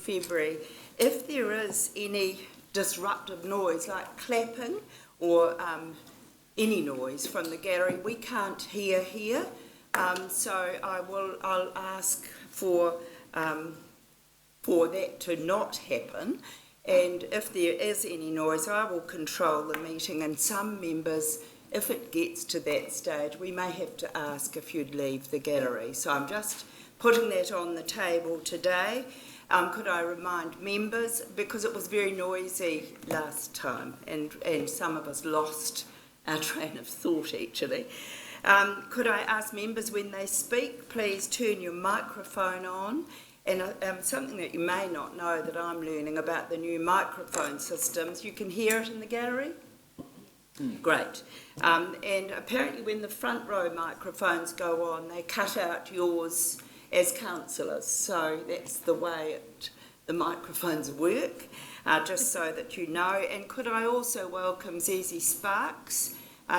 February, if there is any disruptive noise like clapping or any noise from the gallery, we can't hear here. So I'll ask for that to not happen. And if there is any noise, I will control the meeting, and some members, if it gets to that stage, we may have to ask if you'd leave the gallery. So I'm just putting that on the table today. Could I remind members, because it was very noisy last time, and some of us lost our train of thought actually. Could I ask members when they speak, please turn your microphone on. And something that you may not know that I'm learning about the new microphone systems, you can hear it in the gallery? Great. And apparently when the front row microphones go on, they cut out yours as councillors. So that's the way the microphones work, just so that you know. And could I also welcome Zizi Sparks?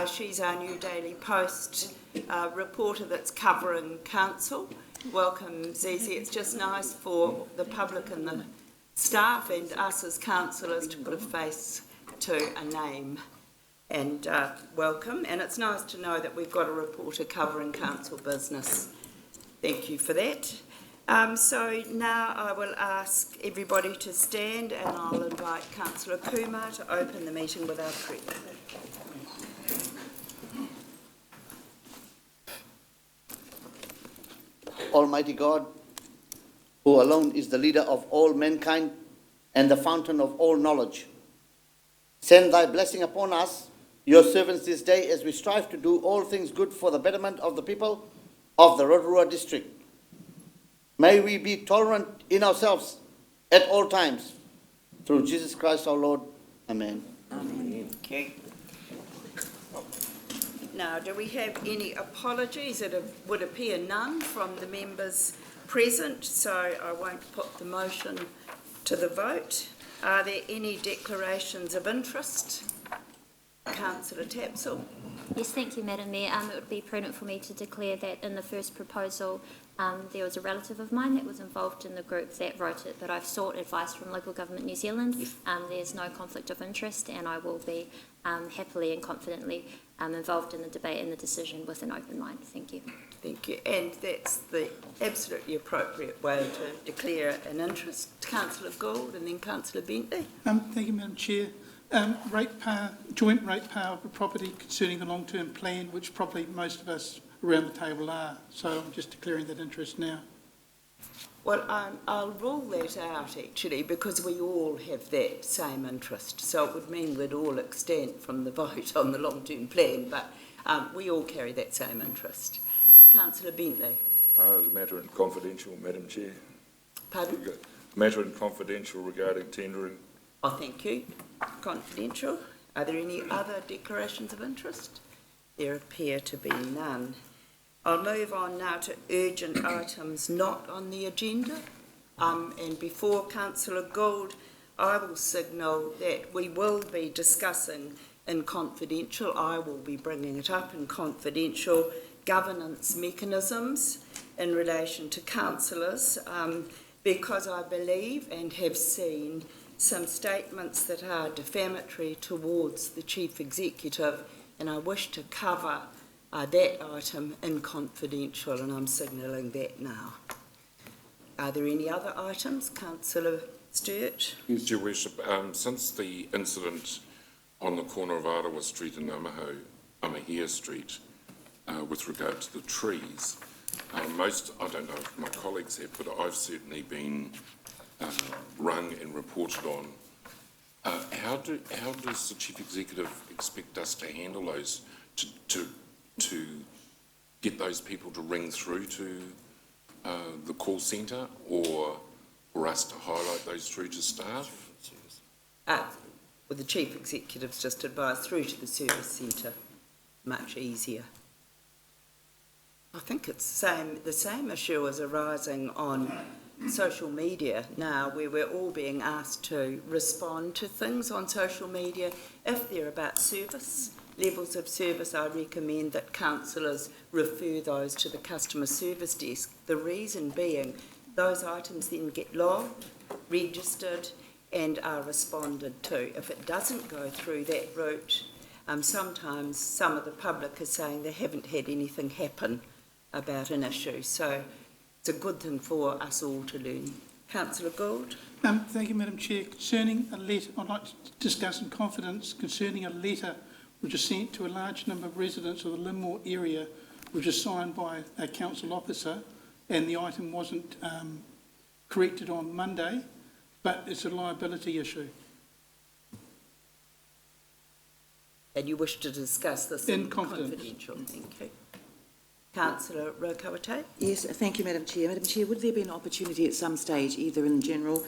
She's our new Daily Post reporter that's covering council. Welcome, Zizi. It's just nice for the public and the staff and us as councillors to put a face to a name. And welcome. And it's nice to know that we've got a reporter covering council business. Thank you for that. So now I will ask everybody to stand, and I'll invite Councillor Kumar to open the meeting with our prayer. Almighty God, who alone is the leader of all mankind and the fountain of all knowledge, send thy blessing upon us, your servants, this day, as we strive to do all things good for the betterment of the people of the Rotorua district. May we be tolerant in ourselves at all times. Through Jesus Christ our Lord. Amen. Amen. Okay. Now, do we have any apologies? It would appear none from the members present, so I won't put the motion to the vote. Are there any declarations of interest? Councillor Tapsell. Yes, thank you, Madam Mayor. It would be prudent for me to declare that in the first proposal there was a relative of mine that was involved in the group that wrote it, but I've sought advice from Local Government New Zealand. There's no conflict of interest, and I will be happily and confidently involved in the debate and the decision with an open mind. Thank you. Thank you. And that's the absolutely appropriate way to declare an interest. Councillor Gould and then Councillor Bentley. Thank you, Madam Chair. Joint ratepayer of a property concerning the long-term plan, which probably most of us around the table are. So I'm just declaring that interest now. Well, I'll rule that out actually, because we all have that same interest. So it would mean we'd all extent from the vote on the long-term plan, but we all carry that same interest. Councillor Bentley. As a matter in confidential, Madam Chair. Pardon? Matter in confidential regarding tendering. Oh, thank you. Confidential. Are there any other declarations of interest? There appear to be none. I'll move on now to urgent items not on the agenda. And before Councillor Gould, I will signal that we will be discussing in confidential, I will be bringing it up in confidential, governance mechanisms in relation to councillors, because I believe and have seen some statements that are defamatory towards the Chief Executive, and I wish to cover that item in confidential, and I'm signalling that now. Are there any other items? Councillor Stewart? Yes, Your Worship. Since the incident on the corner of Ottawa Street and Amahia Street with regard to the trees, I don't know if my colleagues have, but I've certainly been rung and reported on. How does the Chief Executive expect us to handle those, to get those people to ring through to the call centre, or for us to highlight those through to staff? Well, the Chief Executive's just advised through to the service centre. Much easier. I think it's the same issue is arising on social media now, where we're all being asked to respond to things on social media. If they're about service, levels of service, I recommend that councillors refer those to the customer service desk. The reason being, those items then get logged registered and are responded to. If it doesn't go through that route, sometimes some of the public is saying they haven't had anything happen about an issue. So it's a good thing for us all to learn. Councillor Gould? Thank you, Madam Chair. Concerning a letter, I'd like to discuss in confidence concerning a letter which is sent to a large number of residents of the Linmore area, which is signed by a council officer, and the item wasn't corrected on Monday, but it's a liability issue. And you wish to discuss this In confidence. confidential? Thank you. Councillor Rotorua? Yes, thank you, Madam Chair. Madam Chair, would there be an opportunity at some stage, either in general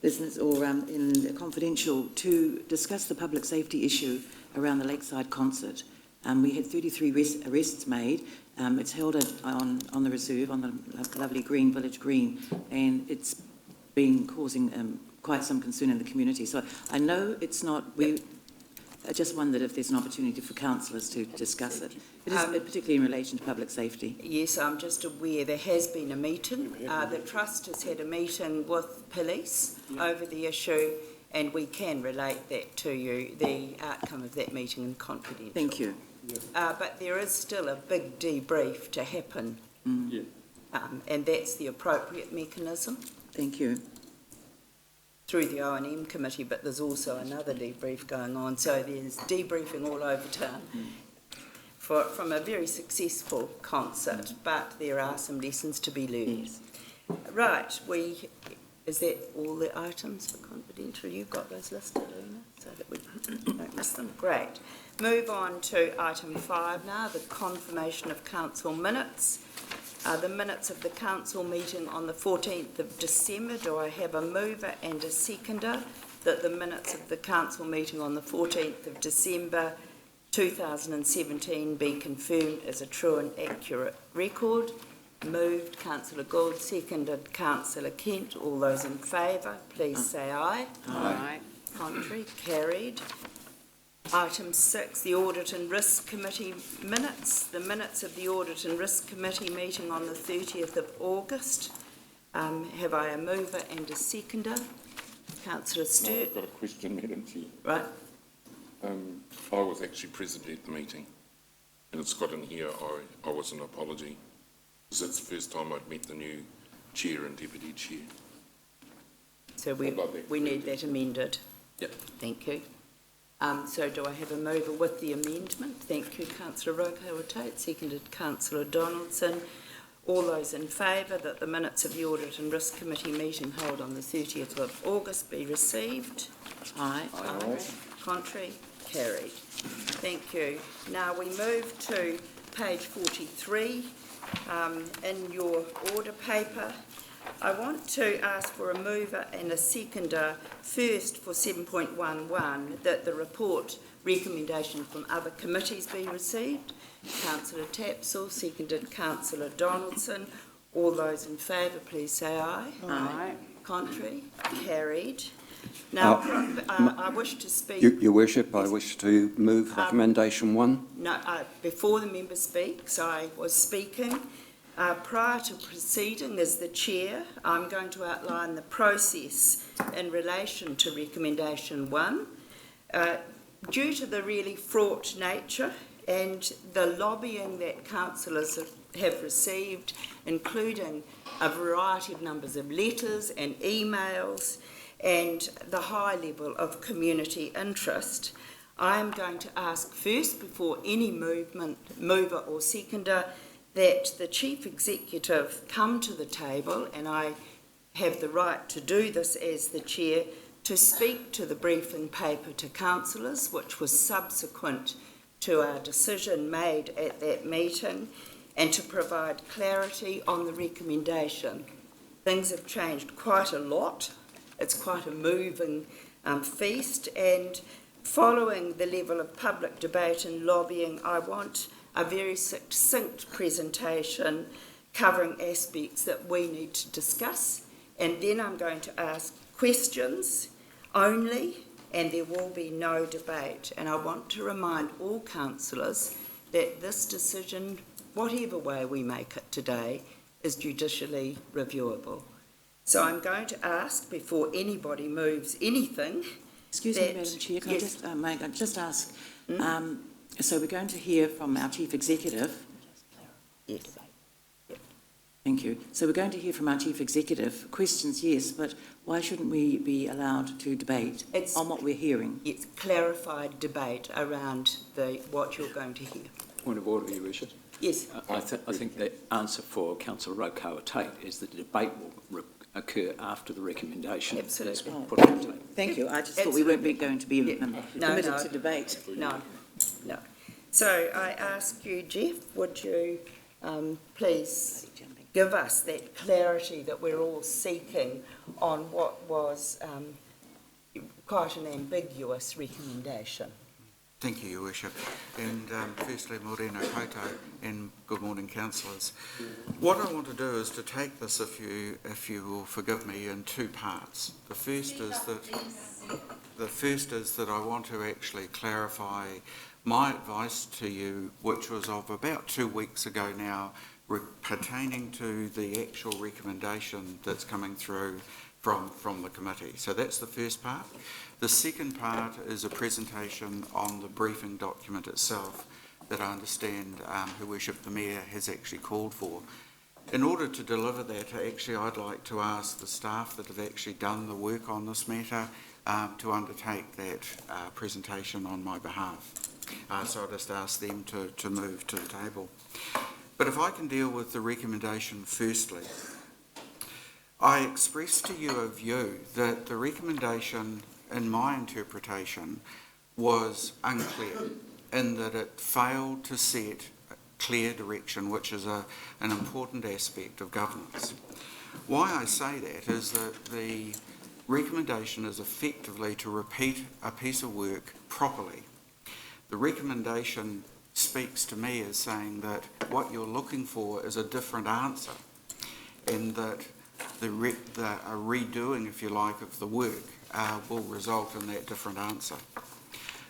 business or in confidential, to discuss the public safety issue around the Lakeside concert? We had 33 arrests made. It's held on the reserve, on the lovely green, Village Green, and it's been causing quite some concern in the community. So I know it's not... I just wondered if there's an opportunity for councillors to discuss it. It is particularly in relation to public safety. Yes, I'm just aware there has been a meeting. The Trust has had a meeting with police over the issue, and we can relate that to you, the outcome of that meeting in confidential. Thank you. But there is still a big debrief to happen, and that's the appropriate mechanism. Thank you. Through the O&M committee, but there's also another debrief going on, so there's debriefing all over town from a very successful concert, but there are some lessons to be learned. Yes. Right, is that all the items for confidential? You've got those listed, Una, so that we don't miss them. Great. Move on to item 5 now, the confirmation of council minutes. The minutes of the council meeting on the 14th of December. Do I have a mover and a seconder that the minutes of the council meeting on the 14th of December 2017 be confirmed as a true and accurate record? Moved, Councillor Gould, seconded, Councillor Kent. All those in favour, please say aye. Aye. Contrary, carried. Item 6, the Audit and Risk Committee minutes. The minutes of the Audit and Risk Committee meeting on the 30th of August. Have I a mover and a seconder? Councillor Sturt. I've got a question, Madam Chair. Right. I was actually present at the meeting, and it's got in here, I was an apology, because that's the first time I'd met the new chair and deputy chair. So we need that amended. Yep. Thank you. So do I have a mover with the amendment? Thank you, Councillor Rotorua, seconded Councillor Donaldson. All those in favour that the minutes of the Audit and Risk Committee meeting held on the 30th of August be received? Aye. Aye. Contrary? Carried. Thank you. Now we move to page 43 in your order paper. I want to ask for a mover and a seconder first for 7.11 that the report recommendation from other committees be received. Councillor Tapsell, seconded Councillor Donaldson. All those in favour, please say aye. Aye. Contrary? Carried. Now, I wish to speak... Your Worship, I wish to move recommendation 1. No, before the member speaks, I was speaking. Prior to proceeding as the chair, I'm going to outline the process in relation to recommendation 1. Due to the really fraught nature and the lobbying that councillors have received, including a variety of numbers of letters and emails, and the high level of community interest, I am going to ask first, before any mover or seconder, that the Chief Executive come to the table, and I have the right to do this as the Chair, to speak to the briefing paper to councillors, which was subsequent to our decision made at that meeting, and to provide clarity on the recommendation. Things have changed quite a lot. It's quite a moving feast, and following the level of public debate and lobbying, I want a very succinct presentation covering aspects that we need to discuss, and then I'm going to ask questions only, and there will be no debate. And I want to remind all councillors that this decision, whatever way we make it today, is judicially reviewable. So I'm going to ask, before anybody moves anything, Excuse me, Madam Chair, can yes. I just ask, so we're going to hear from our Chief Executive. Yes. Thank you. So we're going to hear from our Chief Executive. Questions, yes, but why shouldn't we be allowed to debate on what we're hearing? It's clarified debate around what you're going to hear. Point of order, Your Worship. Yes. I think the answer for Councillor Rotorua Tate is that the debate will occur after the recommendation. Absolutely. Put on the table. Thank you. I just thought we weren't going to be permitted no. to debate. No. So I ask you, Jeff, would you please give us that clarity that we're all seeking on what was quite an ambiguous recommendation? Thank you, Your Worship. And firstly, Morena Koutou, and good morning, councillors. What I want to do is to take this, if you will forgive me, in two parts. The first is that I want to actually clarify my advice to you, which was of about 2 weeks ago now, pertaining to the actual recommendation that's coming through from the committee. So that's the first part. The second part is a presentation on the briefing document itself that I understand Her Worship the Mayor has actually called for. In order to deliver that, actually I'd like to ask the staff that have actually done the work on this matter to undertake that presentation on my behalf. So I'll just ask them to move to the table. But if I can deal with the recommendation firstly, I expressed to you a view that the recommendation, in my interpretation, was unclear in that it failed to set clear direction, which is an important aspect of governance. Why I say that is that the recommendation is effectively to repeat a piece of work properly. The recommendation speaks to me as saying that what you're looking for is a different answer, and that a redoing, if you like, of the work will result in that different answer.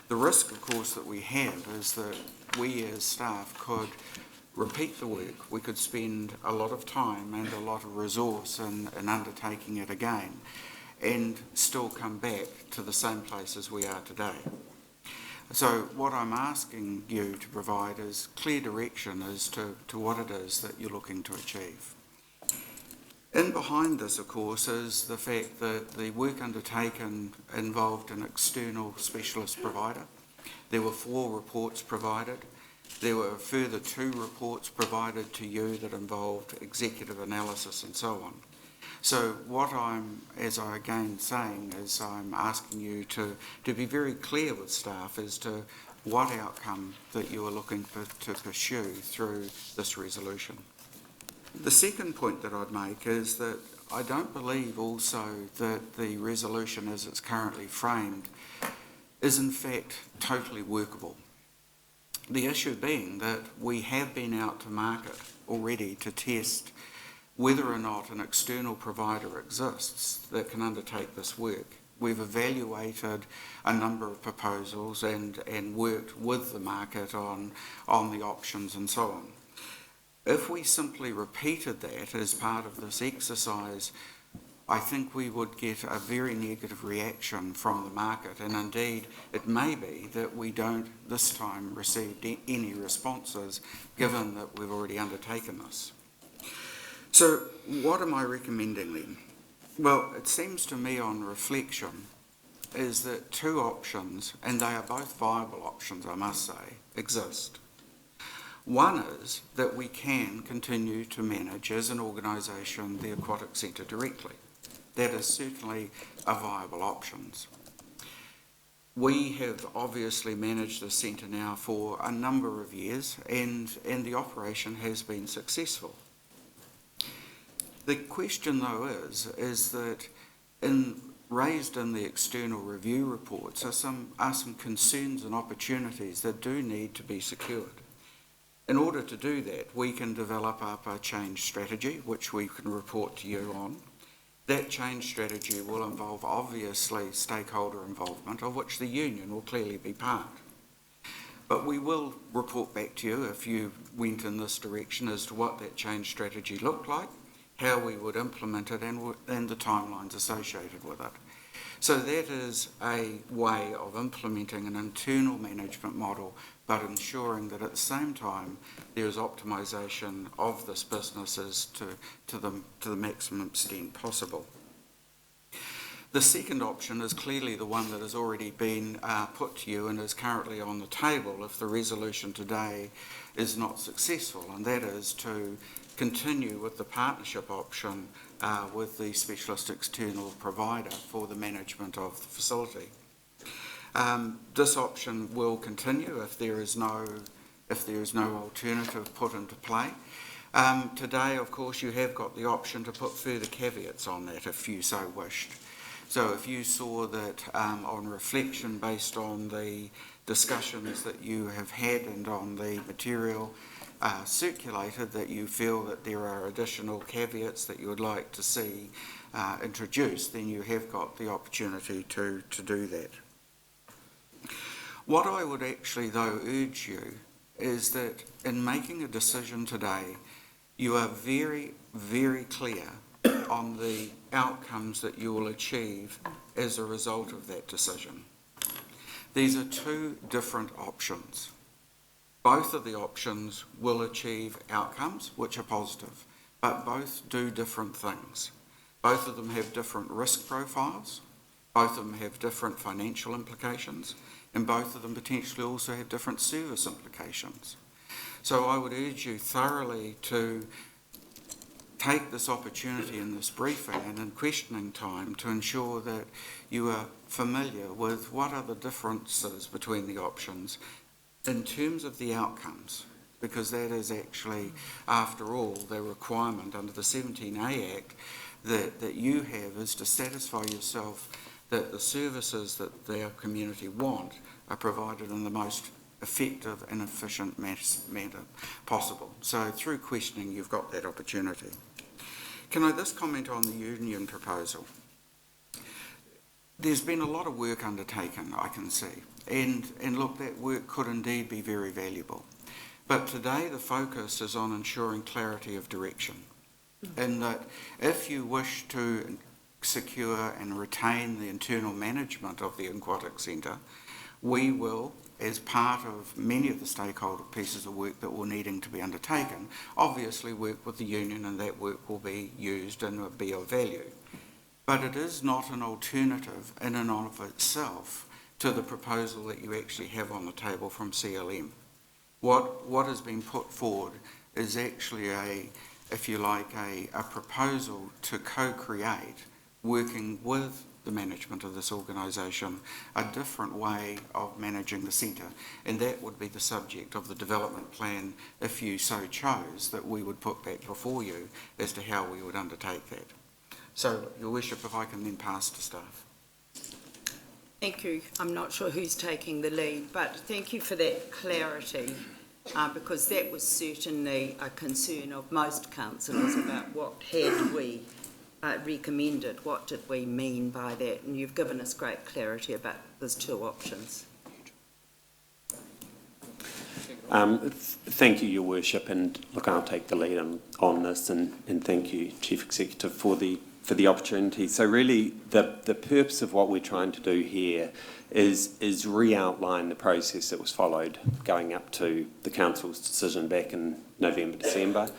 The risk, of course, that we have is that we as staff could repeat the work. We could spend a lot of time and a lot of resource in undertaking it again and still come back to the same place as we are today. So what I'm asking you to provide is clear direction as to what it is that you're looking to achieve. In behind this, of course, is the fact that the work undertaken involved an external specialist provider. There were 4 reports provided. There were a further 2 reports provided to you that involved executive analysis and so on. So what I'm, as I again saying, is I'm asking you to be very clear with staff as to what outcome that you are looking to pursue through this resolution. The second point that I'd make is that I don't believe also that the resolution as it's currently framed is in fact totally workable. The issue being that we have been out to market already to test whether or not an external provider exists that can undertake this work. We've evaluated a number of proposals and worked with the market on the options and so on. If we simply repeated that as part of this exercise, I think we would get a very negative reaction from the market, and indeed it may be that we don't this time receive any responses given that we've already undertaken this. So what am I recommending then? Well, it seems to me on reflection is that 2 options, and they are both viable options I must say, exist. One is that we can continue to manage as an organisation the Aquatic Centre directly. That is certainly a viable option. We have obviously managed the centre now for a number of years and the operation has been successful. The question though is that raised in the external review reports are some concerns and opportunities that do need to be secured. In order to do that, we can develop up a change strategy, which we can report to you on. That change strategy will involve obviously stakeholder involvement, of which the union will clearly be part. But we will report back to you if you went in this direction as to what that change strategy looked like, how we would implement it, and the timelines associated with it. So that is a way of implementing an internal management model, but ensuring that at the same time there is optimisation of this business to the maximum extent possible. The second option is clearly the one that has already been put to you and is currently on the table if the resolution today is not successful, and that is to continue with the partnership option with the specialist external provider for the management of the facility. This option will continue if there is no alternative put into play. Today, of course, you have got the option to put further caveats on that if you so wished. So if you saw that on reflection, based on the discussions that you have had and on the material circulated, that you feel that there are additional caveats that you would like to see introduced, then you have got the opportunity to do that. What I would actually, though, urge you is that in making a decision today, you are very, very clear on the outcomes that you will achieve as a result of that decision. These are two different options. Both of the options will achieve outcomes which are positive, but both do different things. Both of them have different risk profiles, both of them have different financial implications, and both of them potentially also have different service implications. So I would urge you thoroughly to take this opportunity in this briefing and in questioning time to ensure that you are familiar with what are the differences between the options in terms of the outcomes, because that is actually, after all, the requirement under the 17A Act that you have is to satisfy yourself that the services that our community want are provided in the most effective and efficient manner possible. So through questioning, you've got that opportunity. Can I just comment on the union proposal? There's been a lot of work undertaken, I can see, and look, that work could indeed be very valuable. But today the focus is on ensuring clarity of direction, in that if you wish to secure and retain the internal management of the Aquatic Center, we will, as part of many of the stakeholder pieces of work that will needing to be undertaken, obviously work with the union, and that work will be used and will be of value. But it is not an alternative in and of itself to the proposal that you actually have on the table from CLM. What has been put forward is actually if you like, a proposal to co-create, working with the management of this organisation, a different way of managing the centre, and that would be the subject of the development plan, if you so chose, that we would put back before you as to how we would undertake that. So, Your Worship, if I can then pass to staff. Thank you. I'm not sure who's taking the lead, but thank you for that clarity, because that was certainly a concern of most councillors about what had we recommended, what did we mean by that, and you've given us great clarity about those two options. Thank you, Your Worship, and look, I'll take the lead on this, and thank you, Chief Executive, for the opportunity. So really, the purpose of what we're trying to do here is re-outline the process that was followed going up to the Council's decision back in November, December,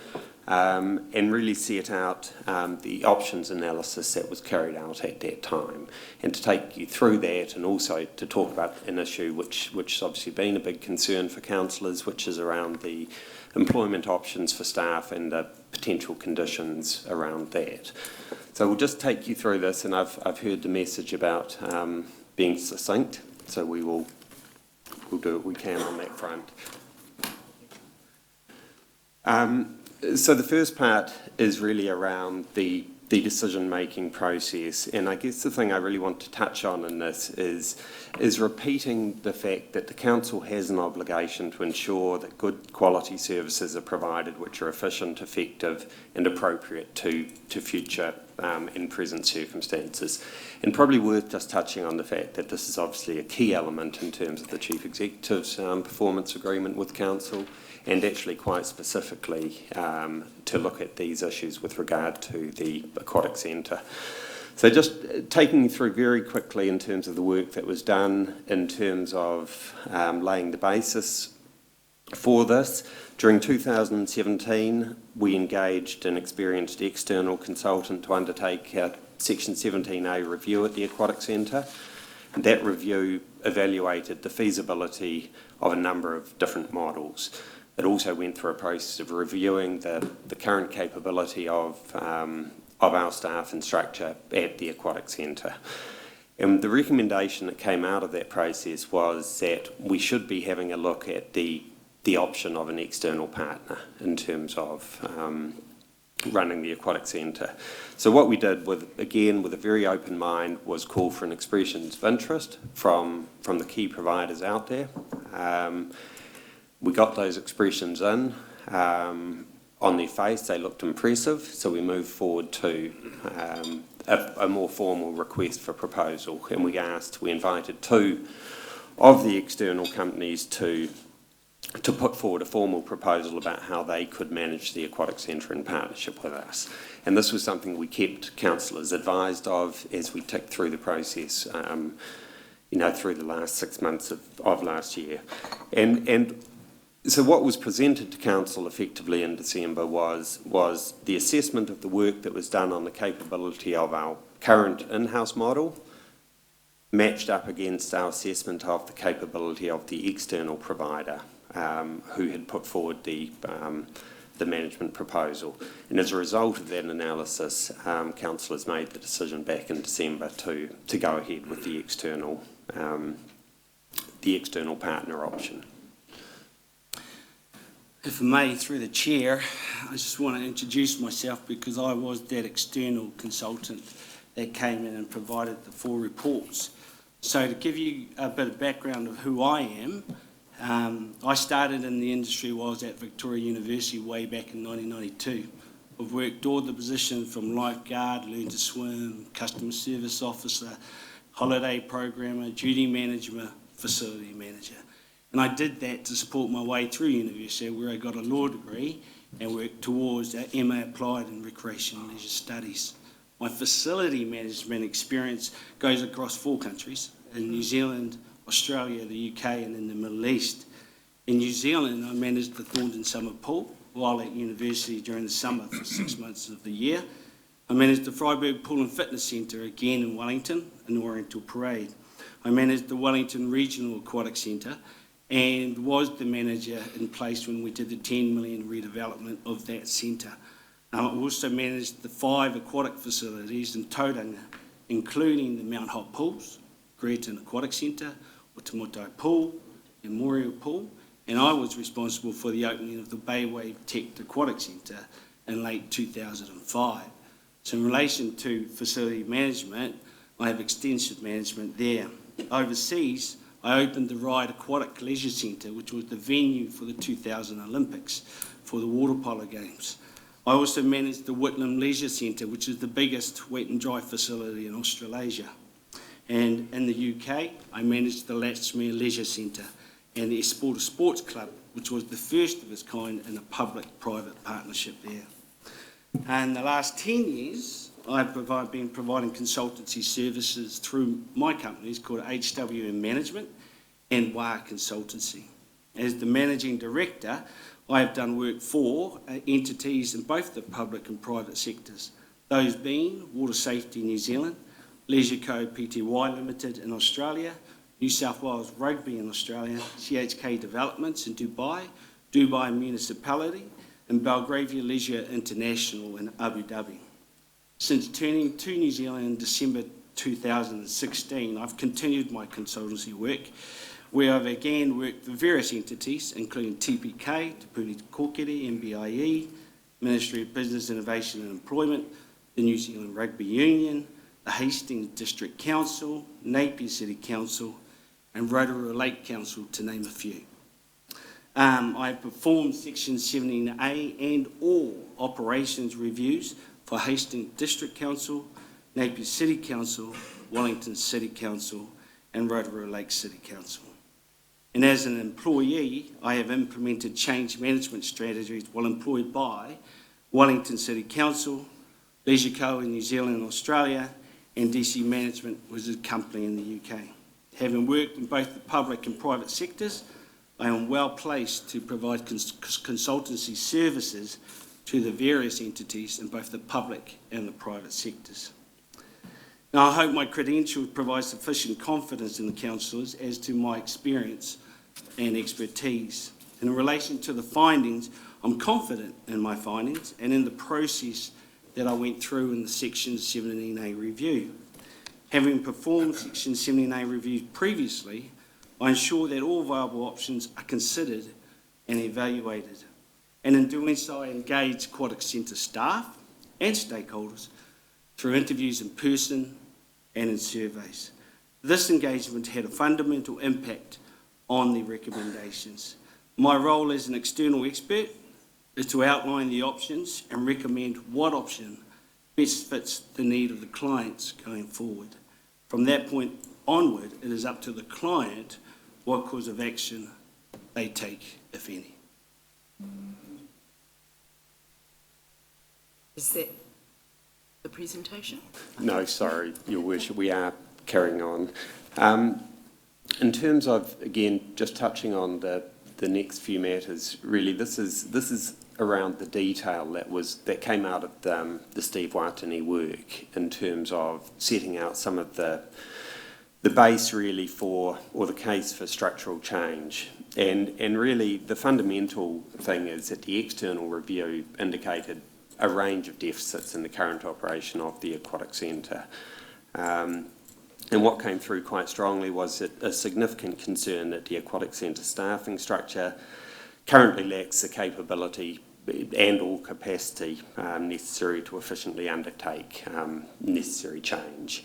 and really set out the options analysis that was carried out at that time, and to take you through that, and also to talk about an issue which has obviously been a big concern for councillors, which is around the employment options for staff and the potential conditions around that. So we'll just take you through this, and I've heard the message about being succinct, so we'll do what we can on that front. So the first part is really around the decision-making process, and I guess the thing I really want to touch on in this is repeating the fact that the council has an obligation to ensure that good quality services are provided which are efficient, effective and appropriate to future in present circumstances. And probably worth just touching on the fact that this is obviously a key element in terms of the Chief Executive's performance agreement with Council, and actually quite specifically to look at these issues with regard to the Aquatic Centre. So just taking you through very quickly in terms of the work that was done in terms of laying the basis for this. During 2017, we engaged an experienced external consultant to undertake a Section 17A review at the Aquatic Centre. That review evaluated the feasibility of a number of different models. It also went through a process of reviewing the current capability of our staff and structure at the Aquatic Centre. And the recommendation that came out of that process was that we should be having a look at the option of an external partner in terms of running the Aquatic Centre. So what we did, with a very open mind, was call for an expressions of interest from the key providers out there. We got those expressions in. On their face, they looked impressive, so we moved forward to a more formal request for proposal, and we invited two of the external companies to put forward a formal proposal about how they could manage the Aquatic Centre in partnership with us. And this was something we kept councillors advised of as we ticked through the process, through the last 6 months of last year. And so what was presented to Council effectively in December was the assessment of the work that was done on the capability of our current in-house model, matched up against our assessment of the capability of the external provider who had put forward the management proposal. And as a result of that analysis, councillors made the decision back in December to go ahead with the external partner option. If I may, through the chair, I just want to introduce myself because I was that external consultant that came in and provided the 4 reports. So to give you a bit of background of who I am, I started in the industry while I was at Victoria University way back in 1992. I've worked all the positions from lifeguard, learn to swim, customer service officer, holiday programmer, duty manager, facility manager. And I did that to support my way through university, where I got a law degree and worked towards a MA Applied in Recreation and Leisure Studies. My facility management experience goes across 4 countries, in New Zealand, Australia, the UK and in the Middle East. In New Zealand, I managed the Thornton Summer Pool while at university during the summer for 6 months of the year. I managed the Freiburg Pool and Fitness Centre again in Wellington, in Oriental Parade. I managed the Wellington Regional Aquatic Centre and was the manager in place when we did the 10 million redevelopment of that centre. I also managed the 5 aquatic facilities in Tauranga, including the Mount Hope Pools, Greaton Aquatic Centre, Watamoto Pool, Memorial Pool, and I was responsible for the opening of the Baywave Tech Aquatic Centre in late 2005. So in relation to facility management, I have extensive management there. Overseas, I opened the Ryde Aquatic Leisure Centre, which was the venue for the 2000 Olympics for the water polo games. I also managed the Whitlam Leisure Centre, which is the biggest wet and dry facility in Australasia. And in the UK, I managed the Latchmere Leisure Centre and the Esporta Sports Club, which was the first of its kind in a public-private partnership there. And the last 10 years, I've been providing consultancy services through my companies called HWM Management and WA Consultancy. As the Managing Director, I have done work for entities in both the public and private sectors, those being Water Safety New Zealand, Leisure Co Pty Limited in Australia, New South Wales Rugby in Australia, CHK Developments in Dubai, Dubai Municipality, and Belgravia Leisure International in Abu Dhabi. Since turning to New Zealand in December 2016, I've continued my consultancy work, where I've again worked for various entities, including TPK, Te Puni Kokere, MBIE, Ministry of Business, Innovation and Employment, the New Zealand Rugby Union, the Hastings District Council, Napier City Council, and Rotorua Lake Council, to name a few. I have performed Section 17A and all operations reviews for Hastings District Council, Napier City Council, Wellington City Council, and Rotorua Lake City Council. And as an employee, I have implemented change management strategies while employed by Wellington City Council, Leisure Co in New Zealand and Australia, and DC Management, which is a company in the UK. Having worked in both the public and private sectors, I am well placed to provide consultancy services to the various entities in both the public and the private sectors. Now, I hope my credentials provide sufficient confidence in the councillors as to my experience and expertise. In relation to the findings, I'm confident in my findings and in the process that I went through in the Section 17A review. Having performed Section 17A reviews previously, I ensure that all viable options are considered and evaluated. And in doing so, I engage Aquatic Centre staff and stakeholders through interviews in person and in surveys. This engagement had a fundamental impact on the recommendations. My role as an external expert is to outline the options and recommend what option best fits the need of the clients going forward. From that point onward, it is up to the client what course of action they take, if any. Is that the presentation? No, sorry, Your Worship, we are carrying on. In terms of, again, just touching on the next few matters, really, this is around the detail that came out of the Steve Watani work in terms of setting out some of the base really for, or the case for structural change. And really the fundamental thing is that the external review indicated a range of deficits in the current operation of the Aquatic Centre. And what came through quite strongly was that a significant concern that the Aquatic Centre staffing structure currently lacks the capability and or capacity necessary to efficiently undertake necessary change.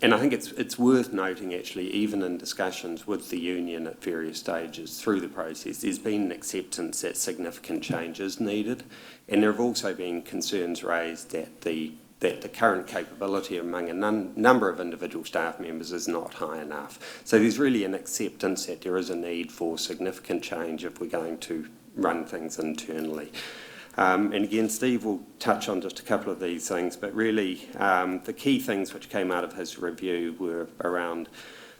And I think it's worth noting, actually, even in discussions with the union at various stages through the process, there's been an acceptance that significant change is needed, and there have also been concerns raised that the current capability among a number of individual staff members is not high enough. So there's really an acceptance that there is a need for significant change if we're going to run things internally. And again, Steve will touch on just a couple of these things, but really the key things which came out of his review were around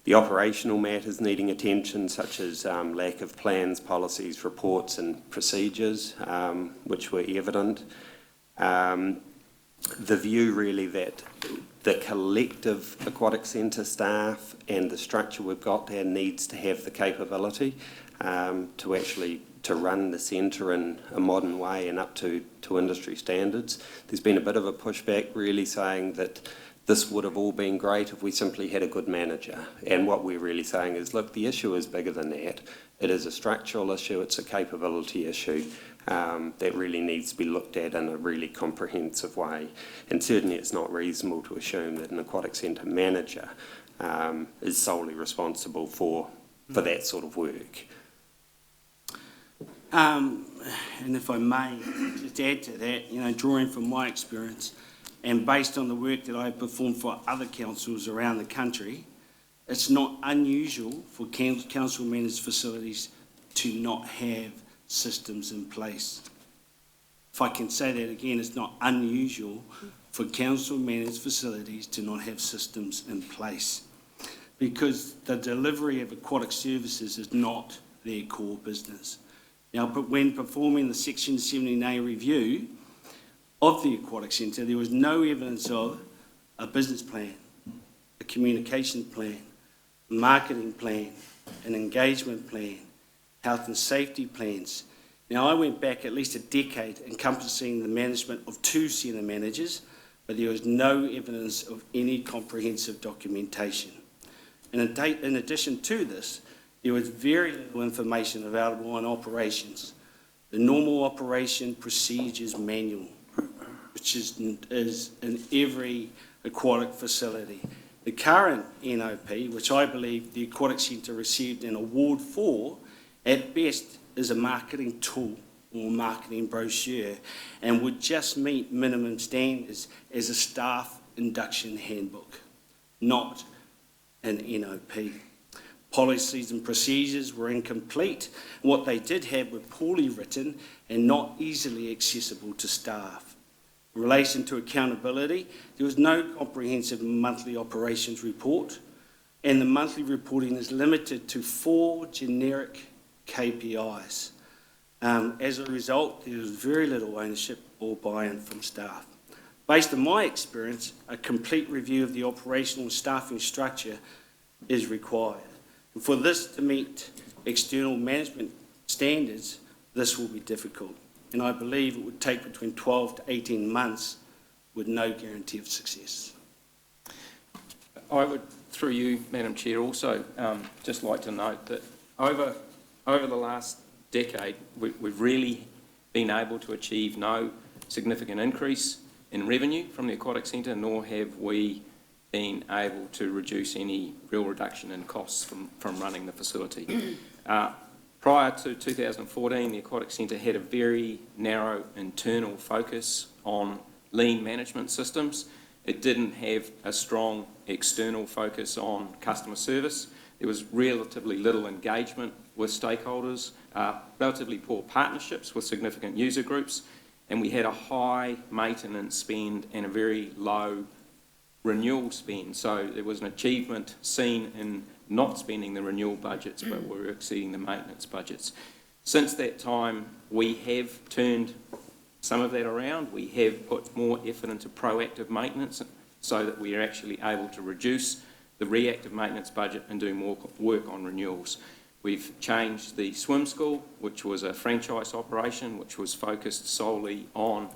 the operational matters needing attention, such as lack of plans, policies, reports and procedures, which were evident. The view really that the collective Aquatic Centre staff and the structure we've got there needs to have the capability to actually run the centre in a modern way and up to industry standards. There's been a bit of a pushback really saying that this would have all been great if we simply had a good manager. And what we're really saying is, look, the issue is bigger than that. It is a structural issue, it's a capability issue that really needs to be looked at in a really comprehensive way. And certainly it's not reasonable to assume that an Aquatic Centre manager is solely responsible for that sort of work. And if I may just add to that, drawing from my experience and based on the work that I have performed for other councils around the country, it's not unusual for council managed facilities to not have systems in place. If I can say that again, it's not unusual for council managed facilities to not have systems in place, because the delivery of aquatic services is not their core business. Now, but when performing the Section 17A review of the Aquatic Centre, there was no evidence of a business plan, a communication plan, a marketing plan, an engagement plan, health and safety plans. Now, I went back at least a decade encompassing the management of 2 centre managers, but there was no evidence of any comprehensive documentation. And in addition to this, there was very little information available on operations. The normal operation procedures manual, which is in every aquatic facility. The current NOP, which I believe the Aquatic Centre received an award for, at best is a marketing tool or marketing brochure and would just meet minimum standards as a staff induction handbook, not an NOP. Policies and procedures were incomplete. What they did have were poorly written and not easily accessible to staff. In relation to accountability, there was no comprehensive monthly operations report, and the monthly reporting is limited to 4 generic KPIs. As a result, there was very little ownership or buy-in from staff. Based on my experience, a complete review of the operational and staffing structure is required. And for this to meet external management standards, this will be difficult. And I believe it would take between 12 to 18 months with no guarantee of success. I would, through you, Madam Chair, also just like to note that over the last decade, we've really been able to achieve no significant increase in revenue from the Aquatic Centre, nor have we been able to reduce any real reduction in costs from running the facility. Prior to 2014, the Aquatic Centre had a very narrow internal focus on lean management systems. It didn't have a strong external focus on customer service. There was relatively little engagement with stakeholders, relatively poor partnerships with significant user groups, and we had a high maintenance spend and a very low renewal spend. So there was an achievement seen in not spending the renewal budgets, but we were exceeding the maintenance budgets. Since that time, we have turned some of that around. We have put more effort into proactive maintenance so that we are actually able to reduce the reactive maintenance budget and do more work on renewals. We've changed the swim school, which was a franchise operation, which was focused solely on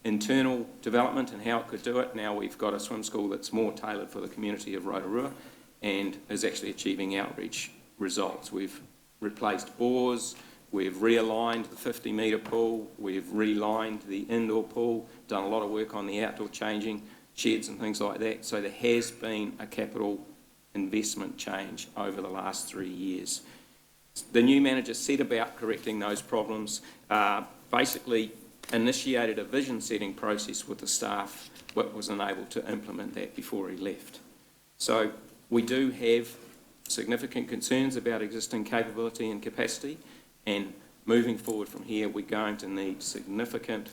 internal development and how it could do it. Now we've got a swim school that's more tailored for the community of Rotorua and is actually achieving outreach results. We've replaced oars, we've realigned the 50-metre pool, we've relined the indoor pool, done a lot of work on the outdoor changing sheds and things like that. So there has been a capital investment change over the last 3 years. The new manager set about correcting those problems, basically initiated a vision setting process with the staff, but was unable to implement that before he left. So we do have significant concerns about existing capability and capacity, and moving forward from here, we're going to need significant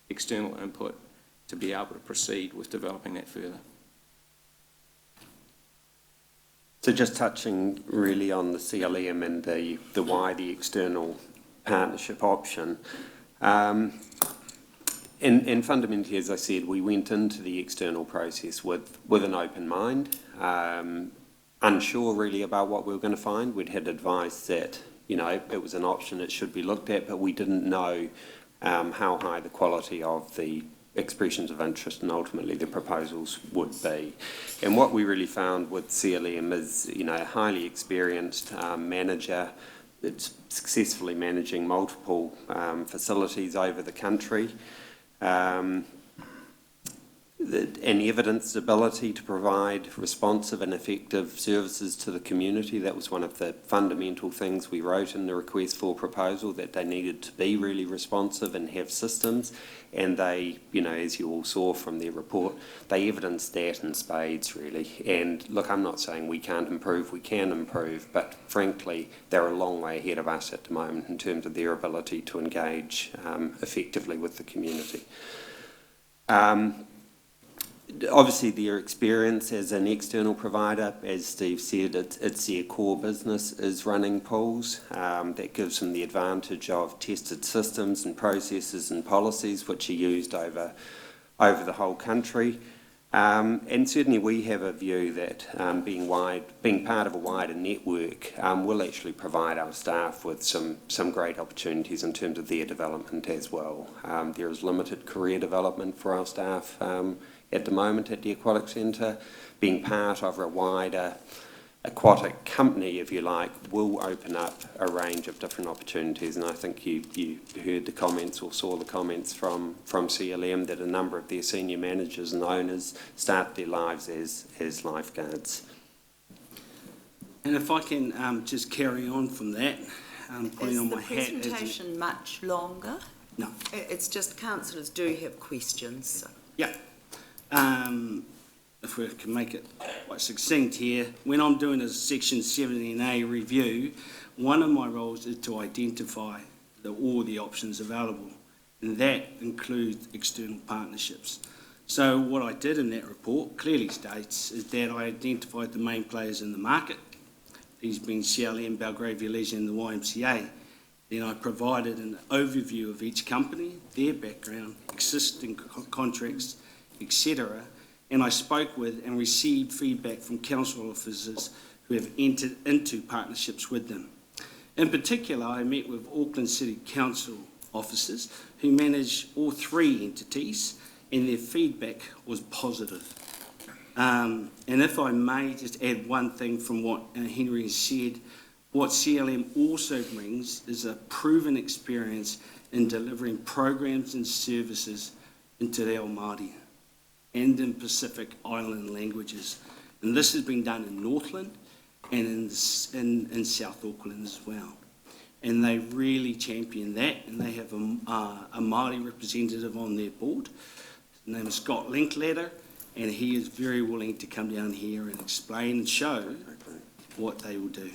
external input to be able to proceed with developing that further. So just touching really on the CLM and the why the external partnership option. And fundamentally, as I said, we went into the external process with an open mind, unsure really about what we were going to find. We'd had advice that, you know, it was an option that should be looked at, but we didn't know how high the quality of the expressions of interest and ultimately the proposals would be. And what we really found with CLM is, you know, a highly experienced manager that's successfully managing multiple facilities over the country, and evidenced ability to provide responsive and effective services to the community. That was one of the fundamental things we wrote in the request for proposal, that they needed to be really responsive and have systems. And they, you know, as you all saw from their report, they evidenced that in spades, really. And look, I'm not saying we can't improve, we can improve, but frankly, they're a long way ahead of us at the moment in terms of their ability to engage effectively with the community. Obviously, their experience as an external provider, as Steve said, it's their core business is running pools. That gives them the advantage of tested systems and processes and policies which are used over the whole country. And certainly we have a view that being part of a wider network will actually provide our staff with some great opportunities in terms of their development as well. There is limited career development for our staff at the moment at the Aquatic Centre. Being part of a wider aquatic company, if you like, will open up a range of different opportunities. And I think you heard the comments or saw the comments from CLM that a number of their senior managers and owners start their lives as lifeguards. And if I can just carry on from that, putting on my hat. Is the presentation much longer? No. It's just councillors do have questions. So. Yeah. If we can make it quite succinct here, when I'm doing a Section 17A review, one of my roles is to identify all the options available, and that includes external partnerships. So what I did in that report clearly states is that I identified the main players in the market, these being CLM, Belgravia Leisure and the YMCA. Then I provided an overview of each company, their background, existing contracts, etc. And I spoke with and received feedback from council officers who have entered into partnerships with them. In particular, I met with Auckland City Council officers who manage all three entities, and their feedback was positive. And if I may just add one thing from what Henry said, what CLM also brings is a proven experience in delivering programs and services into Reo Māori and in Pacific Island languages. And this has been done in Northland and in South Auckland as well. And they really champion that, and they have a Māori representative on their board. His name is Scott Linklater, and he is very willing to come down here and explain and show what they will do.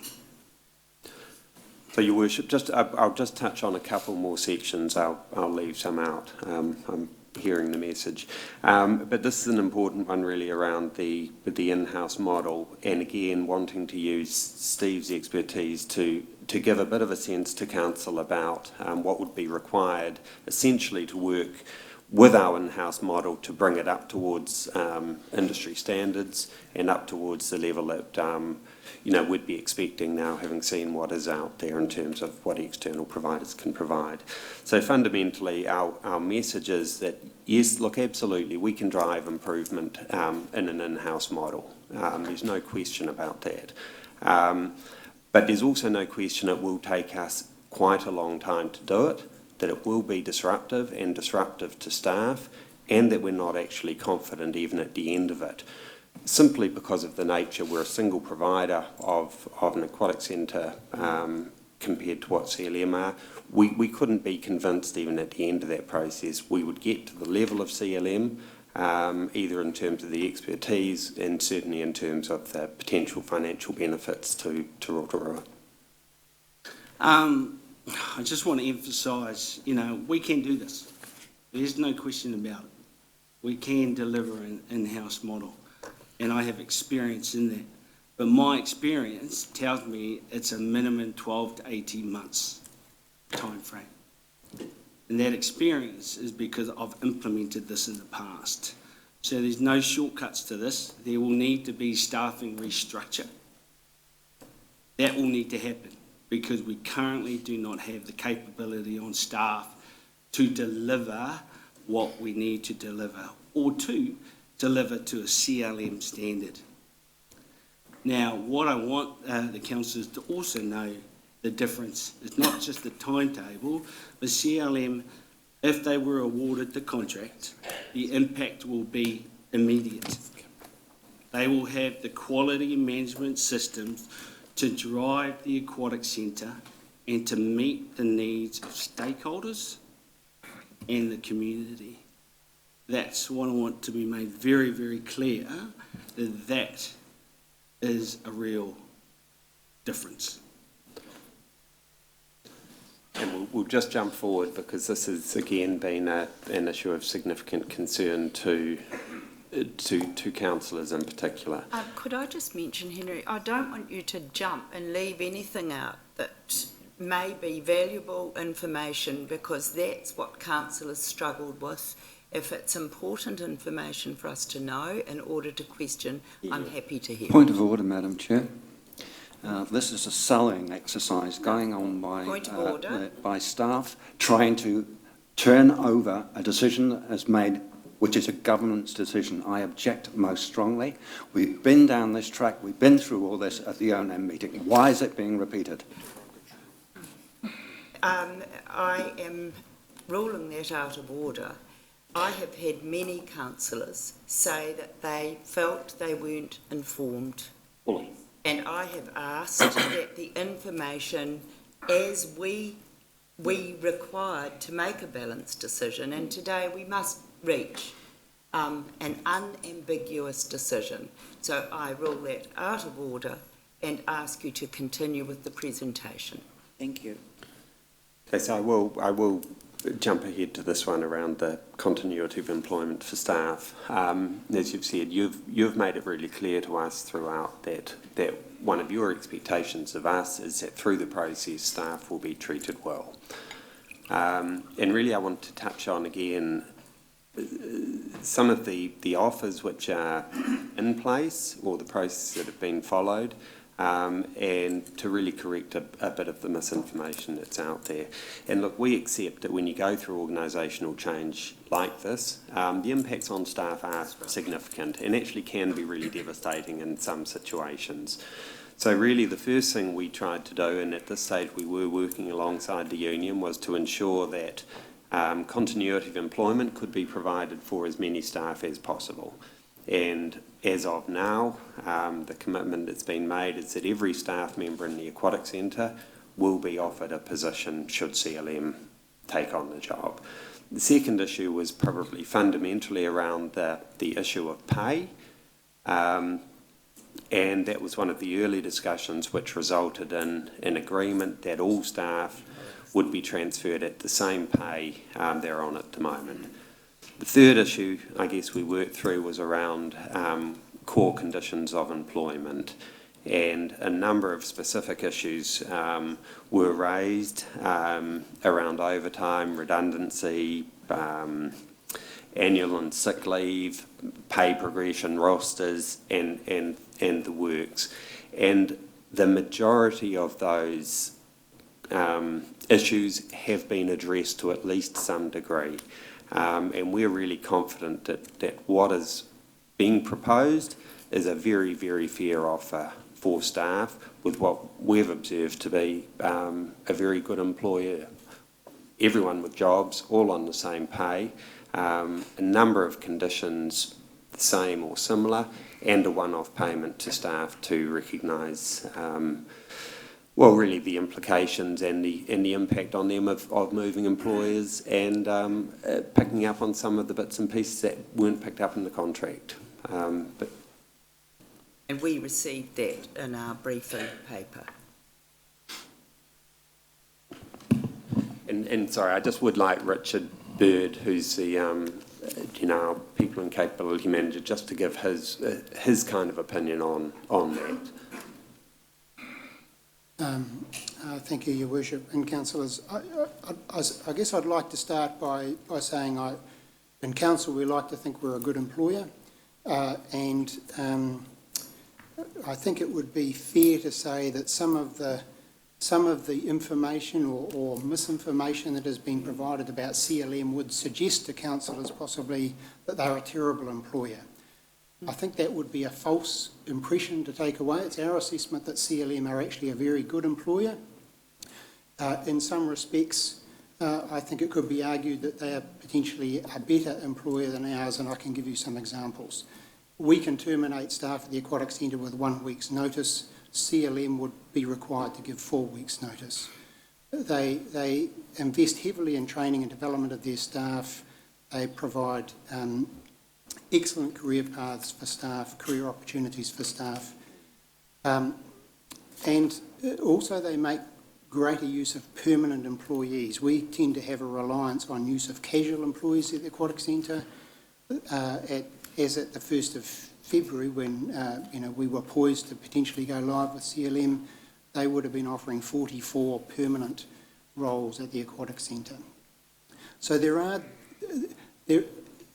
So, Your Worship, I'll just touch on a couple more sections. I'll leave some out. I'm hearing the message. But this is an important one really around the in-house model, and again wanting to use Steve's expertise to give a bit of a sense to council about what would be required essentially to work with our in-house model to bring it up towards industry standards and up towards the level that we'd be expecting now, having seen what is out there in terms of what external providers can provide. So fundamentally, our message is that yes, look, absolutely, we can drive improvement in an in-house model. There's no question about that. But there's also no question it will take us quite a long time to do it, that it will be disruptive and disruptive to staff, and that we're not actually confident even at the end of it. Simply because of the nature, we're a single provider of an aquatic centre compared to what CLM are. We couldn't be convinced even at the end of that process we would get to the level of CLM, either in terms of the expertise and certainly in terms of the potential financial benefits to Rotorua. I just want to emphasise, we can do this. There's no question about it. We can deliver an in-house model, and I have experience in that. But my experience tells me it's a minimum 12 to 18 months time frame. And that experience is because I've implemented this in the past. So there's no shortcuts to this. There will need to be staffing restructure. That will need to happen, because we currently do not have the capability on staff to deliver what we need to deliver, or to deliver to a CLM standard. Now, what I want the councillors to also know, the difference, it's not just the timetable, but CLM, if they were awarded the contract, the impact will be immediate. They will have the quality management systems to drive the aquatic centre and to meet the needs of stakeholders and the community. That's what I want to be made very, very clear, that is a real difference. And we'll just jump forward, because this has again been an issue of significant concern to councillors in particular. Could I just mention, Henry, I don't want you to jump and leave anything out that may be valuable information, because that's what councillors struggled with. If it's important information for us to know in order to question, I'm happy to hear. Point of order, Madam Chair. This is a selling exercise going on by staff trying to turn over a decision that is made, which is a governance decision. I object most strongly. We've been down this track. We've been through all this at the O&M meeting. Why is it being repeated? I am ruling that out of order. I have had many councillors say that they felt they weren't informed. Fully. And I have asked that the information as we required to make a balanced decision, and today we must reach an unambiguous decision. So I rule that out of order and ask you to continue with the presentation. Thank you. Okay, so I will jump ahead to this one around the continuity of employment for staff. As you've said, you've made it really clear to us throughout that one of your expectations of us is that through the process staff will be treated well. And really I want to touch on again some of the offers which are in place or the process that have been followed, and to really correct a bit of the misinformation that's out there. And look, we accept that when you go through organisational change like this, the impacts on staff are significant and actually can be really devastating in some situations. So really the first thing we tried to do, and at this stage we were working alongside the union, was to ensure that continuity of employment could be provided for as many staff as possible. And as of now, the commitment that's been made is that every staff member in the Aquatic Centre will be offered a position should CLM take on the job. The second issue was probably fundamentally around the issue of pay, and that was one of the early discussions which resulted in an agreement that all staff would be transferred at the same pay they're on at the moment. The third issue, I guess, we worked through was around core conditions of employment, and a number of specific issues were raised around overtime, redundancy, annual and sick leave, pay progression, rosters, and the works. And the majority of those issues have been addressed to at least some degree. And we're really confident that what is being proposed is a very, very fair offer for staff with what we've observed to be a very good employer. Everyone with jobs, all on the same pay, a number of conditions the same or similar, and a one-off payment to staff to recognise well, really the implications and the impact on them of moving employers and picking up on some of the bits and pieces that weren't picked up in the contract. And we received that in our briefing paper. And sorry, I just would like Richard Bird, who's the our People and Capability Manager, just to give his kind of opinion on that. Thank you, Your Worship and Councillors. I guess I'd like to start by saying in Council we like to think we're a good employer, and I think it would be fair to say that some of the information or misinformation that has been provided about CLM would suggest to councillors possibly that they're a terrible employer. I think that would be a false impression to take away. It's our assessment that CLM are actually a very good employer. In some respects, I think it could be argued that they are potentially a better employer than ours, and I can give you some examples. We can terminate staff at the Aquatic Centre with 1 week's notice. CLM would be required to give 4 weeks' notice. They invest heavily in training and development of their staff. They provide excellent career paths for staff, career opportunities for staff. And also they make greater use of permanent employees. We tend to have a reliance on use of casual employees at the Aquatic Centre. As at the 1st of February, when we were poised to potentially go live with CLM, they would have been offering 44 permanent roles at the Aquatic Centre. So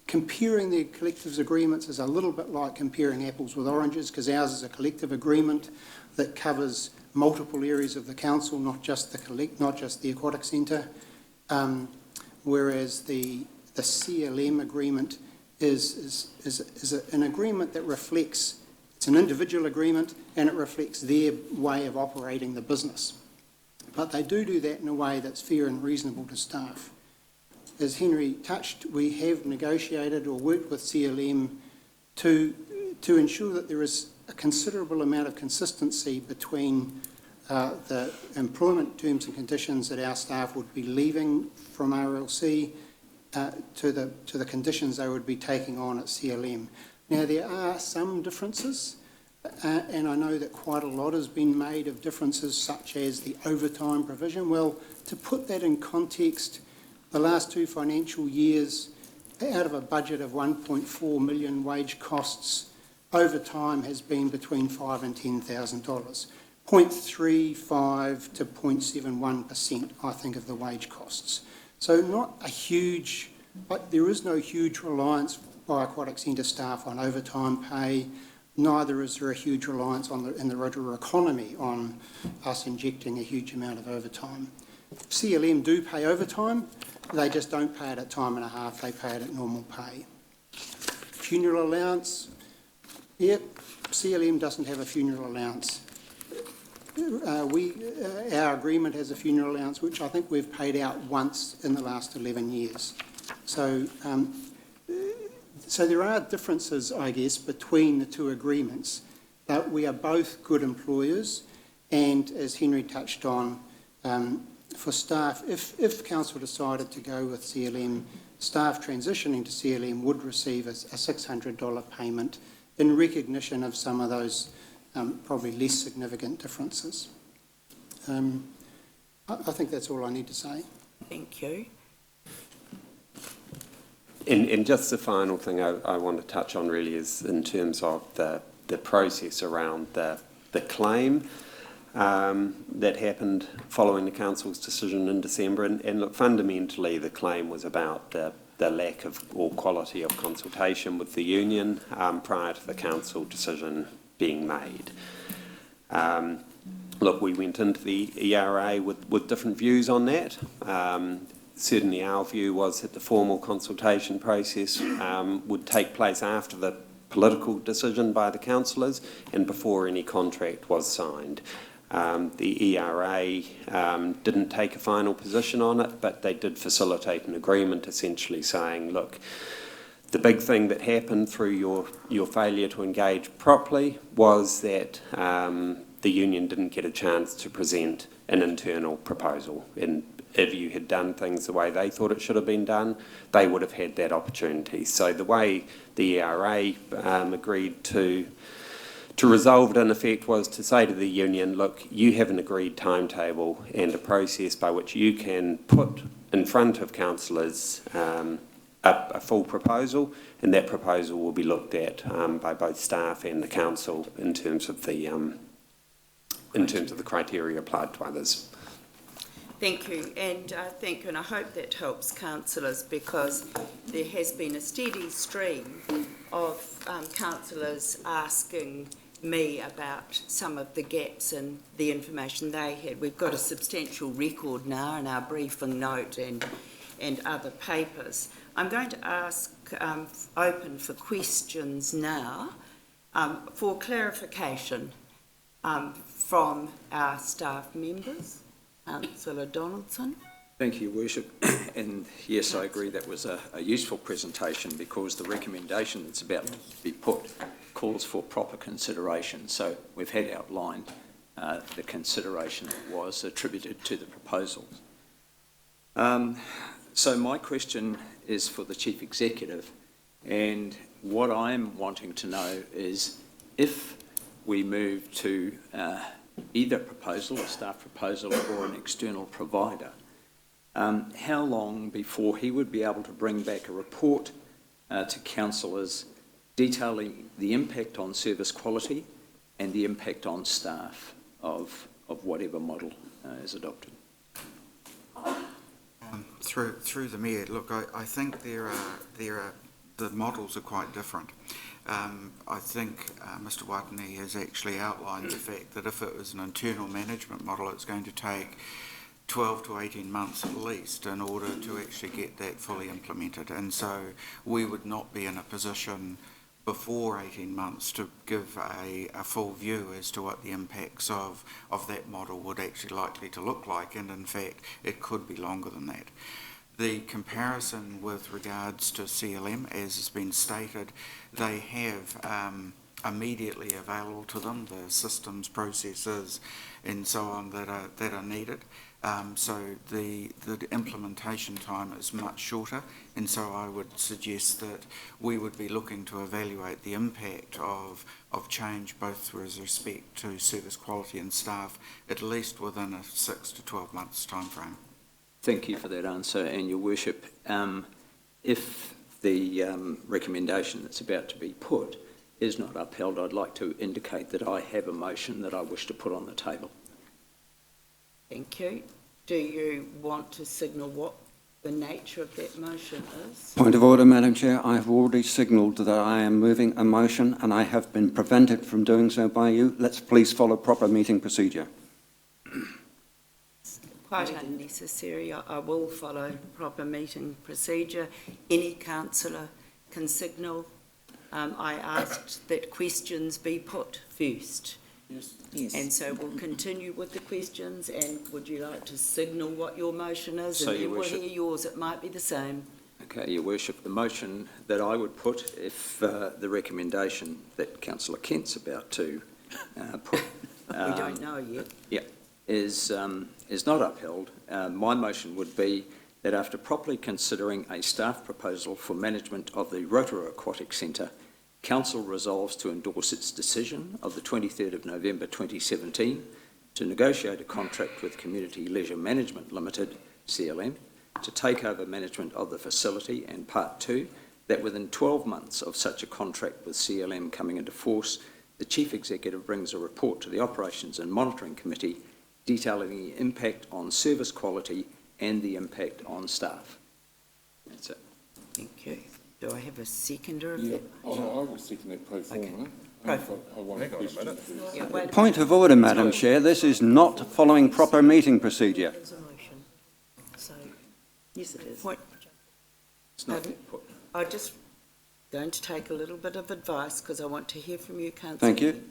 comparing the collectives agreements is a little bit like comparing apples with oranges, because ours is a collective agreement that covers multiple areas of the council, not just the Aquatic Centre, whereas the CLM agreement is an agreement that reflects, it's an individual agreement and it reflects their way of operating the business. But they do that in a way that's fair and reasonable to staff. As Henry touched, we have negotiated or worked with CLM to ensure that there is a considerable amount of consistency between the employment terms and conditions that our staff would be leaving from RLC to the conditions they would be taking on at CLM. Now, there are some differences, and I know that quite a lot has been made of differences such as the overtime provision. Well, to put that in context, the last 2 financial years, out of a budget of 1.4 million wage costs, overtime has been between $5,000 and $10,000, 0.35 to 0.71%, I think, of the wage costs. So not a huge, but there is no huge reliance by Aquatic Centre staff on overtime pay. Neither is there a huge reliance in the Rotorua economy on us injecting a huge amount of overtime. CLM do pay overtime, they just don't pay it at time and a half, they pay it at normal pay. Funeral allowance, yep, CLM doesn't have a funeral allowance. Our agreement has a funeral allowance, which I think we've paid out once in the last 11 years. So, so there are differences, I guess, between the two agreements, but we are both good employers, and as Henry touched on, for staff, if council decided to go with CLM, staff transitioning to CLM would receive a $600 payment in recognition of some of those probably less significant differences. I think that's all I need to say. Thank you. And just the final thing I want to touch on really is in terms of the process around the claim that happened following the council's decision in December. And look, fundamentally the claim was about the lack of or quality of consultation with the union prior to the council decision being made. Look, we went into the ERA with different views on that. Certainly our view was that the formal consultation process would take place after the political decision by the councillors and before any contract was signed. The ERA didn't take a final position on it, but they did facilitate an agreement essentially saying, look, the big thing that happened through your failure to engage properly was that the union didn't get a chance to present an internal proposal. And if you had done things the way they thought it should have been done, they would have had that opportunity. So the way the ERA agreed to resolve it in effect was to say to the union, look, you have an agreed timetable and a process by which you can put in front of councillors a full proposal, and that proposal will be looked at by both staff and the council in terms of the criteria applied to others. Thank you, and I think and I hope that helps councillors, because there has been a steady stream of councillors asking me about some of the gaps in the information they had. We've got a substantial record now in our briefing note and other papers. I'm going to ask open for questions now for clarification from our staff members. Councillor Donaldson. Thank you, Worship. And yes, I agree that was a useful presentation, because the recommendation that's about to be put calls for proper consideration. So we've had outlined the consideration that was attributed to the proposals. So my question is for the Chief Executive, and what I'm wanting to know is if we move to either proposal, a staff proposal, or an external provider, how long before he would be able to bring back a report to councillors detailing the impact on service quality and the impact on staff of whatever model is adopted? Through the Mayor, look, I think the models are quite different. I think Mr. Watney has actually outlined the fact that if it was an internal management model, it's going to take 12 to 18 months at least in order to actually get that fully implemented. And so we would not be in a position before 18 months to give a full view as to what the impacts of that model would actually likely to look like. And in fact, it could be longer than that. The comparison with regards to CLM, as has been stated, they have immediately available to them, the systems, processes and so on that are needed. So the implementation time is much shorter, and so I would suggest that we would be looking to evaluate the impact of change both with respect to service quality and staff, at least within a 6 to 12 months timeframe. Thank you for that answer, and Your Worship, if the recommendation that's about to be put is not upheld, I'd like to indicate that I have a motion that I wish to put on the table. Thank you. Do you want to signal what the nature of that motion is? Point of order, Madam Chair. I have already signalled that I am moving a motion and I have been prevented from doing so by you. Let's please follow proper meeting procedure. Quite unnecessary. I will follow proper meeting procedure. Any councillor can signal. I asked that questions be put first. Yes. And so we'll continue with the questions, and would you like to signal what your motion is? So, and Your then we'll Worship. hear yours. It might be the same. Okay, Your Worship, the motion that I would put, if the recommendation that Councillor Kent's about to put... We don't know yet. Yeah, is not upheld, my motion would be that after properly considering a staff proposal for management of the Rotorua Aquatic Center, Council resolves to endorse its decision of the 23rd of November 2017 to negotiate a contract with Community Leisure Management Limited, CLM, to take over management of the facility, and Part 2, that within 12 months of such a contract with CLM coming into force, the Chief Executive brings a report to the Operations and Monitoring Committee detailing the impact on service quality and the impact on staff. That's it. Thank you. Do I have a seconder of Yeah, that? I will second that pro forma. Pro I want a question. Yeah, wait a Point of order, Madam Chair. This is not following proper meeting procedure. There's a motion. So, Yes, it is. point. It's not put. I'm just going to take a little bit of advice because I want to hear from you, Councillor. Thank you.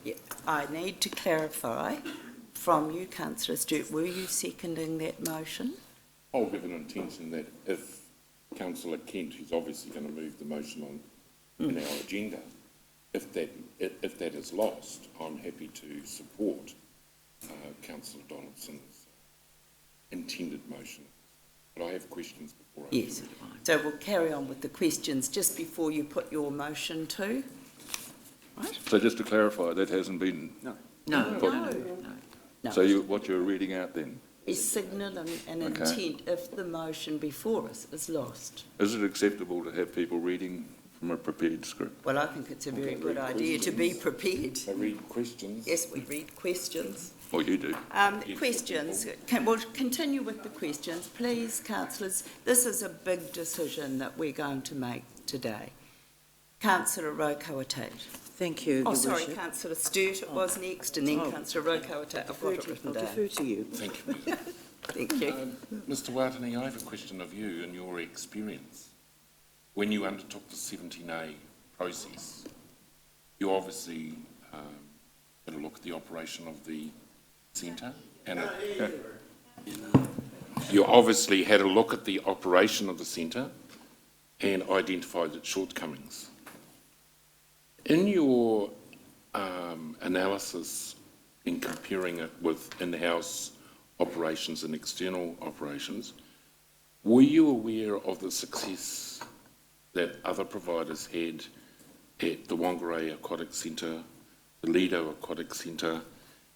Yeah, I need to clarify from you, Councillor Stewart, were you seconding that motion? I'll give an intention that if Councillor Kent, who's obviously going to move the motion on in our agenda, if that is lost, I'm happy to support Councillor Donaldson's intended motion. But I have questions before I... Yes. So we'll carry on with the questions just before you put your motion to. Right? So just to clarify, that hasn't been... No. No. So what you're reading out then? Is signalling an Okay. intent if the motion before us is lost. Is it acceptable to have people reading from a prepared script? Well, I think it's a very good idea to be prepared. I read questions. Yes, we read questions. Well, you do. Questions. We'll continue with the questions. Please, councillors, this is a big decision that we're going to make today. Councillor Rotorua. Thank you, Oh, Your sorry, Worship. Councillor Stewart was next, and then Councillor Rotorua. I've got it written I'll down. defer to you. Thank you. Thank you. Mr. Watani, I have a question of you and your experience. When you undertook the 17A process, you obviously had a look at the operation of the centre, and you obviously had a look at the operation of the centre and identified its shortcomings. In your analysis in comparing it with in-house operations and external operations, were you aware of the success that other providers had at the Whangarei Aquatic Centre, the Lido Aquatic Centre,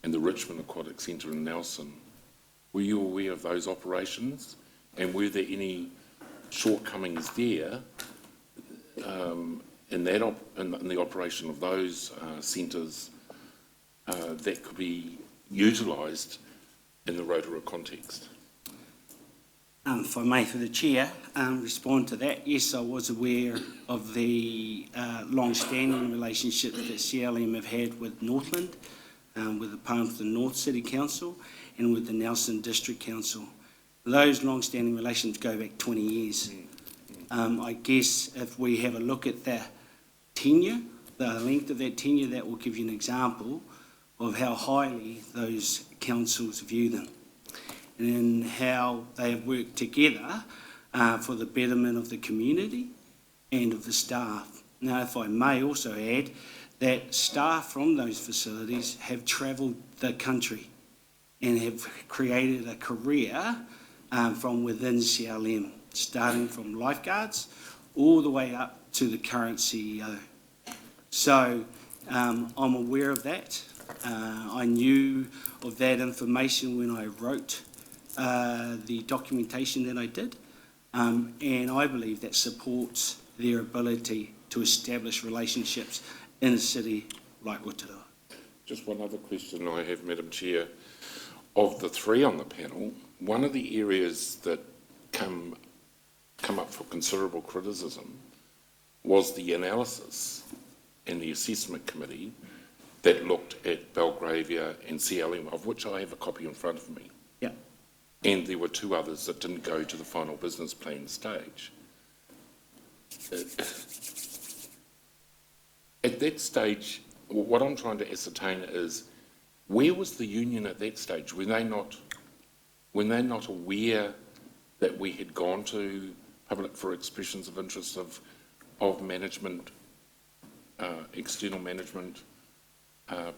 and the Richmond Aquatic Centre in Nelson? Were you aware of those operations, and were there any shortcomings there in the operation of those centres that could be utilised in the Rotorua context? If I may, for the Chair, respond to that. Yes, I was aware of the long-standing relationship that CLM have had with Northland, with the Palmerston North City Council and with the Nelson District Council. Those long-standing relations go back 20 years. I guess if we have a look at the tenure, the length of that tenure, that will give you an example of how highly those councils view them. in how they have worked together for the betterment of the community and of the staff. Now, if I may also add that staff from those facilities have travelled the country and have created a career from within CLM, starting from lifeguards all the way up to the current CEO. So I'm aware of that. I knew of that information when I wrote the documentation that I did, and I believe that supports their ability to establish relationships in a city like Rotorua. Just one other question I have, Madam Chair. Of the three on the panel, one of the areas that come up for considerable criticism was the analysis and the assessment committee that looked at Belgravia and CLM, of which I have a copy in front of me. Yeah. And there were two others that didn't go to the final business plan stage. At that stage, what I'm trying to ascertain is, where was the union at that stage? Were they not aware that we had gone to public for expressions of interest of management, external management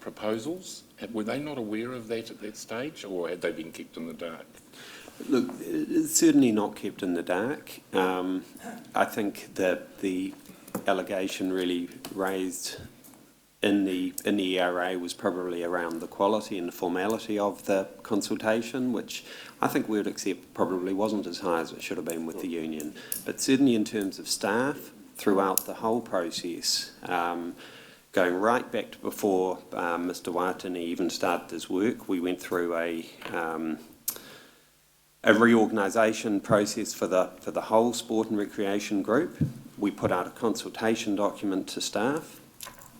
proposals? Were they not aware of that at that stage, or had they been kept in the dark? Look, it's certainly not kept in the dark. I think that the allegation really raised in the ERA was probably around the quality and the formality of the consultation, which I think we would accept probably wasn't as high as it should have been with the union. But certainly in terms of staff, throughout the whole process, going right back to before Mr. Watani even started his work, we went through a reorganisation process for the whole sport and recreation group. We put out a consultation document to staff,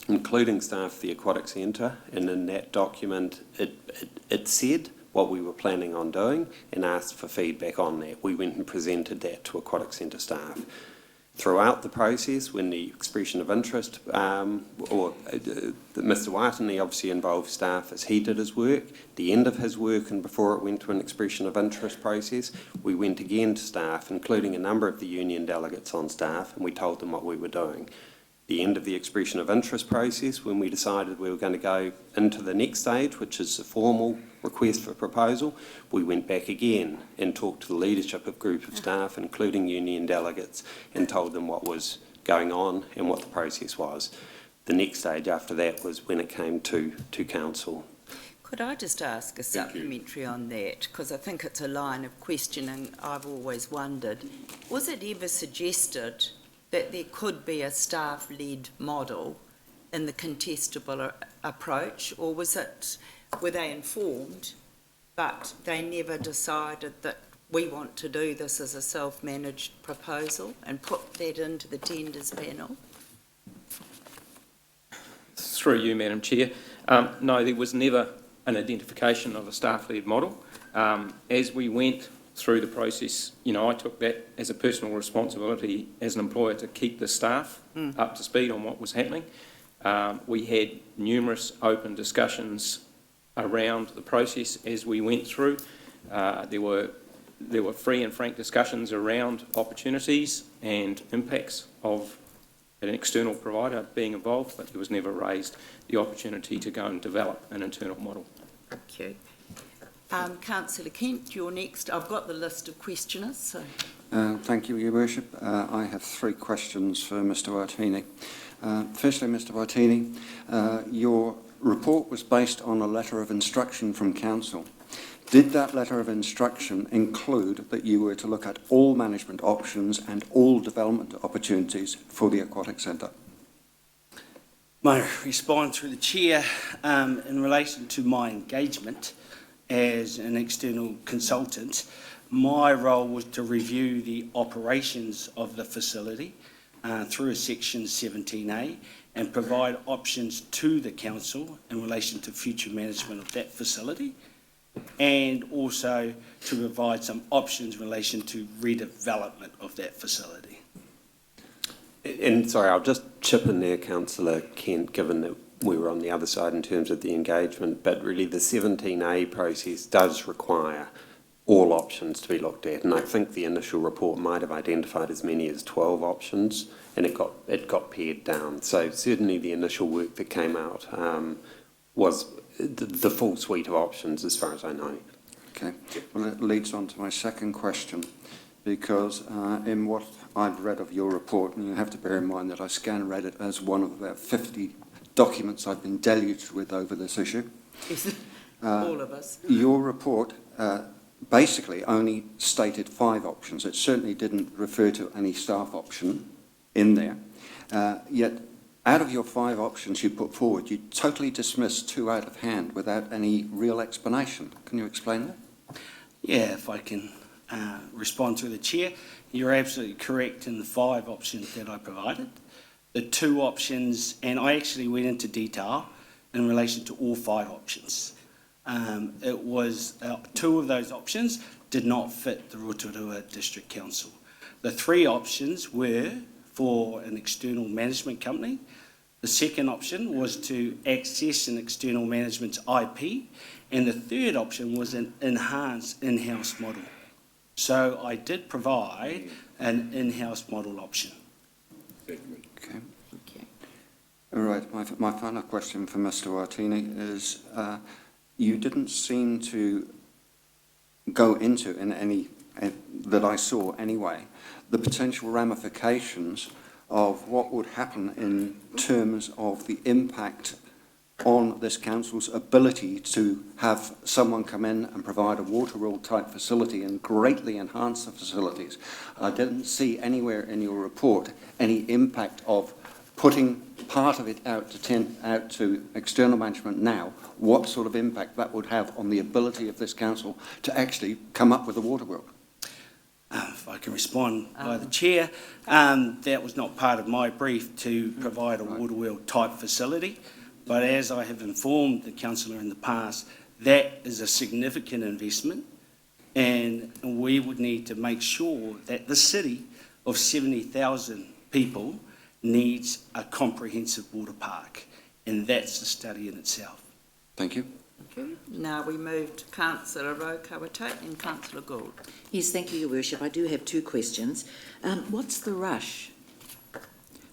including staff of the Aquatic Center, and in that document it said what we were planning on doing and asked for feedback on that. We went and presented that to Aquatic Center staff. Throughout the process, when the expression of interest, Mr. Watani obviously involved staff as he did his work, the end of his work and before it went to an expression of interest process, we went again to staff, including a number of the union delegates on staff, and we told them what we were doing. The end of the expression of interest process, when we decided we were going to go into the next stage, which is the formal request for proposal, we went back again and talked to the leadership of group of staff, including union delegates, and told them what was going on and what the process was. The next stage after that was when it came to council. Could I just ask a supplementary on that? Because I think it's a line of questioning I've always wondered. Was it ever suggested that there could be a staff-led model in the contestable approach, or were they informed, but they never decided that we want to do this as a self-managed proposal and put that into the tenders panel? Through you, Madam Chair. No, there was never an identification of a staff-led model. As we went through the process, I took that as a personal responsibility as an employer to keep the staff up to speed on what was happening. We had numerous open discussions around the process as we went through. There were free and frank discussions around opportunities and impacts of an external provider being involved, but there was never raised the opportunity to go and develop an internal model. Thank you. Councillor Kent, you're next. I've got the list of questioners. So. Thank you, Your Worship. I have three questions for Mr. Watini. Firstly, Mr. Watini, your report was based on a letter of instruction from Council. Did that letter of instruction include that you were to look at all management options and all development opportunities for the Aquatic Centre? My response through the Chair in relation to my engagement as an external consultant, my role was to review the operations of the facility through Section 17A and provide options to the Council in relation to future management of that facility, and also to provide some options in relation to redevelopment of that facility. And sorry, I'll just chip in there, Councillor Kent, given that we were on the other side in terms of the engagement, but really the 17A process does require all options to be looked at, and I think the initial report might have identified as many as 12 options, and it got pared down. So certainly the initial work that came out was the full suite of options, as far as I know. Okay. Well, it leads on to my second question, because in what I've read of your report, and you have to bear in mind that I read it as one of about 50 documents I've been deluged with over this issue. All of us. Your report basically only stated 5 options. It certainly didn't refer to any staff option in there. Yet, out of your 5 options you put forward, you totally dismissed 2 out of hand without any real explanation. Can you explain that? Yeah, if I can respond through the chair. You're absolutely correct in the 5 options that I provided. The 2 options, and I actually went into detail in relation to all 5 options. It was 2 of those options did not fit the Rotorua District Council. The 3 options were for an external management company. The second option was to access an external management's IP, and the third option was an enhanced in-house model. So I did provide an in-house model option. Okay. All right, my final question for Mr. Watini is, you didn't seem to go into, in any that I saw anyway, the potential ramifications of what would happen in terms of the impact on this council's ability to have someone come in and provide a water rule type facility and greatly enhance the facilities. I didn't see anywhere in your report any impact of putting part of it out to external management now, what sort of impact that would have on the ability of this council to actually come up with a water world. If I can respond by the chair, that was not part of my brief to provide a water wheel type facility, but as I have informed the councillor in the past, that is a significant investment, and we would need to make sure that the city of 70,000 people needs a comprehensive water park, and that's the study in itself. Thank you. Okay. Now we move to Councillor Rokawata and Councillor Gould. Yes, thank you, Your Worship. I do have 2 questions. What's the rush?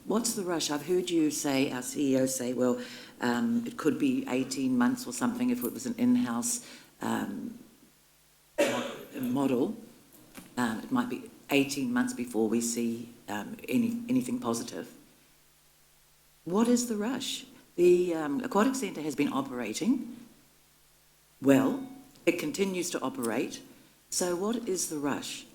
What's the rush? I've heard you say, our CEO say, well, it could be 18 months or something if it was an in-house model. It might be 18 months before we see anything positive. What is the rush? The Aquatic Center has been operating well. It continues to operate. So what is the rush?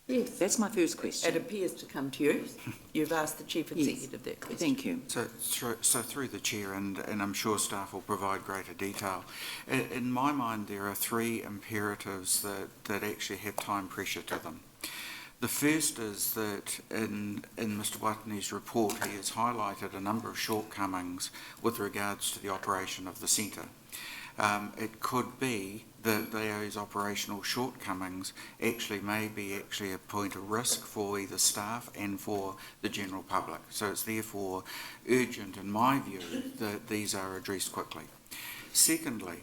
Yes. That's my first question. It appears to come to you. You've asked the Chief Executive that question. Thank you. So through the Chair, and I'm sure staff will provide greater detail, in my mind there are 3 imperatives that actually have time pressure to them. The first is that in Mr. Watini's report he has highlighted a number of shortcomings with regards to the operation of the centre. It could be that those operational shortcomings may be a point of risk for either staff and for the general public. So it's therefore urgent, in my view, that these are addressed quickly. Secondly,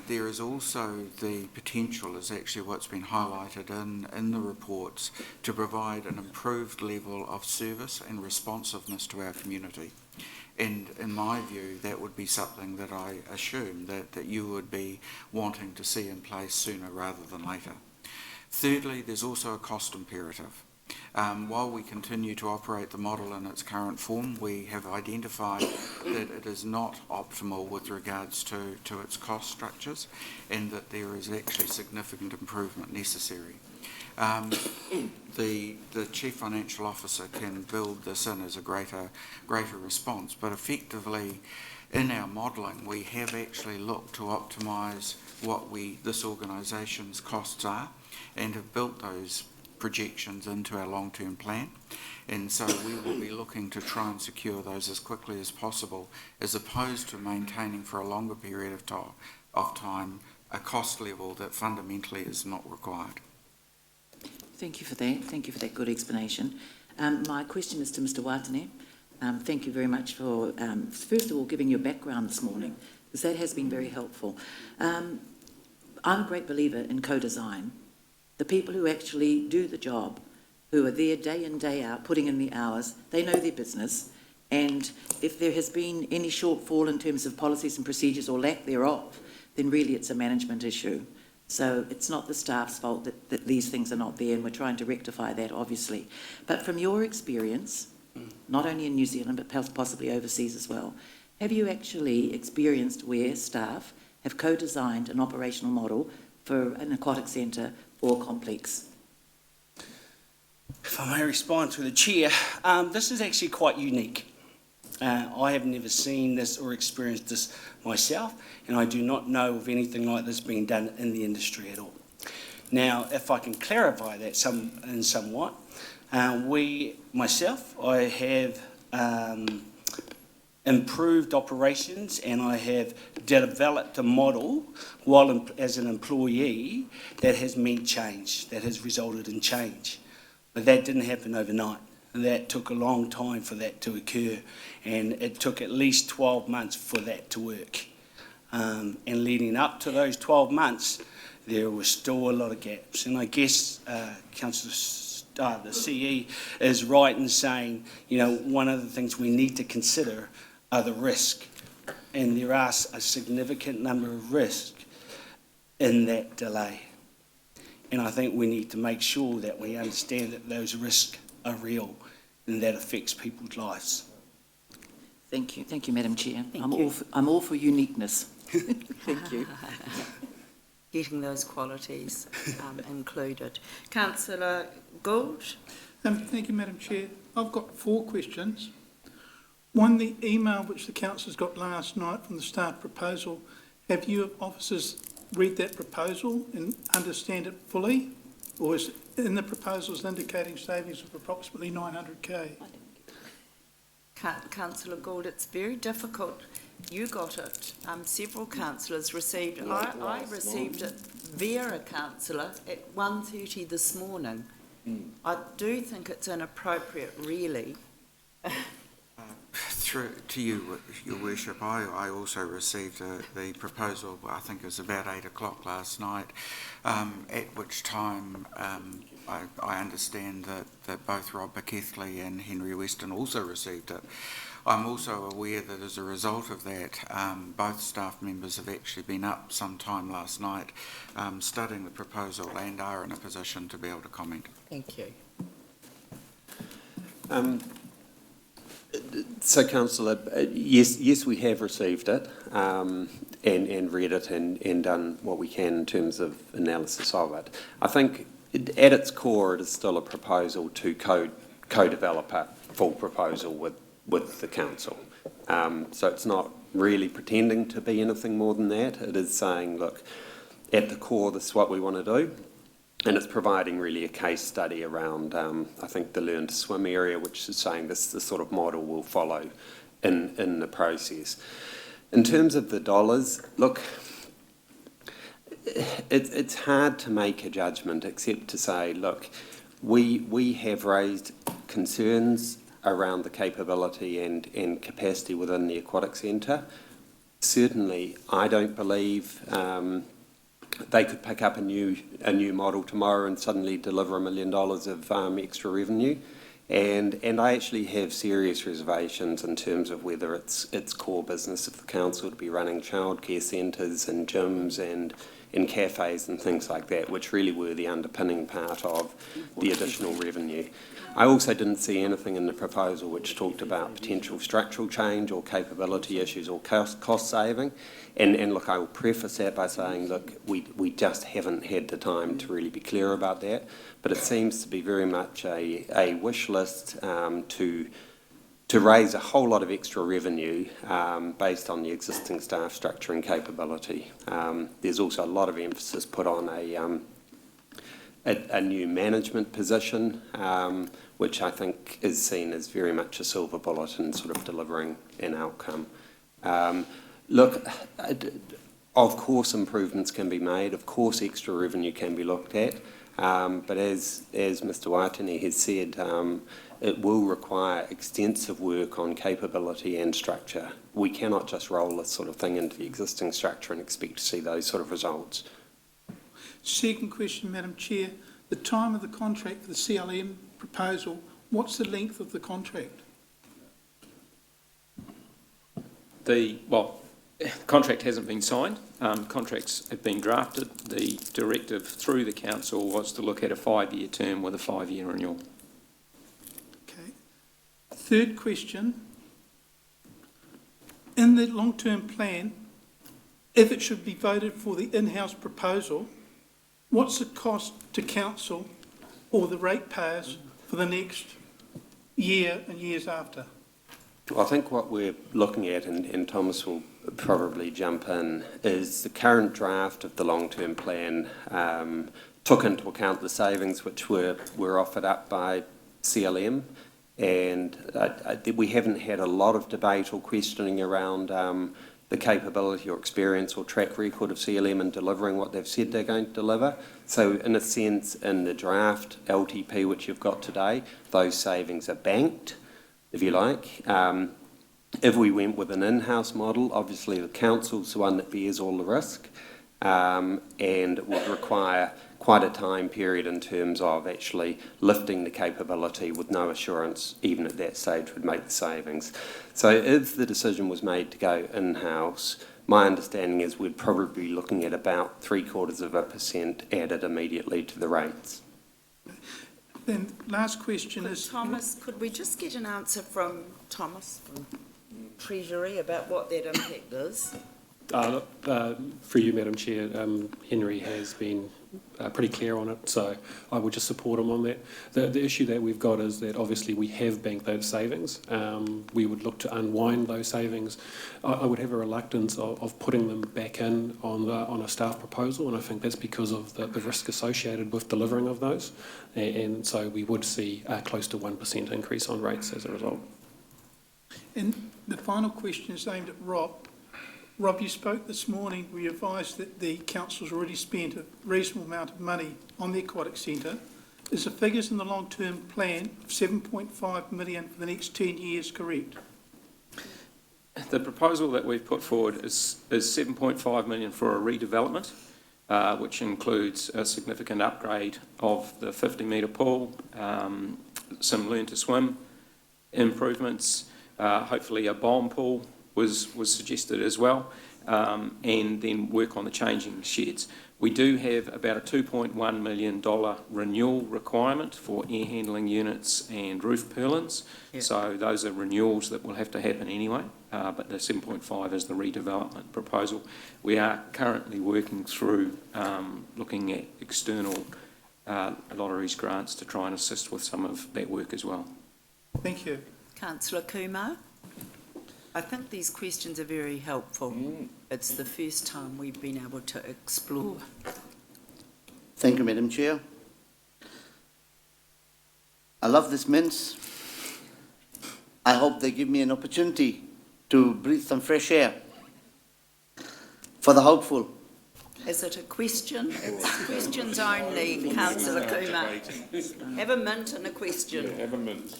there is also the potential, is actually what's been highlighted in the reports, to provide an improved level of service and responsiveness to our community. And in my view, that would be something that I assume that you would be wanting to see in place sooner rather than later. Thirdly, there's also a cost imperative. While we continue to operate the model in its current form, we have identified that it is not optimal with regards to its cost structures, and that there is actually significant improvement necessary. The Chief Financial Officer can build this in as a greater response, but effectively in our modelling we have actually looked to optimise what this organisation's costs are, and have built those projections into our long-term plan, and so we will be looking to try and secure those as quickly as possible, as opposed to maintaining for a longer period of time a cost level that fundamentally is not required. Thank you for that. Thank you for that good explanation. My question is to Mr. Watini. Thank you very much for, first of all, giving your background this morning. because that has been very helpful. I'm a great believer in co-design. The people who actually do the job, who are there day in, day out, putting in the hours, they know their business. And if there has been any shortfall in terms of policies and procedures or lack thereof, then really it's a management issue. So it's not the staff's fault that these things are not there, and we're trying to rectify that, obviously. But from your experience, not only in New Zealand, but possibly overseas as well, have you actually experienced where staff have co-designed an operational model for an aquatic centre or complex? If I may respond to the chair, this is actually quite unique. I have never seen this or experienced this myself, and I do not know of anything like this being done in the industry at all. Now, if I can clarify that somewhat, I have improved operations, and I have developed a model as an employee that has meant change, that has resulted in change. But that didn't happen overnight. That took a long time for that to occur, and it took at least 12 months for that to work. And leading up to those 12 months, there was still a lot of gaps. And I guess Councillor, the CE is right in saying, you know, one of the things we need to consider are the risk. And there are a significant number of risks in that delay. And I think we need to make sure that we understand that those risks are real and that affects people's lives. Thank you, Madam Chair. Thank I'm all for uniqueness. Thank you. Getting those qualities included. Councillor Gould? Thank you, Madam Chair. I've got 4 questions. One, the email which the councillors got last night from the staff proposal, have you officers read that proposal and understand it fully? Or is in the proposals indicating savings of approximately 900k? Councillor Gould, it's very difficult. You got it. Several councillors received it. I received it via a councillor at 1:30 this morning. I do think it's inappropriate, really. Through to you, Your Worship, I also received the proposal, I think it was about 8 o'clock last night, at which time I understand that both Rob Becketley and Henry Weston also received it. I'm also aware that as a result of that, both staff members have actually been up sometime last night studying the proposal and are in a position to be able to comment. Thank you. So, Councillor, yes, we have received it and read it and done what we can in terms of analysis of it. I think at its core, it is still a proposal to co-develop a full proposal with the council. So it's not really pretending to be anything more than that. It is saying, look, at the core, this is what we want to do. And it's providing really a case study around, I think, the Learn to Swim area, which is saying this is the sort of model we'll follow in the process. In terms of the dollars, look, it's hard to make a judgment except to say, look, we have raised concerns around the capability and capacity within the Aquatic Centre. Certainly, I don't believe they could pick up a new model tomorrow and suddenly deliver $1 million of extra revenue. And I actually have serious reservations in terms of whether it's core business of the council to be running childcare centres and gyms and cafes and things like that, which really were the underpinning part of the additional revenue. I also didn't see anything in the proposal which talked about potential structural change or capability issues or cost saving. And look, I will preface that by saying, look, we just haven't had the time to really be clear about that. But it seems to be very much a wish list to raise a whole lot of extra revenue based on the existing staff structure and capability. There's also a lot of emphasis put on a new management position, which I think is seen as very much a silver bullet in sort of delivering an outcome. Look, of course improvements can be made, of course extra revenue can be looked at, But as Mr Waitani has said, it will require extensive work on capability and structure. We cannot just roll this sort of thing into the existing structure and expect to see those sort of results. Second question, Madam Chair. The time of the contract for the CLM proposal, what's the length of the contract? The contract hasn't been signed. Contracts have been drafted. The directive through the council was to look at a 5-year term with a 5-year renewal. Okay. Third question. In the long-term plan, if it should be voted for the in-house proposal, what's the cost to council or the ratepayers for the next year and years after? I think what we're looking at, and Thomas will probably jump in, is the current draft of the long-term plan took into account the savings which were offered up by CLM, and we haven't had a lot of debate or questioning around the capability or experience or track record of CLM in delivering what they've said they're going to deliver. So in a sense, in the draft LTP which you've got today, those savings are banked, if you like. If we went with an in-house model, obviously the council's the one that bears all the risk, and it would require quite a time period in terms of actually lifting the capability with no assurance, even at that stage, would make the savings. So if the decision was made to go in-house, my understanding is we'd probably be looking at about 0.75% added immediately to the rates. Then last question is... Thomas, could we just get an answer from Thomas from Treasury about what that impact is? For you, Madam Chair, Henry has been pretty clear on it, so I would just support him on that. The issue that we've got is that obviously we have banked those savings. We would look to unwind those savings. I would have a reluctance of putting them back in on a staff proposal, and I think that's because of the risk associated with delivering of those, and so we would see close to 1% increase on rates as a result. And the final question is aimed at Rob. Rob, you spoke this morning, we advised that the council's already spent a reasonable amount of money on the Aquatic Centre. Is the figures in the long-term plan of 7.5 million for the next 10 years correct? The proposal that we've put forward is 7.5 million for a redevelopment, which includes a significant upgrade of the 50-metre pool, some learn to swim improvements, hopefully a bomb pool was suggested as well, and then work on the changing sheds. We do have about a $2.1 million renewal requirement for air handling units and roof purlins. Yep. So those are renewals that will have to happen anyway, but the 7.5 is the redevelopment proposal. We are currently working through looking at external lotteries grants to try and assist with some of that work as well. Thank you. Councillor Kumar? I think these questions are very helpful. It's the first time we've been able to explore. Thank you, Madam Chair. I love this mince. I hope they give me an opportunity to breathe some fresh air. For the hopeful. Is it a question? It's questions only, Councillor Kumar. Have a mint and a question. Yeah, have a mint.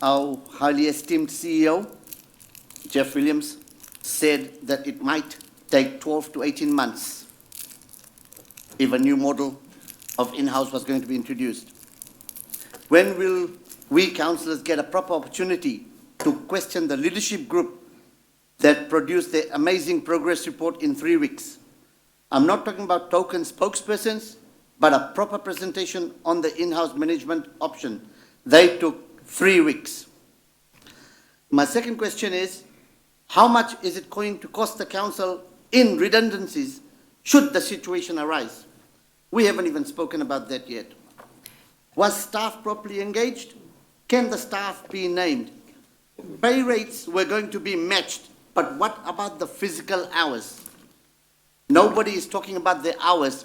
Our highly esteemed CEO, Jeff Williams, said that it might take 12 to 18 months if a new model of in-house was going to be introduced. When will we councillors get a proper opportunity to question the leadership group that produced the amazing progress report in 3 weeks? I'm not talking about token spokespersons, but a proper presentation on the in-house management option. They took 3 weeks. My second question is, how much is it going to cost the council in redundancies should the situation arise? We haven't even spoken about that yet. Was staff properly engaged? Can the staff be named? Pay rates were going to be matched, but what about the physical hours? Nobody is talking about the hours.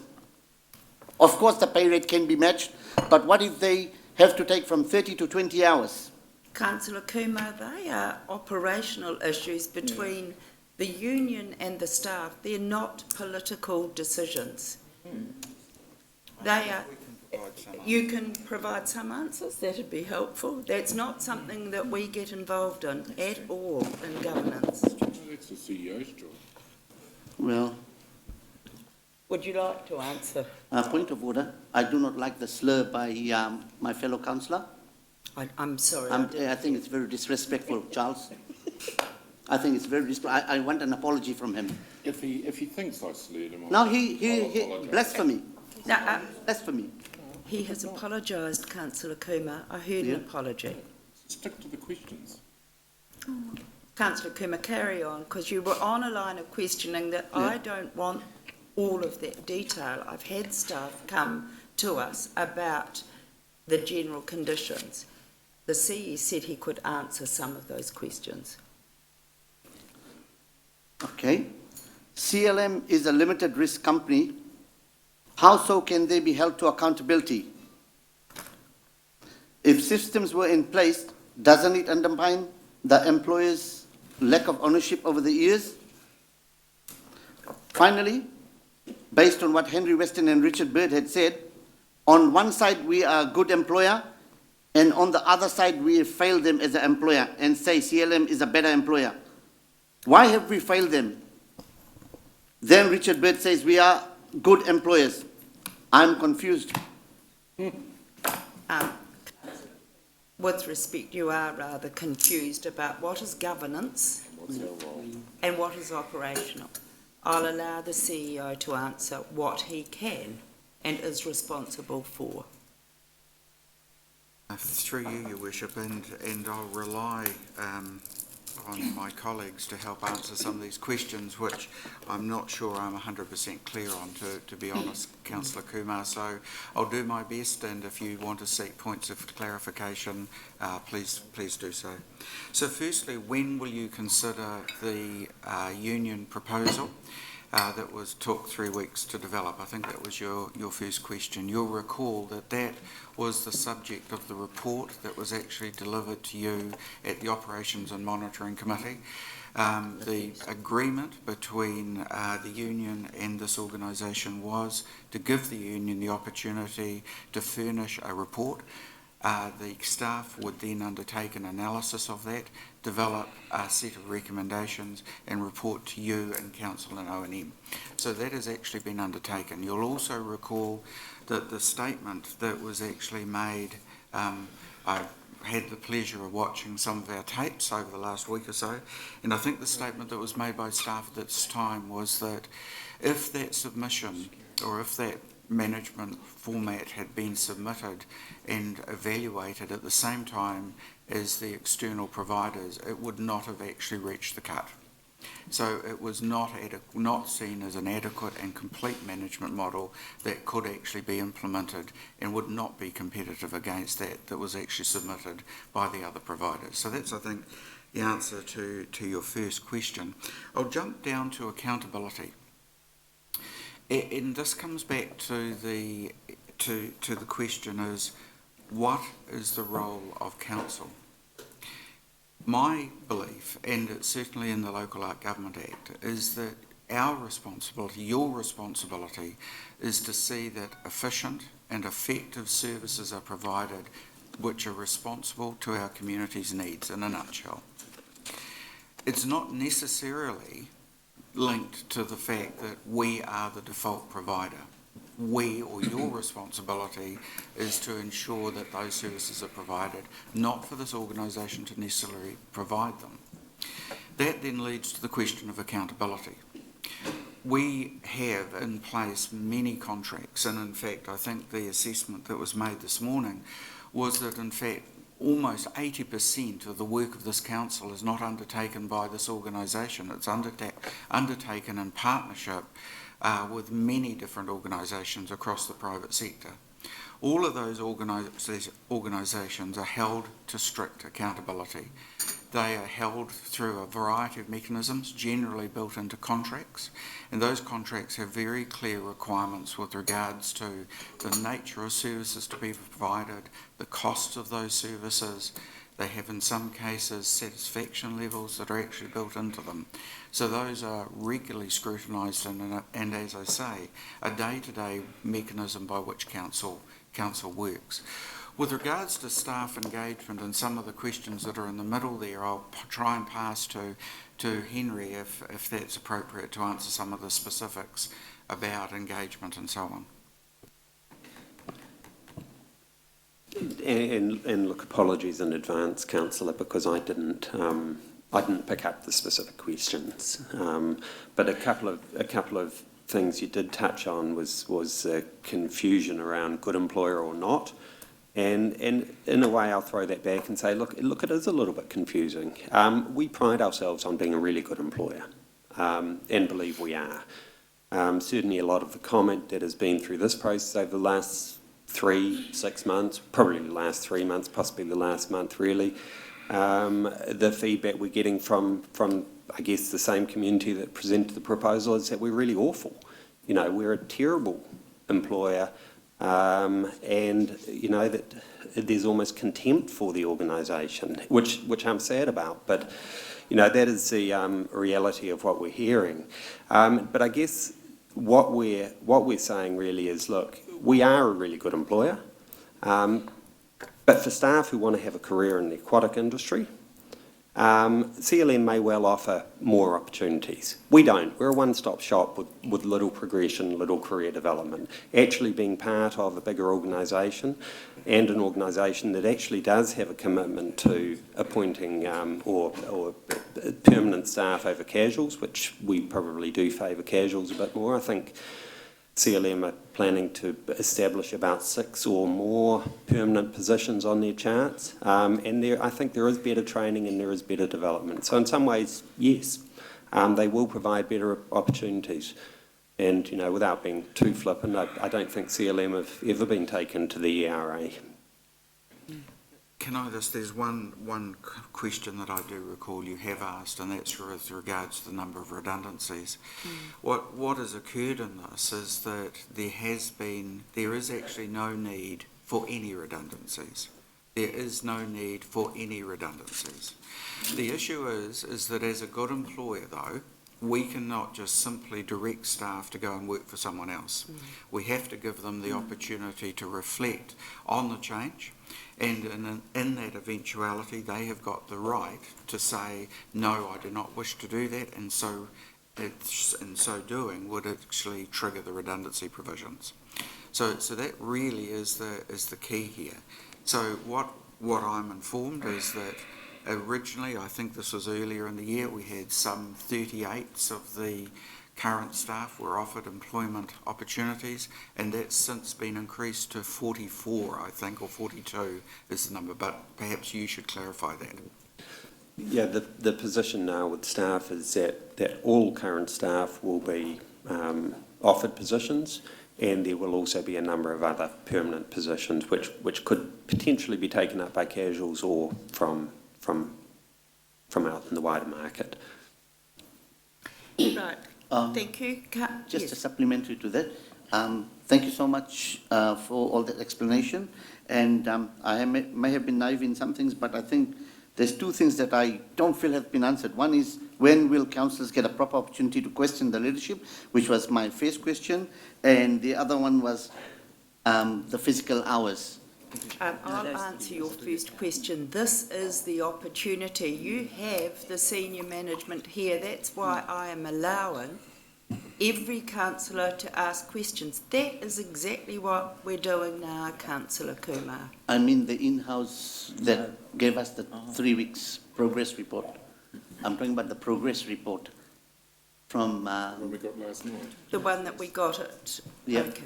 Of course the pay rate can be matched, but what if they have to take from 30 to 20 hours? Councillor Kumar, they are operational issues between The union and the staff, they're not political decisions. They are, you can provide some answers, that'd be helpful. That's not something that we get involved in at all in governance. It's the CEO's job. Well, would you like to answer? Point of order. I do not like the slur by my fellow councillor. I'm sorry. I think it's very disrespectful, Charles. I think it's very disrespectful. I want an apology from him. If he thinks I slurred him, No, he blasphemy. No, Blasphemy. he has apologised, Councillor Kuma. I heard an apology. Stick to the questions. Councillor Kuma, carry on, because you were on a line of questioning that I don't want all of that detail. I've had staff come to us about the general conditions. The CE said he could answer some of those questions. Okay. CLM is a limited risk company. How so can they be held to accountability? If systems were in place, doesn't it undermine the employer's lack of ownership over the years? Finally, based on what Henry Weston and Richard Byrd had said, on one side we are a good employer, and on the other side we have failed them as an employer and say CLM is a better employer. Why have we failed them? Then Richard Byrd says we are good employers. I'm confused. With respect, you are rather confused about what is governance and what is operational. I'll allow the CEO to answer what he can and is responsible for. Through you, Your Worship, and I'll rely on my colleagues to help answer some of these questions, which I'm not sure I'm 100% clear on, to be honest, Councillor Kumar. So I'll do my best, and if you want to seek points of clarification, please do so. So firstly, when will you consider the union proposal that took 3 weeks to develop? I think that was your first question. You'll recall that was the subject of the report that was actually delivered to you at the Operations and Monitoring Committee. The agreement between the union and this organisation was to give the union the opportunity to furnish a report. The staff would then undertake an analysis of that, develop a set of recommendations and report to you and Council and O&M. So that has actually been undertaken. You'll also recall that the statement that was actually made, I've had the pleasure of watching some of our tapes over the last week or so, and I think the statement that was made by staff at this time was that if that submission or if that management format had been submitted and evaluated at the same time as the external providers, it would not have actually reached the cut. So it was not seen as an adequate and complete management model that could actually be implemented and would not be competitive against that was actually submitted by the other providers. So that's, I think, the answer to your first question. I'll jump down to accountability. And this comes back to the question is, what is the role of council? My belief, and it's certainly in the Local Art Government Act, is that our responsibility, your responsibility, is to see that efficient and effective services are provided which are responsible to our community's needs, in a nutshell. It's not necessarily linked to the fact that we are the default provider. We, or your responsibility, is to ensure that those services are provided, not for this organisation to necessarily provide them. That then leads to the question of accountability. We have in place many contracts, and in fact I think the assessment that was made this morning was that in fact almost 80% of the work of this council is not undertaken by this organisation. It's undertaken in partnership with many different organisations across the private sector. All of those organisations are held to strict accountability. They are held through a variety of mechanisms, generally built into contracts, and those contracts have very clear requirements with regards to the nature of services to be provided, the costs of those services. They have, in some cases, satisfaction levels that are actually built into them. So those are regularly scrutinised and, as I say, a day-to-day mechanism by which council works. With regards to staff engagement and some of the questions that are in the middle there, I'll try and pass to Henry if that's appropriate to answer some of the specifics about engagement and so on. And look, apologies in advance, Councillor, because I didn't pick up the specific questions. But a couple of things you did touch on was confusion around good employer or not. And in a way, I'll throw that back and say, look, it is a little bit confusing. We pride ourselves on being a really good employer, and believe we are. Certainly a lot of the comment that has been through this process over the last 6 months, probably the last 3 months, possibly the last month really, the feedback we're getting from I guess the same community that presented the proposal is that we're really awful. You know, we're a terrible employer, and you know that there's almost contempt for the organisation, which I'm sad about. But you know, that is the reality of what we're hearing. But I guess what we're saying really is, look, we are a really good employer, but for staff who want to have a career in the aquatic industry, CLM may well offer more opportunities. We don't. We're a one-stop shop with little progression, little career development. Actually being part of a bigger organisation, and an organisation that actually does have a commitment to appointing or permanent staff over casuals, which we probably do favour casuals a bit more. I think CLM are planning to establish about 6 or more permanent positions on their charts, and I think there is better training and there is better development. So in some ways, yes, they will provide better opportunities. And you know, without being too flippant, I don't think CLM have ever been taken to the ERA. Can I just, there's one question that I do recall you have asked, and that's with regards to the number of redundancies. What has occurred in this is that there is actually no need for any redundancies. There is no need for any redundancies. The issue is that as a good employer, though, we cannot just simply direct staff to go and work for someone else. We have to give them the opportunity to reflect on the change, and in that eventuality they have got the right to say, no, I do not wish to do that, and so in so doing would actually trigger the redundancy provisions. So that really is the key here. So what I'm informed is that originally, I think this was earlier in the year, we had some 38 of the current staff were offered employment opportunities, and that's since been increased to 44, I think, or 42 is the number, but perhaps you should clarify that. Yeah, the position now with staff is that all current staff will be offered positions, and there will also be a number of other permanent positions which could potentially be taken up by casuals or from out in the wider market. Right. Thank you. Just a supplementary to that. Thank you so much for all that explanation. And I may have been naive in some things, but I think there's 2 things that I don't feel have been answered. One is, when will councillors get a proper opportunity to question the leadership, which was my first question, and the other one was the physical hours. I'll answer your first question. This is the opportunity. You have the senior management here. That's why I am allowing every councillor to ask questions. That is exactly what we're doing now, Councillor Kumar. I mean the in-house that gave us the 3 weeks progress report. I'm talking about the progress report from... When we got last night. The one that we got it. Yeah. Okay.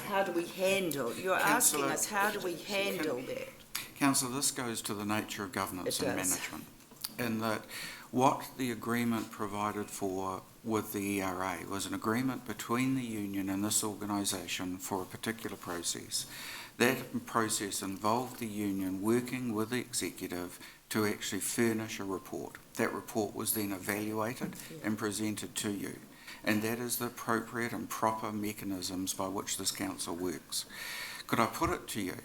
How do we handle? You're asking us, how do we handle that? Councillor, this goes to the nature of governance and management, in that what the agreement provided for with the ERA was an agreement between the union and this organisation for a particular process. That process involved the union working with the executive to actually furnish a report. That report was then evaluated and presented to you. And that is the appropriate and proper mechanisms by which this council works. Could I put it to you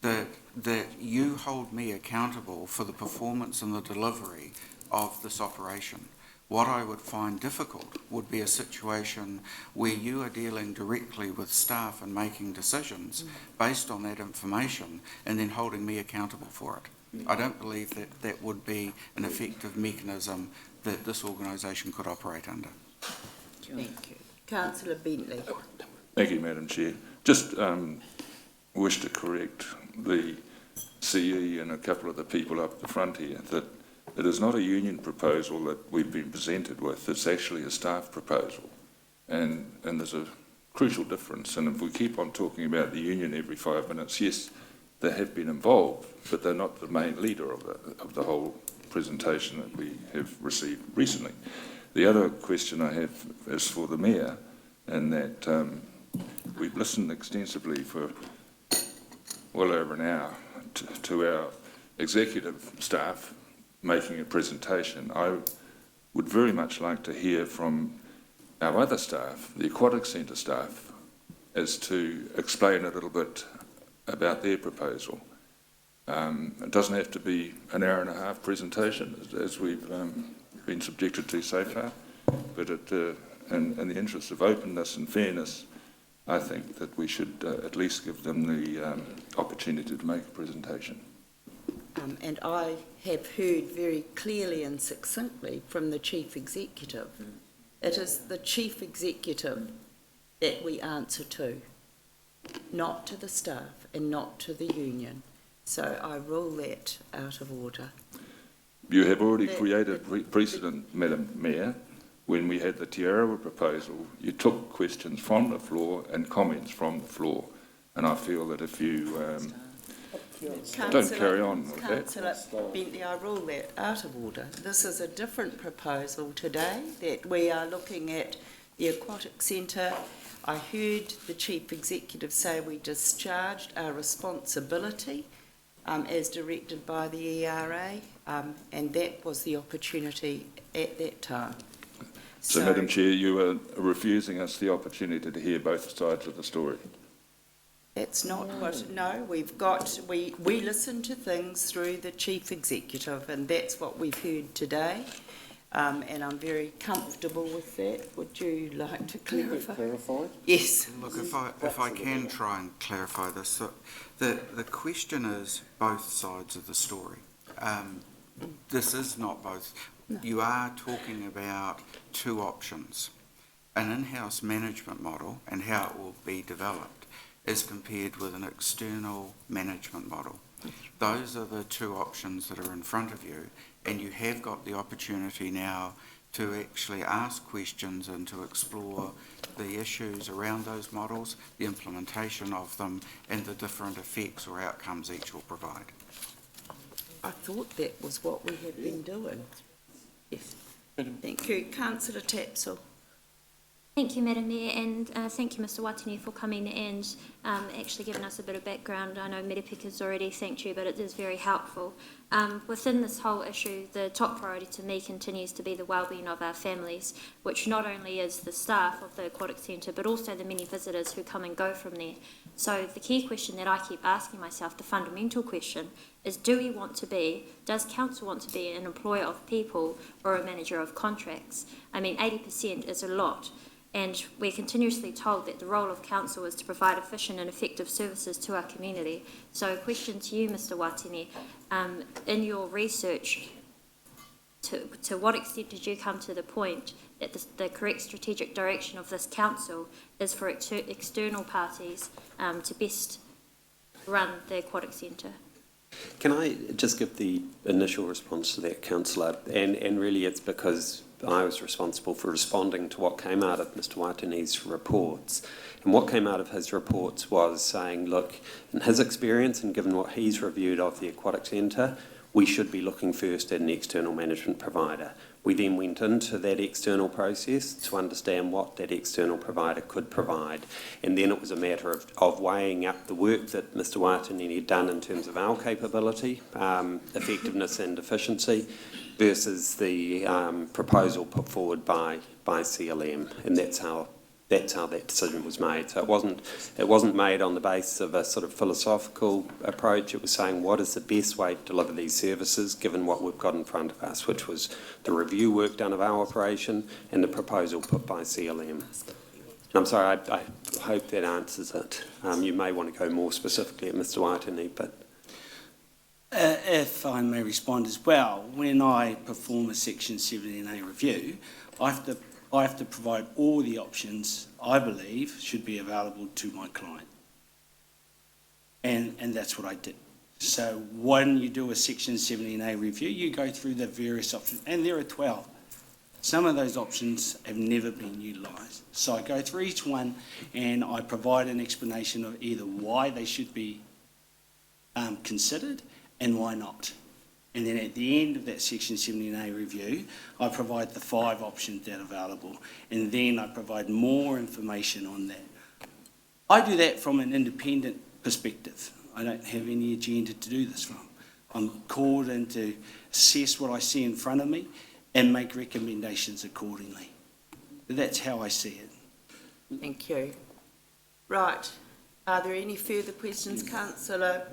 that you hold me accountable for the performance and the delivery of this operation. What I would find difficult would be a situation where you are dealing directly with staff and making decisions based on that information and then holding me accountable for it. I don't believe that that would be an effective mechanism that this organisation could operate under. Thank you. Councillor Bentley. Thank you, Madam Chair. Just wish to correct the CE and a couple of the people up the front here that it is not a union proposal that we've been presented with. It's actually a staff proposal. And there's a crucial difference. And if we keep on talking about the union every 5 minutes, yes, they have been involved, but they're not the main leader of the whole presentation that we have received recently. The other question I have is for the Mayor, and that we've listened extensively for well over an hour to our executive staff making a presentation. I would very much like to hear from our other staff, the Aquatic Center staff, as to explain a little bit about their proposal. It doesn't have to be an hour and a half presentation, as we've been subjected to so far, but in the interest of openness and fairness, I think that we should at least give them the opportunity to make a presentation. And I have heard very clearly and succinctly from the Chief Executive. It is the Chief Executive that we answer to, not to the staff and not to the union. So I rule that out of order. You have already created precedent, Madam Mayor. When we had the Tiara proposal, you took questions from the floor and comments from the floor. And I feel that if you don't carry on with that. Councillor Bentley, I rule that out of order. This is a different proposal today, that we are looking at the Aquatic Centre. I heard the Chief Executive say we discharged our responsibility as directed by the ERA, and that was the opportunity at that time. So Madam Chair, you are refusing us the opportunity to hear both sides of the story. That's not what, no, we listen to things through the Chief Executive, and that's what we've heard today, and I'm very comfortable with that. Would you like to clarify? Yes. Look, if I can try and clarify this, the question is both sides of the story. This is not both. No. You are talking about two options, an in-house management model and how it will be developed, as compared with an external management model. Those are the two options that are in front of you, and you have got the opportunity now to actually ask questions and to explore the issues around those models, the implementation of them, and the different effects or outcomes each will provide. I thought that was what we have been doing. Yes. Thank you. Councillor Tapsell. Thank you, Madam Mayor, and thank you, Mr Watini, for coming and actually giving us a bit of background. I know Merepeka's already thanked you, but it is very helpful. Within this whole issue, the top priority to me continues to be the wellbeing of our families, which not only is the staff of the Aquatic Centre, but also the many visitors who come and go from there. So the key question that I keep asking myself, the fundamental question, is does council want to be an employer of people or a manager of contracts? I mean, 80% is a lot. And we're continuously told that the role of council is to provide efficient and effective services to our community. So a question to you, Mr Watini, in your research, to what extent did you come to the point that the correct strategic direction of this council is for external parties to best run the Aquatic Centre? Can I just give the initial response to that, Councillor? And really it's because I was responsible for responding to what came out of Mr Watini's reports. And what came out of his reports was saying, look, in his experience and given what he's reviewed of the Aquatic Centre, we should be looking first at an external management provider. We then went into that external process to understand what that external provider could provide. And then it was a matter of weighing up the work that Mr Watini had done in terms of our capability, effectiveness and efficiency, versus the proposal put forward by CLM. And that's that's how that decision was made. So it wasn't made on the basis of a sort of philosophical approach. It was saying what is the best way to deliver these services given what we've got in front of us, which was the review work done of our operation and the proposal put by CLM. And I'm sorry, I hope that answers it. You may want to go more specifically at Mr. Waitini, but... If I may respond as well, when I perform a Section 17A review, I have to provide all the options I believe should be available to my client. And that's what I did. So when you do a Section 17A review, you go through the various options, and there are 12. Some of those options have never been utilised. So I go through each one and I provide an explanation of either why they should be considered and why not. And then at the end of that Section 17A review, I provide the 5 options that are available, and then I provide more information on that. I do that from an independent perspective. I don't have any agenda to do this from. I'm called in to assess what I see in front of me and make recommendations accordingly. That's how I see it. Thank you. Right. Are there any further questions, Councillor?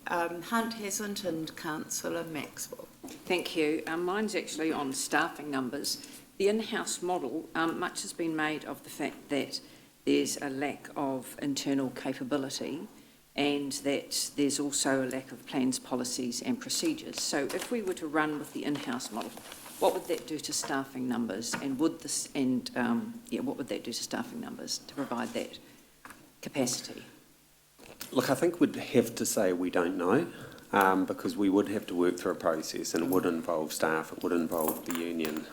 Hunt hasn't, and Councillor Maxwell. Thank you. Mine's actually on staffing numbers. The in-house model, much has been made of the fact that there's a lack of internal capability and that there's also a lack of plans, policies and procedures. So if we were to run with the in-house model, what would that do to staffing numbers, and what would that do to staffing numbers to provide that capacity? Look, I think we'd have to say we don't know, because we would have to work through a process, and it would involve staff, it would involve the union.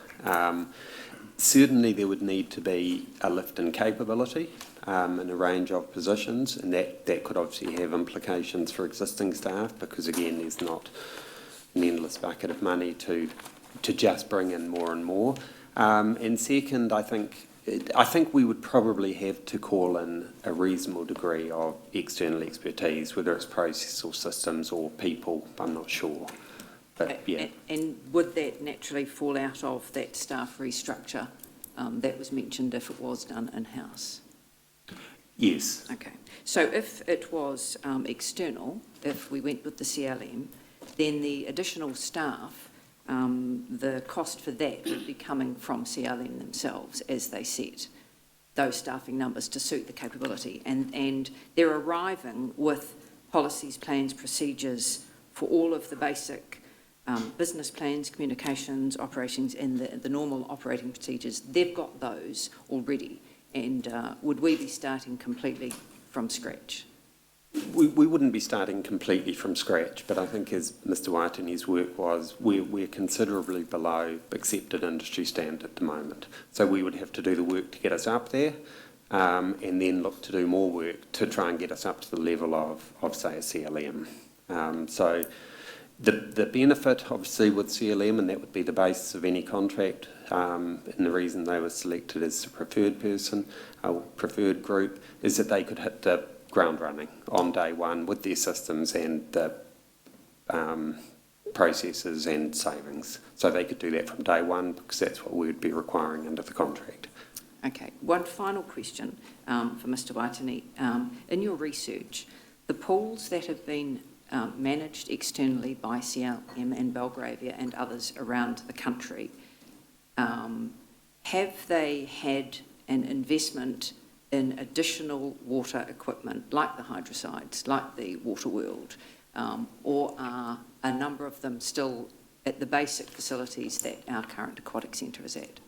Certainly there would need to be a lift in capability in a range of positions, and that could obviously have implications for existing staff, because again, there's not an endless bucket of money to just bring in more and more. And second, I think we would probably have to call in a reasonable degree of external expertise, whether it's process or systems or people, I'm not sure. But, yeah. And would that naturally fall out of that staff restructure that was mentioned if it was done in-house? Yes. Okay. So if it was external, if we went with the CLM, then the additional staff, the cost for that would be coming from CLM themselves as they set those staffing numbers to suit the capability. And they're arriving with policies, plans, procedures for all of the basic business plans, communications, operations, and the normal operating procedures. They've got those already. And would we be starting completely from scratch? We wouldn't be starting completely from scratch, but I think as Mr. Waitini's work was, we're considerably below accepted industry standard at the moment. So we would have to do the work to get us up there, and then look to do more work to try and get us up to the level of say, a CLM. So the benefit, obviously, with CLM, and that would be the basis of any contract, and the reason they were selected as the preferred person, preferred group, is that they could hit the ground running on day one with their systems and the processes and savings. So they could do that from day one because that's what we would be requiring under the contract. Okay, one final question for Mr. Waitini. In your research, the pools that have been managed externally by CLM and Belgravia and others around the country, have they had an investment in additional water equipment like the hydrosides, like the Water World, or are a number of them still at the basic facilities that our current Aquatic Center is at?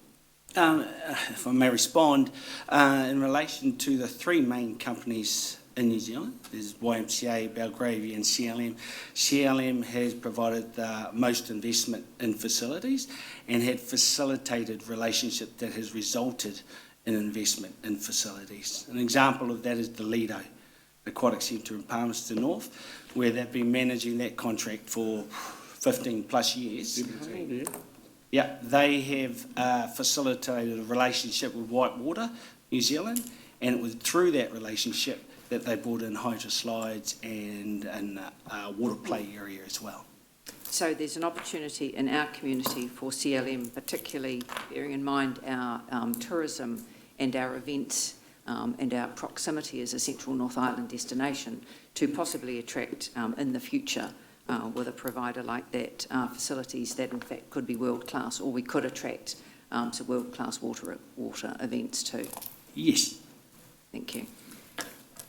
If I may respond, in relation to the 3 main companies in New Zealand, there's YMCA, Belgravia and CLM. CLM has provided the most investment in facilities and had facilitated relationship that has resulted in investment in facilities. An example of that is the Lido Aquatic Centre in Palmerston North, where they've been managing that contract for 15 plus years. Yeah, they have facilitated a relationship with Whitewater, New Zealand, and it was through that relationship that they brought in hydroslides and a water play area as well. So there's an opportunity in our community for CLM, particularly bearing in mind our tourism and our events and our proximity as a central North Island destination to possibly attract in the future with a provider like that facilities that in fact could be world class, or we could attract to world class water events too. Yes. Thank you.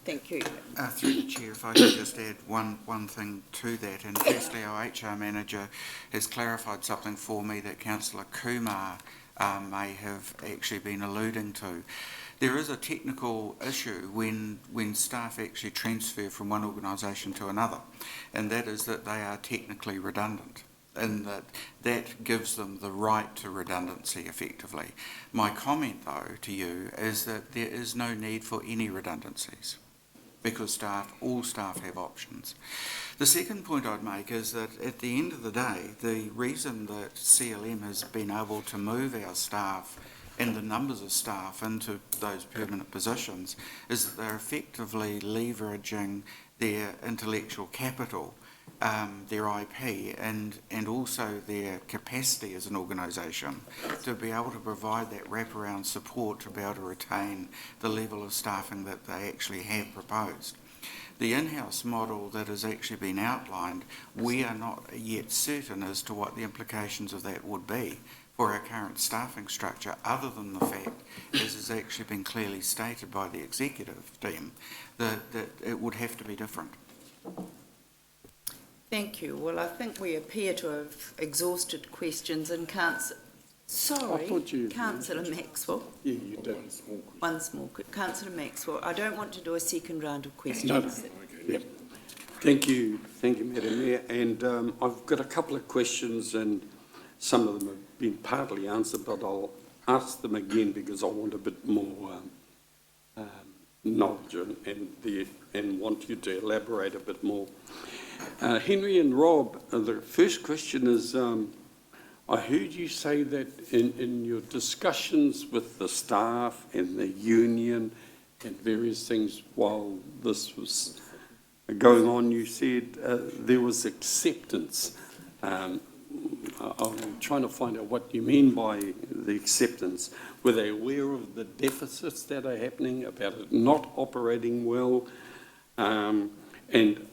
Thank you. Through the Chair, if I could just add one thing to that. And firstly, our HR manager has clarified something for me that Councillor Kumar may have actually been alluding to. There is a technical issue when staff actually transfer from one organisation to another, and that is that they are technically redundant, and that gives them the right to redundancy effectively. My comment though to you is that there is no need for any redundancies, because all staff have options. The second point I'd make is that at the end of the day, the reason that CLM has been able to move our staff and the numbers of staff into those permanent positions is that they're effectively leveraging their intellectual capital, their IP, and also their capacity as an organisation to be able to provide that wraparound support to be able to retain the level of staffing that they actually have proposed. The in-house model that has actually been outlined, we are not yet certain as to what the implications of that would be for our current staffing structure, other than the fact, as has actually been clearly stated by the executive team, that it would have to be different. Thank you. Well, I think we appear to have exhausted questions, and Councillor Maxwell. Yeah, you did. One small. Councillor Maxwell, I don't want to do a second round of questions. No. Yeah. Thank you, Madam Mayor. And I've got a couple of questions, and some of them have been partly answered, but I'll ask them again because I want a bit more knowledge and want you to elaborate a bit more. Henry and Rob, the first question is, I heard you say that in your discussions with the staff and the union and various things while this was going on, you said there was acceptance. I'm trying to find out what you mean by the acceptance. Were they aware of the deficits that are happening, about it not operating well? And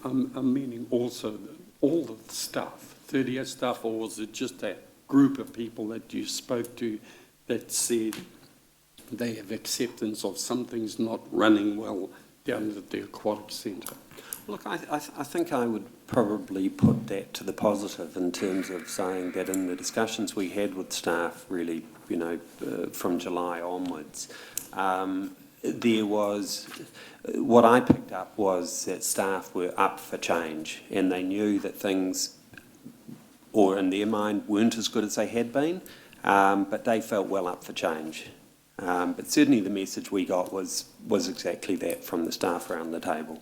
I'm meaning also all of the staff, 38 staff, or was it just that group of people that you spoke to that said they have acceptance of some things not running well down at the Aquatic Center? Look, I think I would probably put that to the positive in terms of saying that in the discussions we had with staff, really, from July onwards, there was, what I picked up was that staff were up for change, and they knew that things, or in their mind, weren't as good as they had been, but they felt well up for change. But certainly the message we got was exactly that from the staff around the table.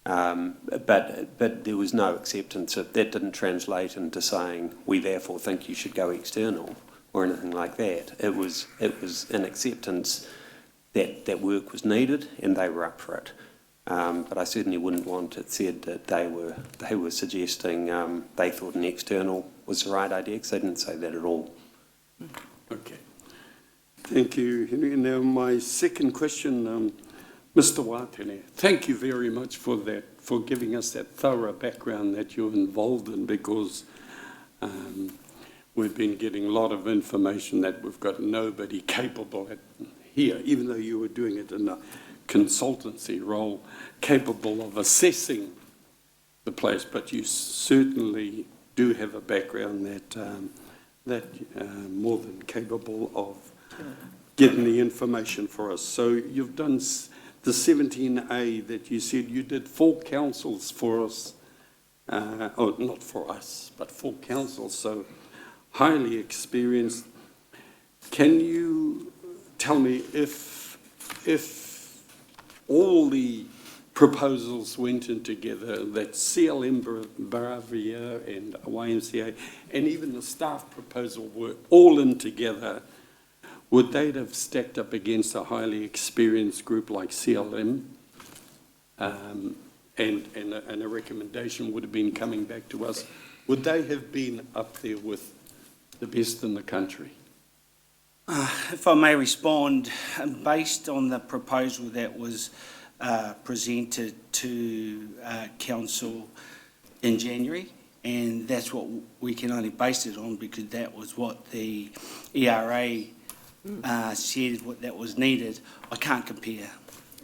But there was no acceptance. That didn't translate into saying we therefore think you should go external or anything like that. It was an acceptance that work was needed and they were up for it. But I certainly wouldn't want it said that they were suggesting they thought an external was the right idea, because they didn't say that at all. Okay. Thank you, Henry. Now my second question. Mr. Watene, thank you very much for that, for giving us that thorough background that you're involved in, because we've been getting a lot of information that we've got nobody capable here, even though you were doing it in a consultancy role, capable of assessing the place, but you certainly do have a background that more than capable of getting the information for us. So you've done the 17A that you said you did 4 councils for us, or not for us, but 4 councils, so highly experienced. Can you tell me if all the proposals went in together, that CLM Bravia and YMCA and even the staff proposal were all in together, would they have stacked up against a highly experienced group like CLM? And a recommendation would have been coming back to us. Would they have been up there with the best in the country? If I may respond, based on the proposal that was presented to Council in January, and that's what we can only base it on because that was what the ERA said what that was needed. I can't compare.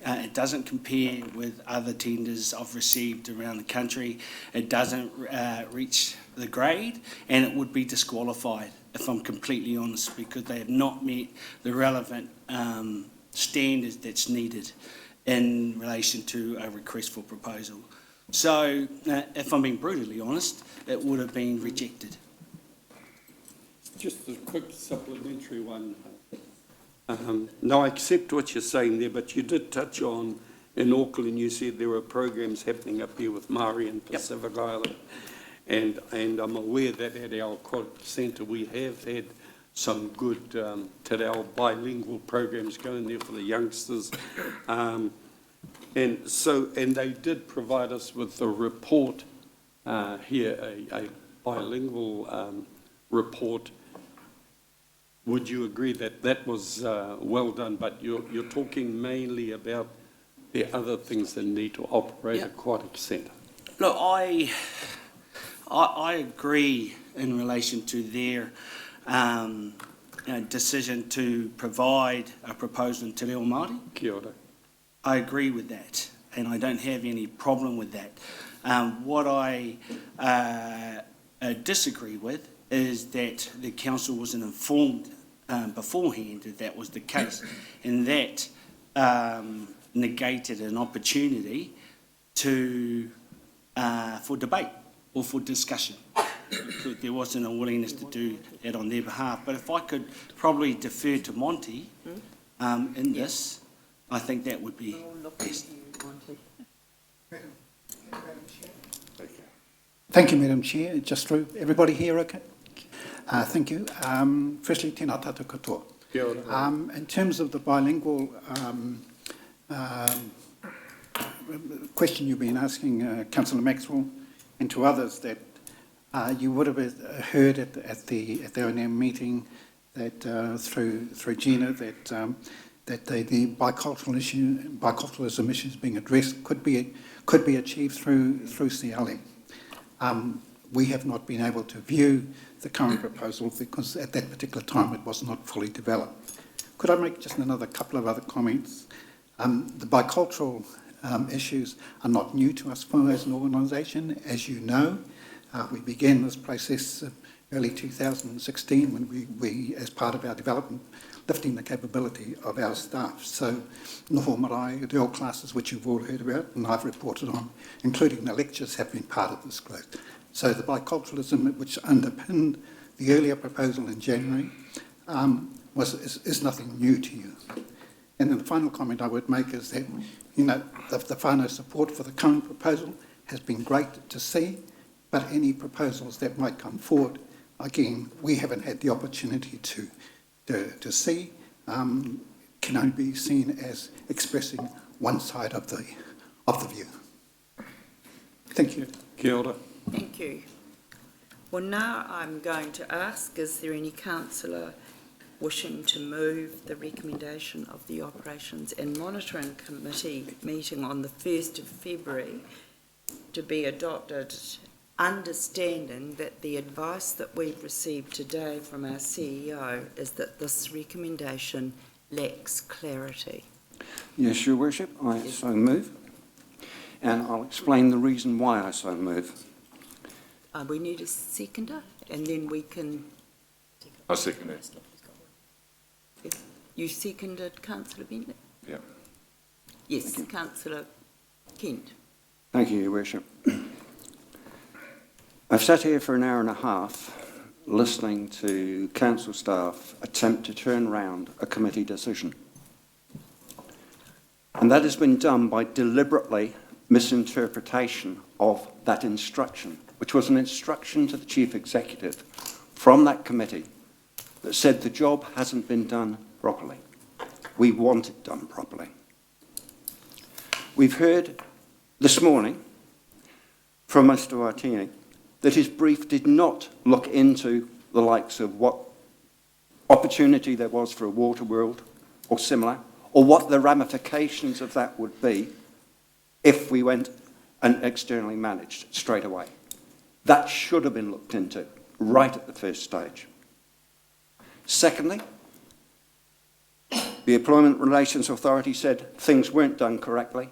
It doesn't compare with other tenders I've received around the country. It doesn't reach the grade, and it would be disqualified, if I'm completely honest, because they have not met the relevant standards that's needed in relation to a request for proposal. So, if I'm being brutally honest, it would have been rejected. Just a quick supplementary one. No, I accept what you're saying there, but you did touch on, in Auckland, you said there were programs happening up here with Maori and Pacific Island. And I'm aware that at our Aquatic Center, we have had some good te reo bilingual programs going there for the youngsters. And they did provide us with a report here, a bilingual report. Would you agree that that was well done? But you're talking mainly about the other things that need to operate Aquatic Center. Look, I agree in relation to their decision to provide a proposal in te reo Māori. Kia ora. I agree with that, and I don't have any problem with that. What I disagree with is that the council wasn't informed beforehand that that was the case, and that negated an opportunity to for debate or for discussion, because there wasn't a willingness to do that on their behalf. But if I could probably defer to Monty in this, I think that would be best. Thank you, Madam Chair. Just through. Everybody here okay? Thank you. Firstly, tēnā tātou katoa. Kia ora. In terms of the bilingual question you've been asking, Councillor Maxwell, and to others, that you would have heard at the O&M meeting that through Gina that the biculturalism issues being addressed could be achieved through CLM. We have not been able to view the current proposal because at that particular time it was not fully developed. Could I make just another couple of other comments? The bicultural issues are not new to us as an organisation. As you know, we began this process early 2016 when we, as part of our development, lifting the capability of our staff. So, noho marae, the old classes which you've all heard about and I've reported on, including the lectures, have been part of this growth. So the biculturalism which underpinned the earlier proposal in January is nothing new to you. And then the final comment I would make is that, you know, the whānau support for the current proposal has been great to see, but any proposals that might come forward, again, we haven't had the opportunity to see, can only be seen as expressing one side of the view. Thank you. Kia ora. Thank you. Well, now I'm going to ask, is there any councillor wishing to move the recommendation of the Operations and Monitoring Committee meeting on the 1st of February to be adopted, understanding that the advice that we've received today from our CEO is that this recommendation lacks clarity? Yes, Your Worship, I so move. And I'll explain the reason why I so move. We need a seconder, and then we can... I second it. You seconded, Councillor Bentley? Yeah. Yes, Councillor Kent. Thank you, Your Worship. I've sat here for an hour and a half listening to council staff attempt to turn round a committee decision. And that has been done by deliberately misinterpretation of that instruction, which was an instruction to the Chief Executive from that committee that said the job hasn't been done properly. We want it done properly. We've heard this morning from Mr. Untitled that his brief did not look into the likes of what opportunity there was for a water world or similar, or what the ramifications of that would be if we went and externally managed straight away. That should have been looked into right at the first stage. Secondly, the Employment Relations Authority said things weren't done correctly.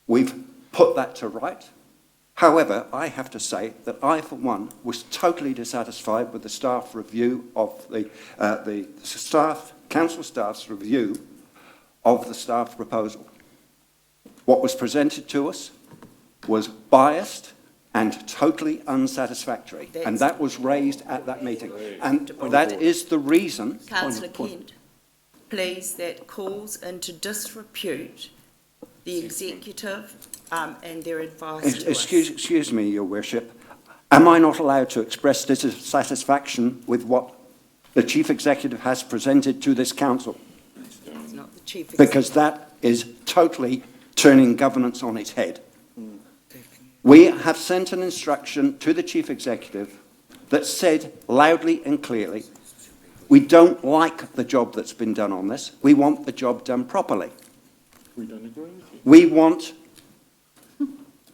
We've put that to right. However, I have to say that I, for one, was totally dissatisfied with the staff review of the council staff's review of the staff proposal. What was presented to us was biased and totally unsatisfactory, and that was raised at that meeting. And that is the reason... Councillor Kent, please, that calls into disrepute the executive and their advice to us. Excuse me, Your Worship. Am I not allowed to express dissatisfaction with what the Chief Executive has presented to this council? It's not the Chief Executive. Because that is totally turning governance on its head. We have sent an instruction to the Chief Executive that said loudly and clearly, we don't like the job that's been done on this. We want the job done properly. We don't agree with you. We want,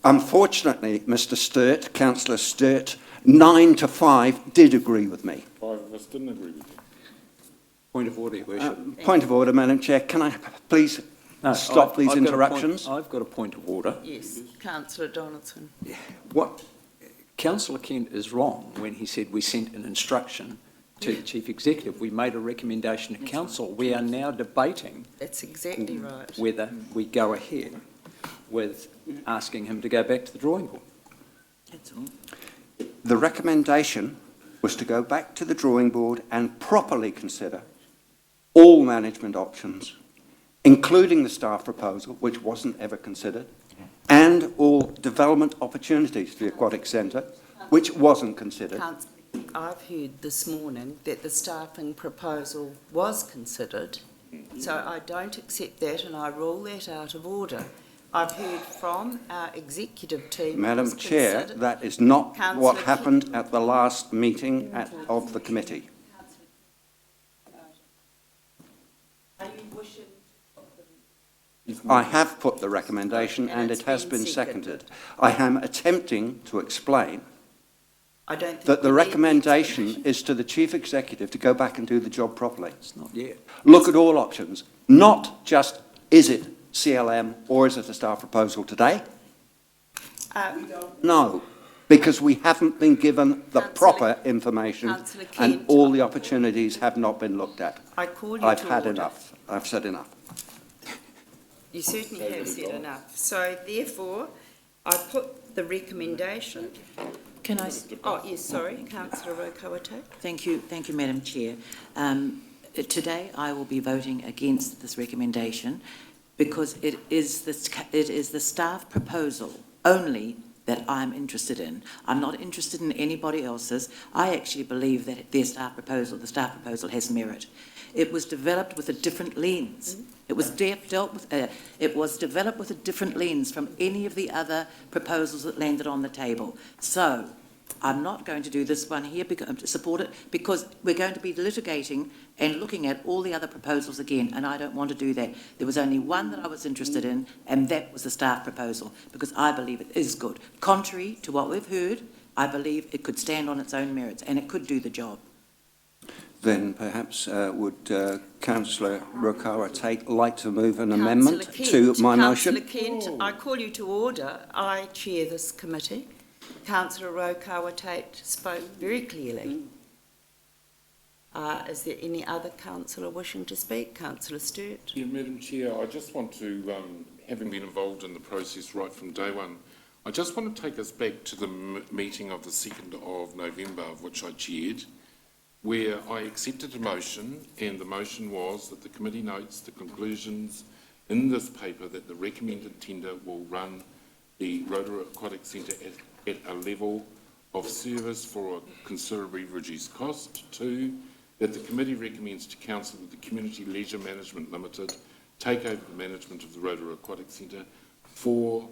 unfortunately, Mr. Sturt, Councillor Sturt, 9 to 5 did agree with me. 5 of us didn't agree with you. Point of order, Your Worship. Point of order, Madam Chair. Can I please stop these interruptions? I've got a point of order. Yes, Councillor Donaldson. What Councillor Kent is wrong when he said we sent an instruction to the Chief Executive. We made a recommendation to Council. We are now debating... That's exactly right. ...whether we go ahead with asking him to go back to the drawing board. That's all. The recommendation was to go back to the drawing board and properly consider all management options, including the staff proposal, which wasn't ever considered, and all development opportunities for the Aquatic Centre, which wasn't considered. I've heard this morning that the staffing proposal was considered, so I don't accept that and I rule that out of order. I've heard from our executive team... Madam Chair, that is not what happened at the last meeting of the committee. Are you wishing... I have put the recommendation and it has been seconded. I am attempting to explain that the recommendation is to the Chief Executive to go back and do the job properly. It's not yet. Look at all options, not just is it CLM or is it a staff proposal today? No, because we haven't been given the proper information and all the opportunities have not been looked at. I've had enough. I've said enough. You certainly have said enough. So therefore, I put the recommendation... Can I... Oh, yes, sorry, Councillor Rotorua. Thank you, Madam Chair. Today I will be voting against this recommendation because it is the staff proposal only that I'm interested in. I'm not interested in anybody else's. I actually believe that the staff proposal has merit. It was developed with a different lens. It was developed with a different lens from any of the other proposals that landed on the table. So I'm not going to do this one here to support it because we're going to be litigating and looking at all the other proposals again, and I don't want to do that. There was only one that I was interested in, and that was the staff proposal because I believe it is good. Contrary to what we've heard, I believe it could stand on its own merits and it could do the job. Then perhaps would Councillor Rotorua like to move an amendment to my motion? Councillor Kent, I call you to order. I chair this committee. Councillor Rotorua spoke very clearly. Is there any other councillor wishing to speak? Councillor Sturt. Yeah, Madam Chair, I just want to, having been involved in the process right from day one, I just want to take us back to the meeting of the 2nd of November, of which I chaired, where I accepted a motion, and the motion was that the committee notes the conclusions in this paper that the recommended tender will run the Rotorua Aquatic Centre at a level of service for a considerably reduced cost. 2, that the committee recommends to Council that the Community Leisure Management Limited take over the management of the Rotorua Aquatic Centre. 3,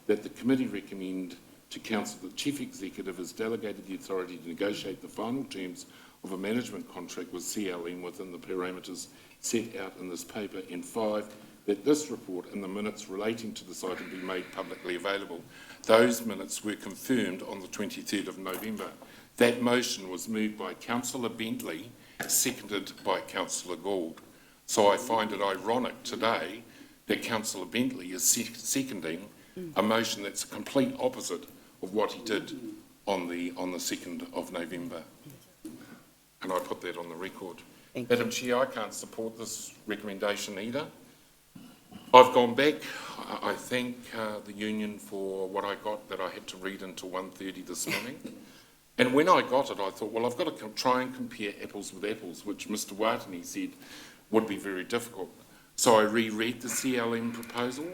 that the committee recommend to Council that the Chief Executive has delegated the authority to negotiate the final terms of a management contract with CLM within the parameters set out in this paper, and 5, that this report and the minutes relating to this item be made publicly available. Those minutes were confirmed on the 23rd of November. That motion was moved by Councillor Bentley, seconded by Councillor Gould. So I find it ironic today that Councillor Bentley is seconding a motion that's a complete opposite of what he did on the 2nd of November. And I put that on the record. Madam Chair, I can't support this recommendation either. I've gone back. I thank the union for what I got that I had to read until 1:30 this morning. And when I got it, I thought, well, I've got to try and compare apples with apples, which Mr. Watani said would be very difficult. So I reread the CLM proposal.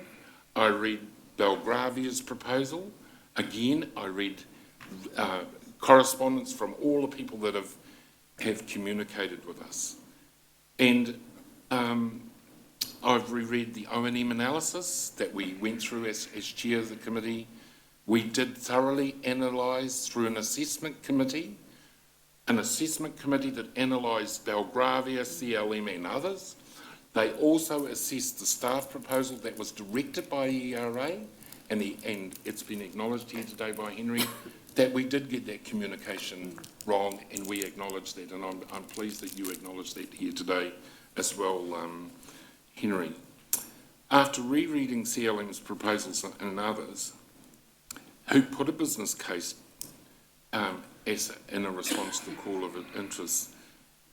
I read Belgravia's proposal. Again, I read correspondence from all the people that have communicated with us. And I've reread the O&M analysis that we went through as chair of the committee. We did thoroughly analyse through an assessment committee that analysed Belgravia, CLM and others. They also assessed the staff proposal that was directed by ERA, and it's been acknowledged here today by Henry, that we did get that communication wrong, and we acknowledge that, and I'm pleased that you acknowledge that here today as well, Henry. After rereading CLM's proposals and others, who put a business case in a response to the call of interest,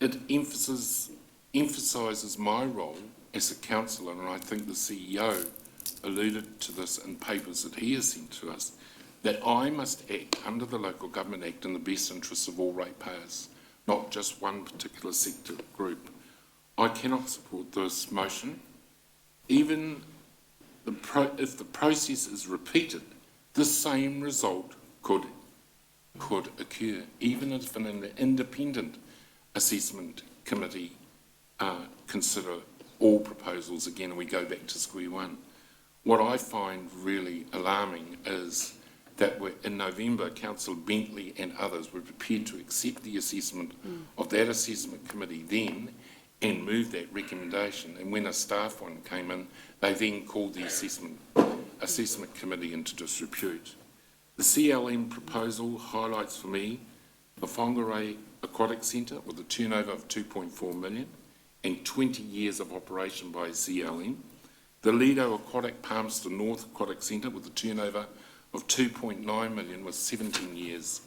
it emphasises my role as a councillor, and I think the CEO alluded to this in papers that he has sent to us, that I must act under the Local Government Act in the best interests of all ratepayers, not just one particular sector group. I cannot support this motion. Even if the process is repeated, the same result could occur, even if an independent assessment committee consider all proposals again and we go back to square one. What I find really alarming is that in November, Councillor Bentley and others were prepared to accept the assessment of that assessment committee then and move that recommendation. And when a staff one came in, they then called the assessment committee into disrepute. The CLM proposal highlights for me the Whangarei Aquatic Center with a turnover of 2.4 million and 20 years of operation by CLM. The Lido Aquatic Palmerston North Aquatic Centre with a turnover of 2.9 million with 17 years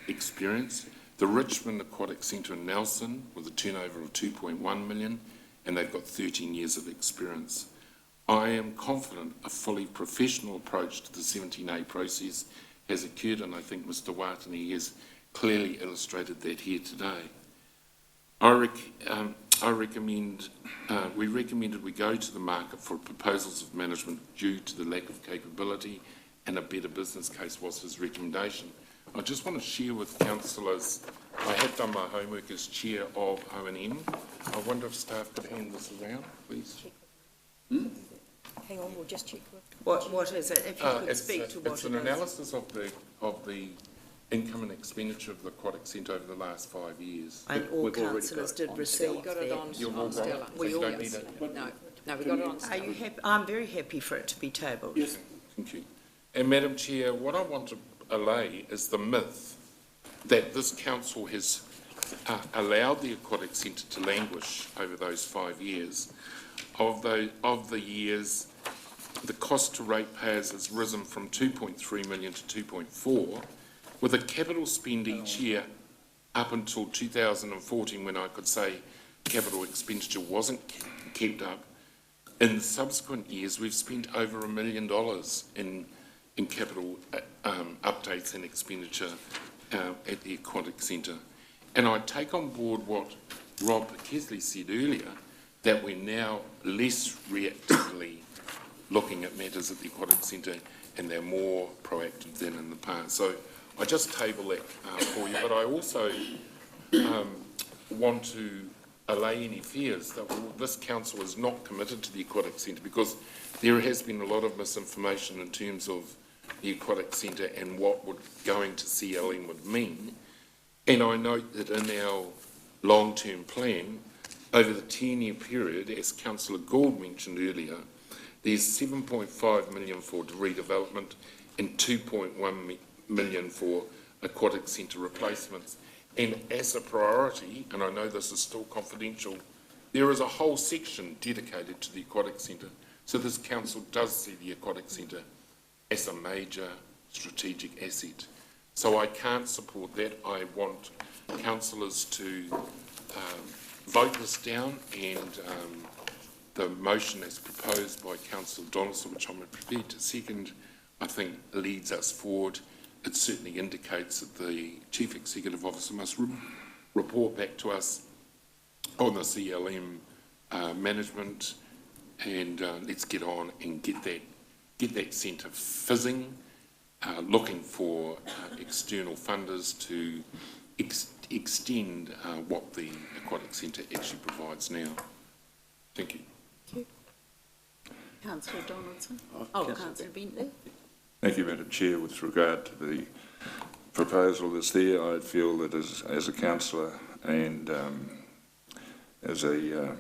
experience. The Richmond Aquatic Centre in Nelson with a turnover of 2.1 million, and they've got 13 years of experience. I am confident a fully professional approach to the 17A process has occurred, and I think Mr. Watani has clearly illustrated that here today. We recommended we go to the market for proposals of management due to the lack of capability, and a better business case was his recommendation. I just want to share with councillors, I have done my homework as chair of O&M. I wonder if staff could hand this around, please. Hang on, we'll just check. What is it? If you could speak to what it's an analysis of the income and expenditure of the Aquatic Centre over the last 5 years. And all councillors did receive. We got it on Stella. We all don't need it. No, we got it on Stella. Are you happy? I'm very happy for it to be tabled. Yes, thank you. And Madam Chair, what I want to allay is the myth that this council has allowed the Aquatic Centre to languish over those 5 years. Of the years, the cost to ratepayers has risen from 2.3 million to 2.4, with a capital spend each year up until 2014, when I could say capital expenditure wasn't kept up. In subsequent years, we've spent over $1 million in capital updates and expenditure at the Aquatic Centre. And I take on board what Rob Kesley said earlier, that we're now less reactively looking at matters at the Aquatic Centre, and they're more proactive than in the past. So I just table that for you, but I also want to allay any fears that this council is not committed to the Aquatic Centre, because there has been a lot of misinformation in terms of the Aquatic Centre and what going to CLM would mean. And I note that in our long-term plan, over the 10-year period, as Councillor Gould mentioned earlier, there's 7.5 million for redevelopment and 2.1 million for aquatic centre replacements. And as a priority, and I know this is still confidential, there is a whole section dedicated to the aquatic centre. So this council does see the aquatic centre as a major strategic asset. So I can't support that. I want councillors to vote this down, and the motion as proposed by Councillor Donaldson, which I'm prepared to second, I think leads us forward. It certainly indicates that the Chief Executive Officer must report back to us on the CLM management, and let's get on and get that centre fizzing, looking for external funders to extend what the Aquatic Centre actually provides now. Thank you. Thank you. Councillor Donaldson. Councillor Bentley. Thank you, Madam Chair. With regard to the proposal that's there, I feel that as a councillor and as a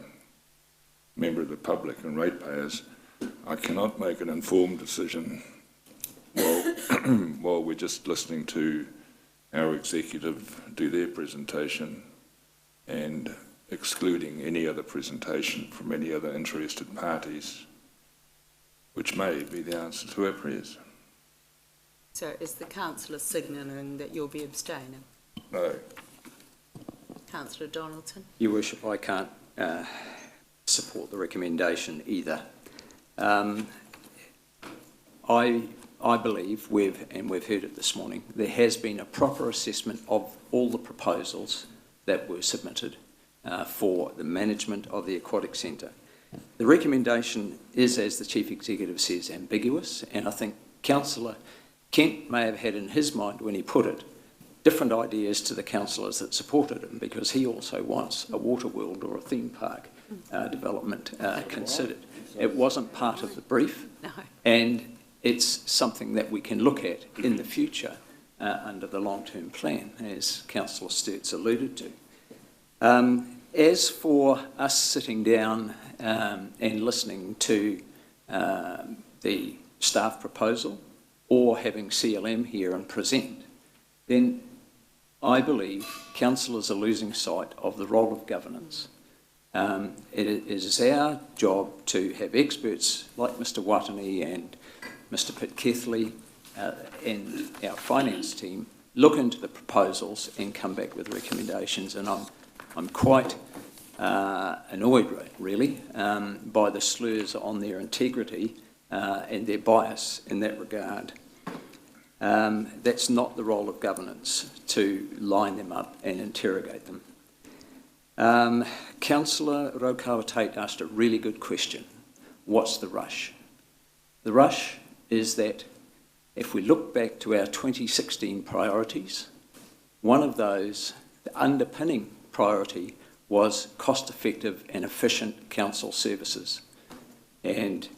member of the public and ratepayers, I cannot make an informed decision while we're just listening to our executive do their presentation and excluding any other presentation from any other interested parties, which may be the answer to our prayers. So is the councillor signalling that you'll be abstaining? No. Councillor Donaldson. Your Worship, I can't support the recommendation either. I believe we've heard it this morning, there has been a proper assessment of all the proposals that were submitted for the management of the Aquatic Centre. The recommendation is, as the Chief Executive says, ambiguous, and I think Councillor Kent may have had in his mind when he put it different ideas to the councillors that supported him, because he also wants a water world or a theme park development considered. It wasn't part of the brief, and it's something that we can look at in the future under the long-term plan, as Councillor Sturt's alluded to. As for us sitting down and listening to the staff proposal or having CLM here and present, then I believe councillors are losing sight of the role of governance. It is our job to have experts like Mr Watani and Mr Pitt Kethley and our finance team look into the proposals and come back with recommendations, and I'm quite annoyed really by the slurs on their integrity and their bias in that regard. That's not the role of governance, to line them up and interrogate them. Councillor Rotorua asked a really good question. What's the rush? The rush is that if we look back to our 2016 priorities, one of those, the underpinning priority, was cost-effective and efficient council services. And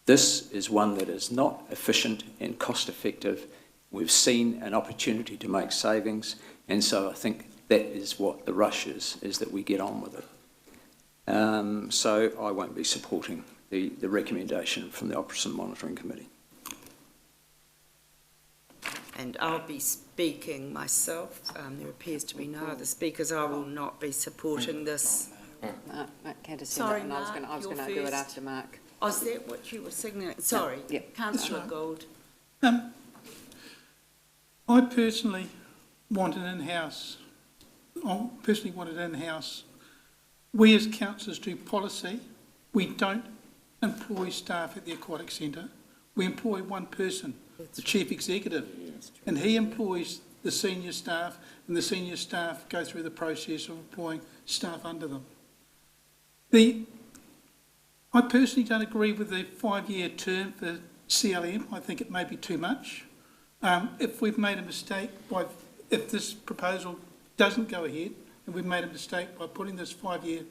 this is one that is not efficient and cost-effective. We've seen an opportunity to make savings, and so I think that is what the rush is that we get on with it. So I won't be supporting the recommendation from the Opposition Monitoring Committee. And I'll be speaking myself. There appears to be no other speakers. I will not be supporting this. Mark Canterson. Sorry, and Mark, I was going to do it after Mark. Oh, is that what you were signaling? Sorry, Yeah. Councillor Gould. I personally want it in-house. We as councillors do policy. We don't employ staff at the Aquatic Centre. We employ one person, the Chief Executive, and he employs the senior staff, and the senior staff go through the process of employing staff under them. I personally don't agree with the 5-year term for CLM. I think it may be too much. If we've made a mistake if this proposal doesn't go ahead, and we've made a mistake by putting this 5-year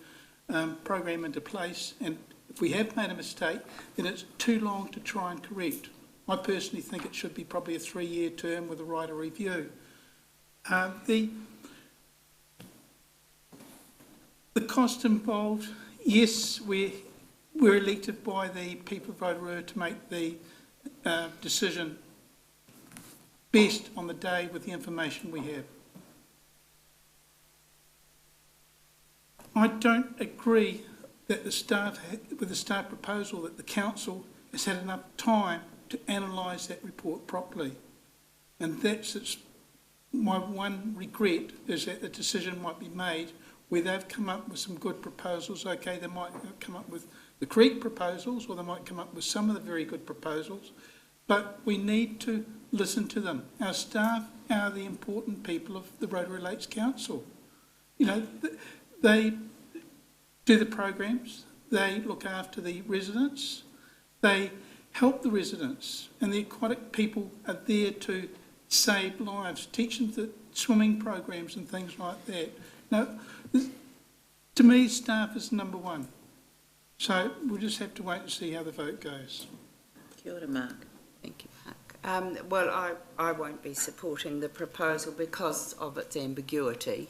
program into place, and if we have made a mistake, then it's too long to try and correct. I personally think it should be probably a 3-year term with a right of review. The cost involved, yes, we're elected by the people of Rotorua to make the decision based on the day with the information we have. I don't agree that with the staff proposal that the council has had enough time to analyse that report properly. And that's my one regret, is that the decision might be made where they've come up with some good proposals. Okay, they might come up with the correct proposals, or they might come up with some of the very good proposals, but we need to listen to them. Our staff are the important people of the Rotorua Lakes Council. You know, they do the programs, they look after the residents, they help the residents, and the aquatic people are there to save lives, teach them the swimming programs and things like that. Now, to me, staff is number one. So we'll just have to wait and see how the vote goes. Kia ora, Mark. Thank you, Mark. Well, I won't be supporting the proposal because of its ambiguity,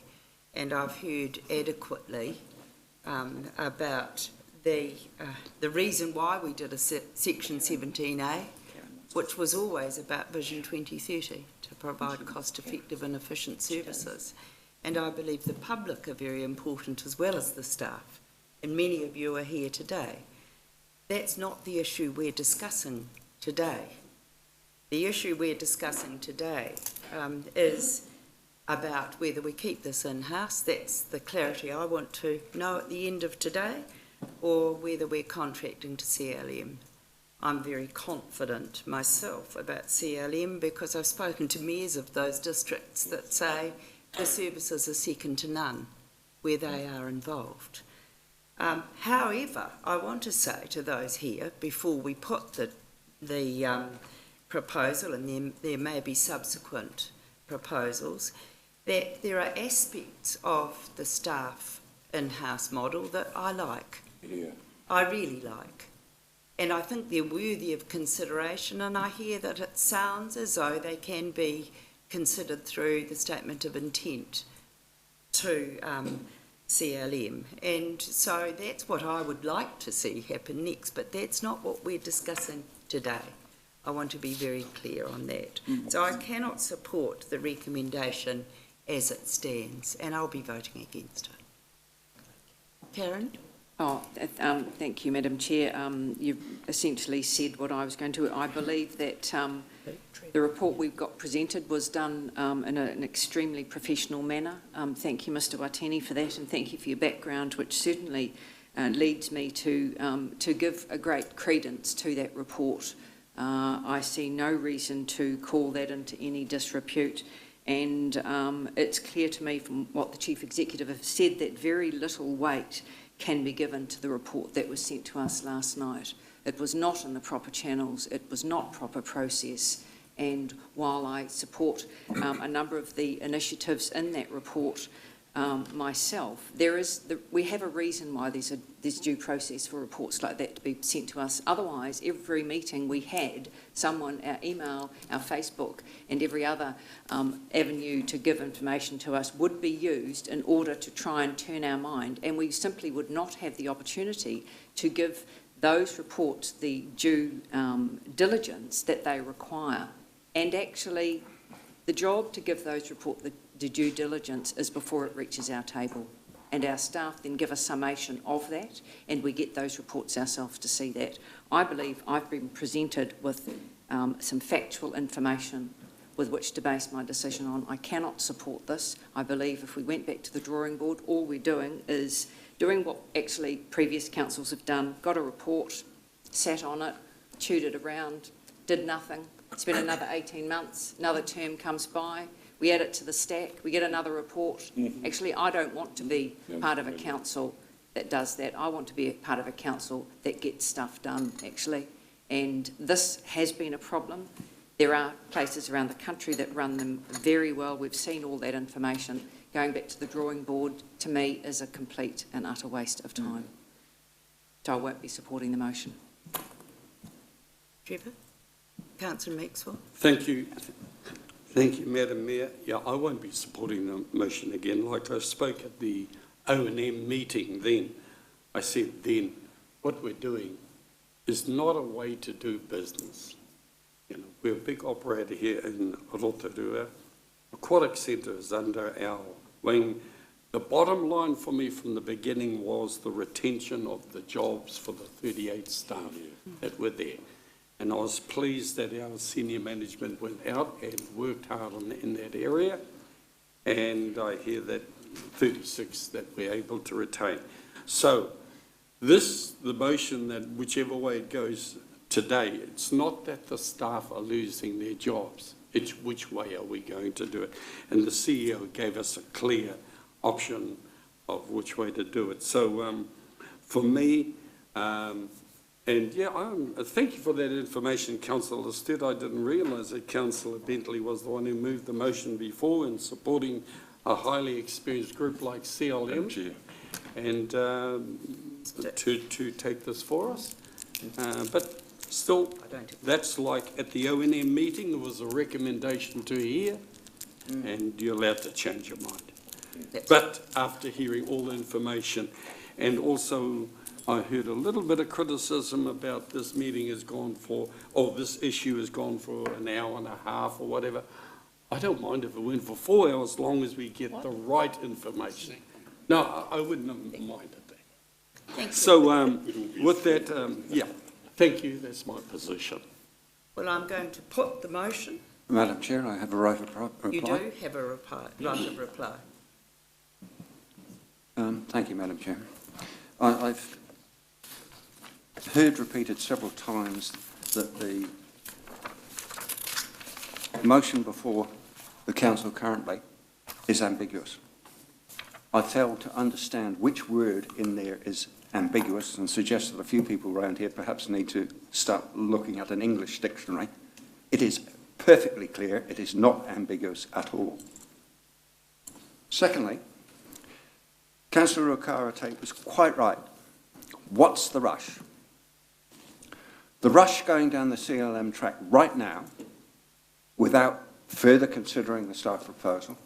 and I've heard adequately about the reason why we did a Section 17A, which was always about Vision 2030, to provide cost-effective and efficient services. And I believe the public are very important as well as the staff, and many of you are here today. That's not the issue we're discussing today. The issue we're discussing today is about whether we keep this in-house. That's the clarity I want to know at the end of today, or whether we're contracting to CLM. I'm very confident myself about CLM because I've spoken to mayors of those districts that say the services are second to none where they are involved. However, I want to say to those here, before we put the proposal, and there may be subsequent proposals, that there are aspects of the staff in-house model that I like. Yeah. I really like. And I think they're worthy of consideration, and I hear that it sounds as though they can be considered through the statement of intent to CLM. And so that's what I would like to see happen next, but that's not what we're discussing today. I want to be very clear on that. So I cannot support the recommendation as it stands, and I'll be voting against it. Karen? Thank you, Madam Chair. You've essentially said what I was going to. I believe that the report we've got presented was done in an extremely professional manner. Thank you, Mr. Watini, for that, and thank you for your background, which certainly leads me to give a great credence to that report. I see no reason to call that into any disrepute. And it's clear to me from what the Chief Executive has said that very little weight can be given to the report that was sent to us last night. It was not in the proper channels, it was not proper process, and while I support a number of the initiatives in that report myself, we have a reason why there's due process for reports like that to be sent to us. Otherwise, every meeting we had, someone, our email, our Facebook, and every other avenue to give information to us would be used in order to try and turn our mind, and we simply would not have the opportunity to give those reports the due diligence that they require. And actually, the job to give those reports the due diligence is before it reaches our table, and our staff then give a summation of that, and we get those reports ourselves to see that. I believe I've been presented with some factual information with which to base my decision on. I cannot support this. I believe if we went back to the drawing board, all we're doing is doing what actually previous councils have done, got a report, sat on it, chewed it around, did nothing, spent another 18 months, another term comes by, we add it to the stack, we get another report. Actually, I don't want to be part of a council that does that. I want to be a part of a council that gets stuff done, actually. And this has been a problem. There are places around the country that run them very well. We've seen all that information. Going back to the drawing board, to me, is a complete and utter waste of time. So I won't be supporting the motion. Trevor? Councillor Maxwell? Thank you. Thank you, Madam Mayor. Yeah, I won't be supporting the motion again. Like I spoke at the O&M meeting then, I said then, what we're doing is not a way to do business. You know, we're a big operator here in Rotorua. Aquatic Center is under our wing. The bottom line for me from the beginning was the retention of the jobs for the 38 staff that were there. And I was pleased that our senior management went out and worked hard in that area. And I hear that 36 that we're able to retain. So the motion that whichever way it goes today, it's not that the staff are losing their jobs. It's which way are we going to do it. And the CEO gave us a clear option of which way to do it. So for me, and yeah, thank you for that information, Councillor Stead. I didn't realise that Councillor Bentley was the one who moved the motion before in supporting a highly experienced group like CLM and to take this for us. But still, that's like at the O&M meeting, there was a recommendation to hear, and you're allowed to change your mind. But after hearing all the information, and also I heard a little bit of criticism about this meeting has gone for, or this issue has gone for an hour and a half or whatever. I don't mind if it went for 4 hours as long as we get the right information. No, I wouldn't have minded that. Thank you. So with that, yeah, thank you. That's my position. Well, I'm going to put the motion. Madam Chair, I have a right of reply. You do have a right of reply. Thank you, Madam Chair. I've heard repeated several times that the motion before the Council currently is ambiguous. I fail to understand which word in there is ambiguous and suggest that a few people around here perhaps need to start looking at an English dictionary. It is perfectly clear it is not ambiguous at all. Secondly, Councillor Okara-Tate was quite right. What's the rush? The rush going down the CLM track right now, without further considering the staff proposal,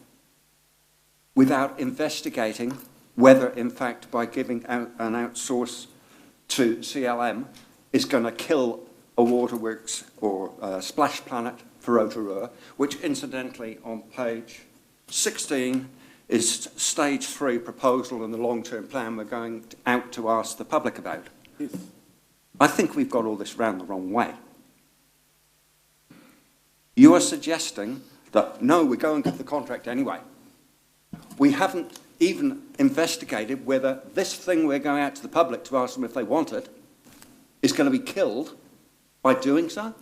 without investigating whether, in fact, by giving out an outsource to CLM is going to kill a waterworks or a splash planet for Rotorua, which incidentally on page 16 is stage 3 proposal in the long-term plan we're going out to ask the public about. Yes. I think we've got all this round the wrong way. You are suggesting that, no, we go and get the contract anyway. We haven't even investigated whether this thing we're going out to the public to ask them if they want it is going to be killed by doing so.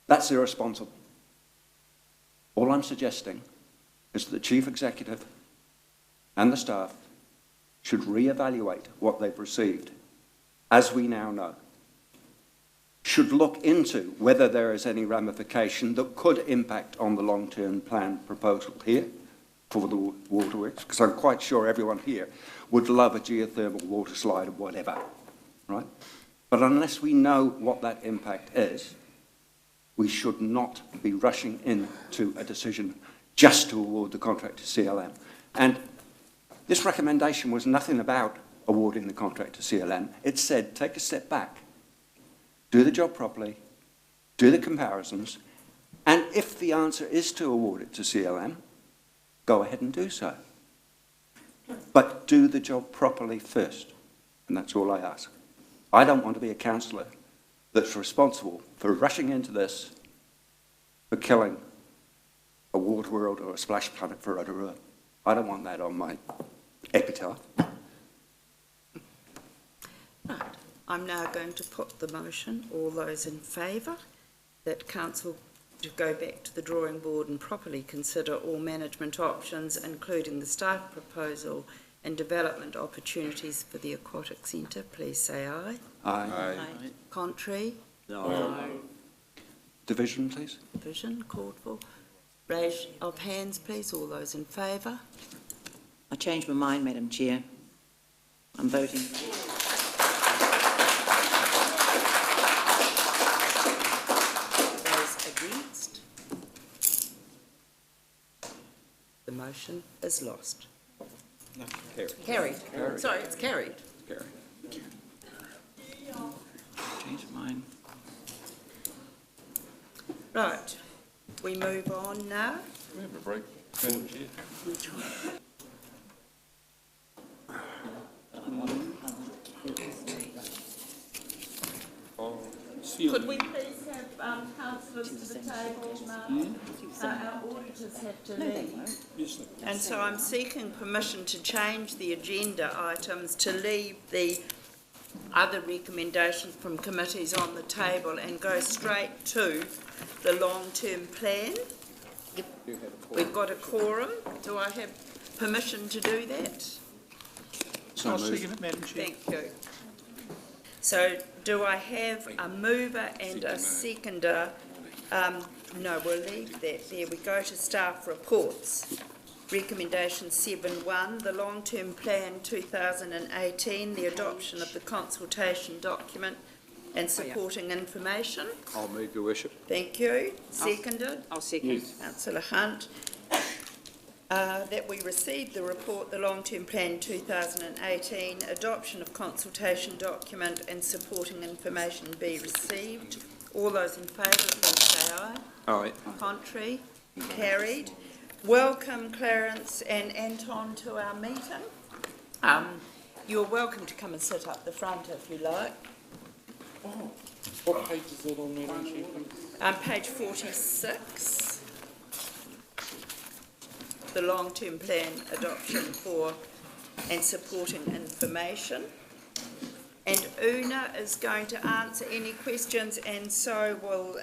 That's irresponsible. All I'm suggesting is that the Chief Executive and the staff should re-evaluate what they've received, as we now know. Should look into whether there is any ramification that could impact on the long-term plan proposal here for the waterworks, because I'm quite sure everyone here would love a geothermal water slide or whatever, right? But unless we know what that impact is, we should not be rushing into a decision just to award the contract to CLM. And this recommendation was nothing about awarding the contract to CLM. It said, take a step back, do the job properly, do the comparisons, and if the answer is to award it to CLM, go ahead and do so. But do the job properly first, and that's all I ask. I don't want to be a councillor that's responsible for rushing into this, for killing a water world or a splash planet for Rotorua. I don't want that on my epitaph. Right. I'm now going to put the motion. All those in favour that Council to go back to the drawing board and properly consider all management options, including the staff proposal and development opportunities for the Aquatic Centre, please say aye. Aye. Aye. Contrary? No. Division, please. Division, called for. Raise of hands, please. All those in favour? I changed my mind, Madam Chair. I'm voting. Those against? is lost. No, Carried. Sorry, it's carried. Carried. Change mine. Right, we move on now. We have a break, Madam Chair. Could we please have councillors to the table now? Our auditors have to leave. And so I'm seeking permission to change the agenda items to leave the other recommendations from committees on the table and go straight to the long-term plan. We've got a quorum. Do I have permission to do that? I'll second it, Madam Chair. Thank you. So do I have a mover and a seconder? No, we'll leave that there. We go to staff reports. Recommendation 7.1, the long-term plan 2018, the adoption of the consultation document and supporting information. I'll move, Your Worship. Thank you. Seconded? I'll second. Councillor Hunt. That we received the report, the long-term plan 2018, adoption of consultation document and supporting information be received. All those in favour, please say aye. Aye. Contrary? Carried. Welcome Clarence and Anton to our meeting. You're welcome to come and sit up the front if you like. Oh, what page is that on, Madam Chair? Page 46. The long-term plan adoption for and supporting information. And Una is going to answer any questions, and so will,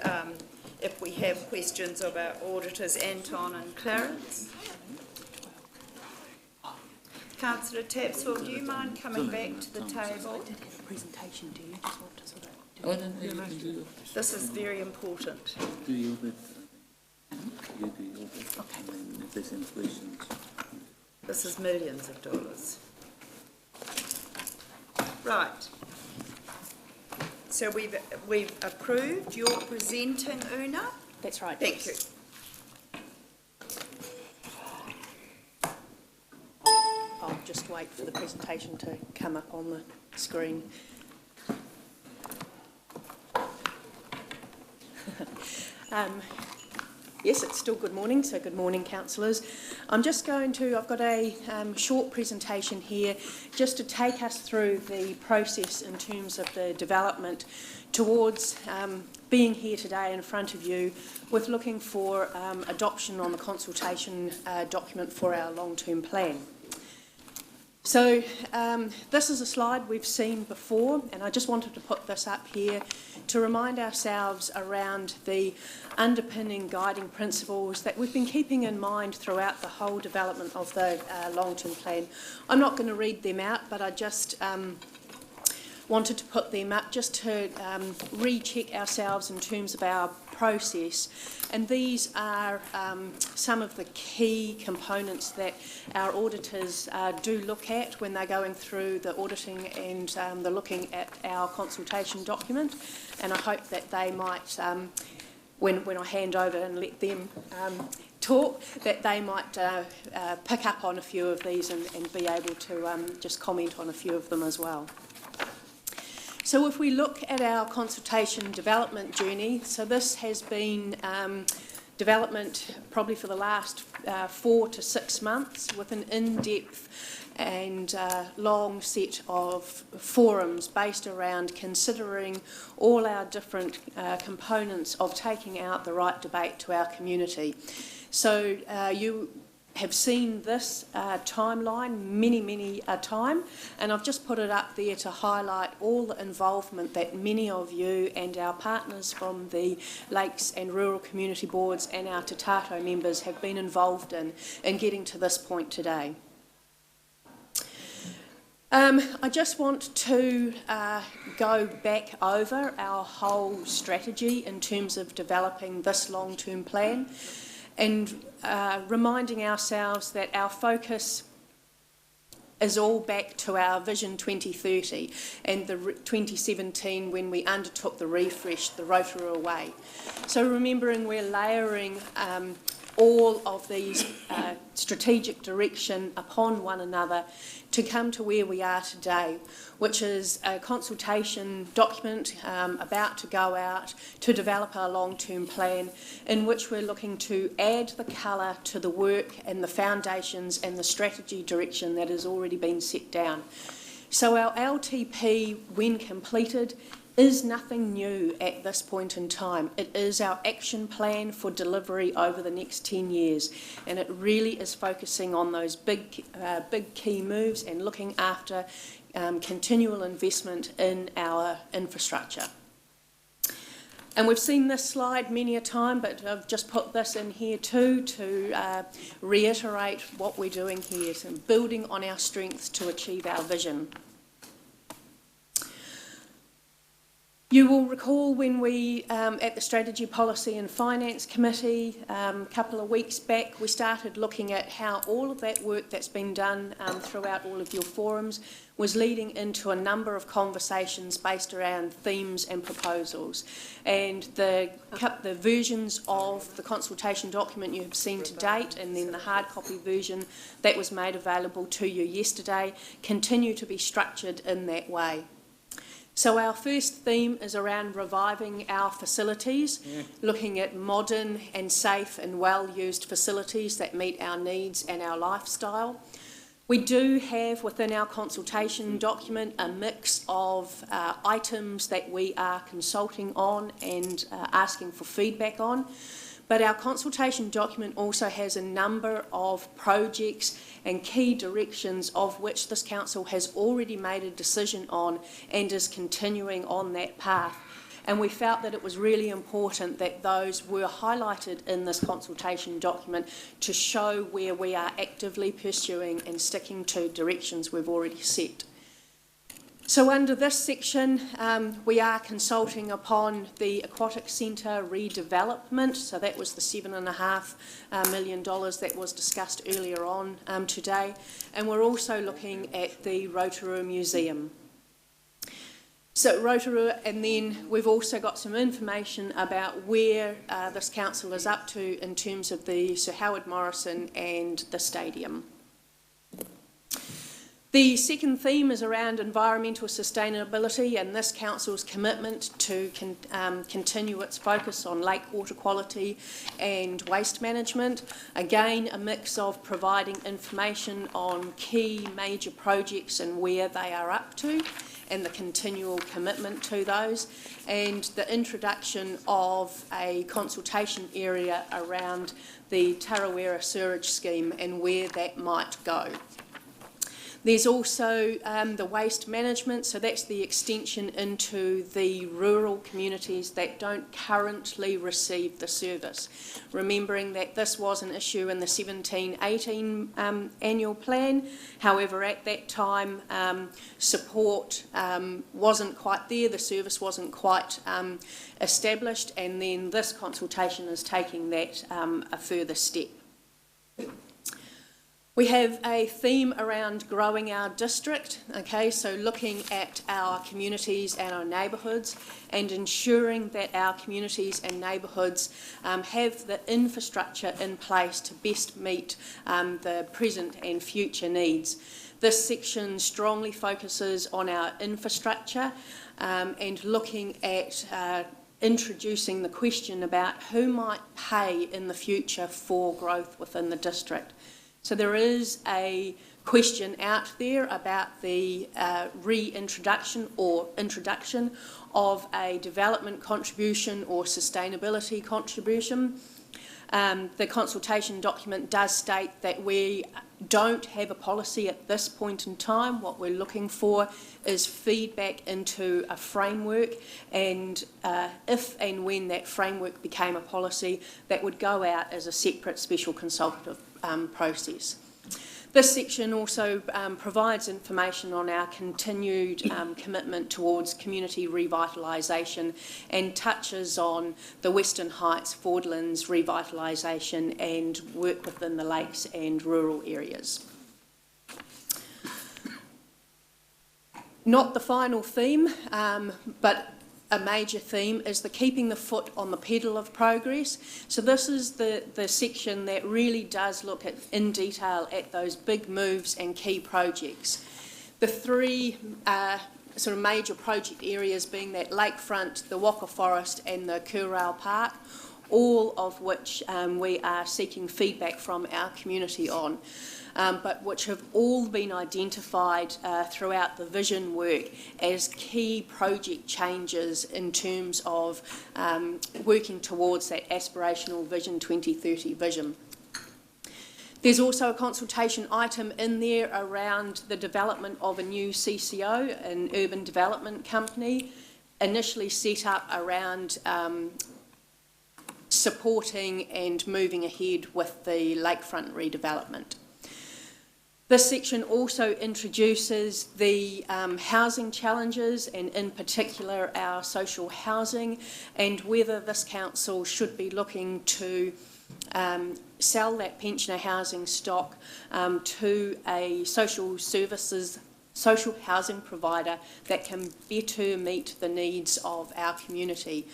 if we have questions of our auditors, Anton and Clarence. Councillor Tapswell, do you mind coming back to the table? Presentation, do you? This is very important. Do your bit. You do your bit. Okay. And if there's any questions. This is millions of dollars. Right. So we've approved. You're presenting, Una? That's right. Thank you. I'll just wait for the presentation to come up on the screen. Yes, it's still good morning, so good morning, councillors. I've got a short presentation here just to take us through the process in terms of the development towards being here today in front of you with looking for adoption on the consultation document for our long-term plan. So this is a slide we've seen before, and I just wanted to put this up here to remind ourselves around the underpinning guiding principles that we've been keeping in mind throughout the whole development of the long-term plan. I'm not going to read them out, but I just wanted to put them up just to recheck ourselves in terms of our process. And these are some of the key components that our auditors do look at when they're going through the auditing and they're looking at our consultation document. And I hope that they might, when I hand over and let them talk, that they might pick up on a few of these and be able to just comment on a few of them as well. So if we look at our consultation development journey, so this has been development probably for the last 4 to 6 months with an in-depth and long set of forums based around considering all our different components of taking out the right debate to our community. So you have seen this timeline many a time, and I've just put it up there to highlight all the involvement that many of you and our partners from the Lakes and Rural Community Boards and our Te Tato members have been involved in getting to this point today. I just want to go back over our whole strategy in terms of developing this long-term plan, and reminding ourselves that our focus is all back to our Vision 2030 and the 2017 when we undertook the refresh, the Rotorua way. So remembering we're layering all of these strategic direction upon one another to come to where we are today, which is a consultation document about to go out to develop a long-term plan in which we're looking to add the colour to the work and the foundations and the strategy direction that has already been set down. So our LTP, when completed, is nothing new at this point in time. It is our action plan for delivery over the next 10 years, and it really is focusing on those big key moves and looking after continual investment in our infrastructure. And we've seen this slide many a time, but I've just put this in here too to reiterate what we're doing here, so building on our strengths to achieve our vision. You will recall when we, at the Strategy, Policy and Finance Committee, a couple of weeks back, we started looking at how all of that work that's been done throughout all of your forums was leading into a number of conversations based around themes and proposals. And the versions of the consultation document you have seen to date, and then the hard copy version that was made available to you yesterday, continue to be structured in that way. So our first theme is around reviving our facilities, looking at modern and safe and well-used facilities that meet our needs and our lifestyle. We do have within our consultation document a mix of items that we are consulting on and asking for feedback on. But our consultation document also has a number of projects and key directions of which this council has already made a decision on and is continuing on that path. And we felt that it was really important that those were highlighted in this consultation document to show where we are actively pursuing and sticking to directions we've already set. So under this section, we are consulting upon the Aquatic Center redevelopment. So that was the $7.5 million that was discussed earlier on today. And we're also looking at the Rotorua Museum. So Rotorua, and then we've also got some information about where this council is up to in terms of the Sir Howard Morrison and the stadium. The second theme is around environmental sustainability and this council's commitment to continue its focus on lake water quality and waste management. Again, a mix of providing information on key major projects and where they are up to and the continual commitment to those, and the introduction of a consultation area around the Tarawera sewerage scheme and where that might go. There's also the waste management, so that's the extension into the rural communities that don't currently receive the service. Remembering that this was an issue in the 17-18 annual plan, however at that time support wasn't quite there, the service wasn't quite established, and then this consultation is taking that a further step. We have a theme around growing our district, okay, so looking at our communities and our neighbourhoods and ensuring that our communities and neighbourhoods have the infrastructure in place to best meet the present and future needs. This section strongly focuses on our infrastructure and looking at introducing the question about who might pay in the future for growth within the district. So there is a question out there about the reintroduction or introduction of a development contribution or sustainability contribution. The consultation document does state that we don't have a policy at this point in time. What we're looking for is feedback into a framework, and if and when that framework became a policy, that would go out as a separate special consultative process. This section also provides information on our continued commitment towards community revitalisation and touches on the Western Heights Fordlands revitalisation and work within the lakes and rural areas. Not the final theme, but a major theme is the keeping the foot on the pedal of progress. So this is the section that really does look at, in detail, at those big moves and key projects. The three sort of major project areas being that lakefront, the Waka Forest and the Kurrail Park, all of which we are seeking feedback from our community on, but which have all been identified throughout the vision work as key project changes in terms of working towards that aspirational Vision 2030 vision. There's also a consultation item in there around the development of a new CCO, an urban development company, initially set up around supporting and moving ahead with the lakefront redevelopment. This section also introduces the housing challenges, and in particular our social housing, and whether this council should be looking to sell that pensioner housing stock to a social housing provider that can better meet the needs of our community.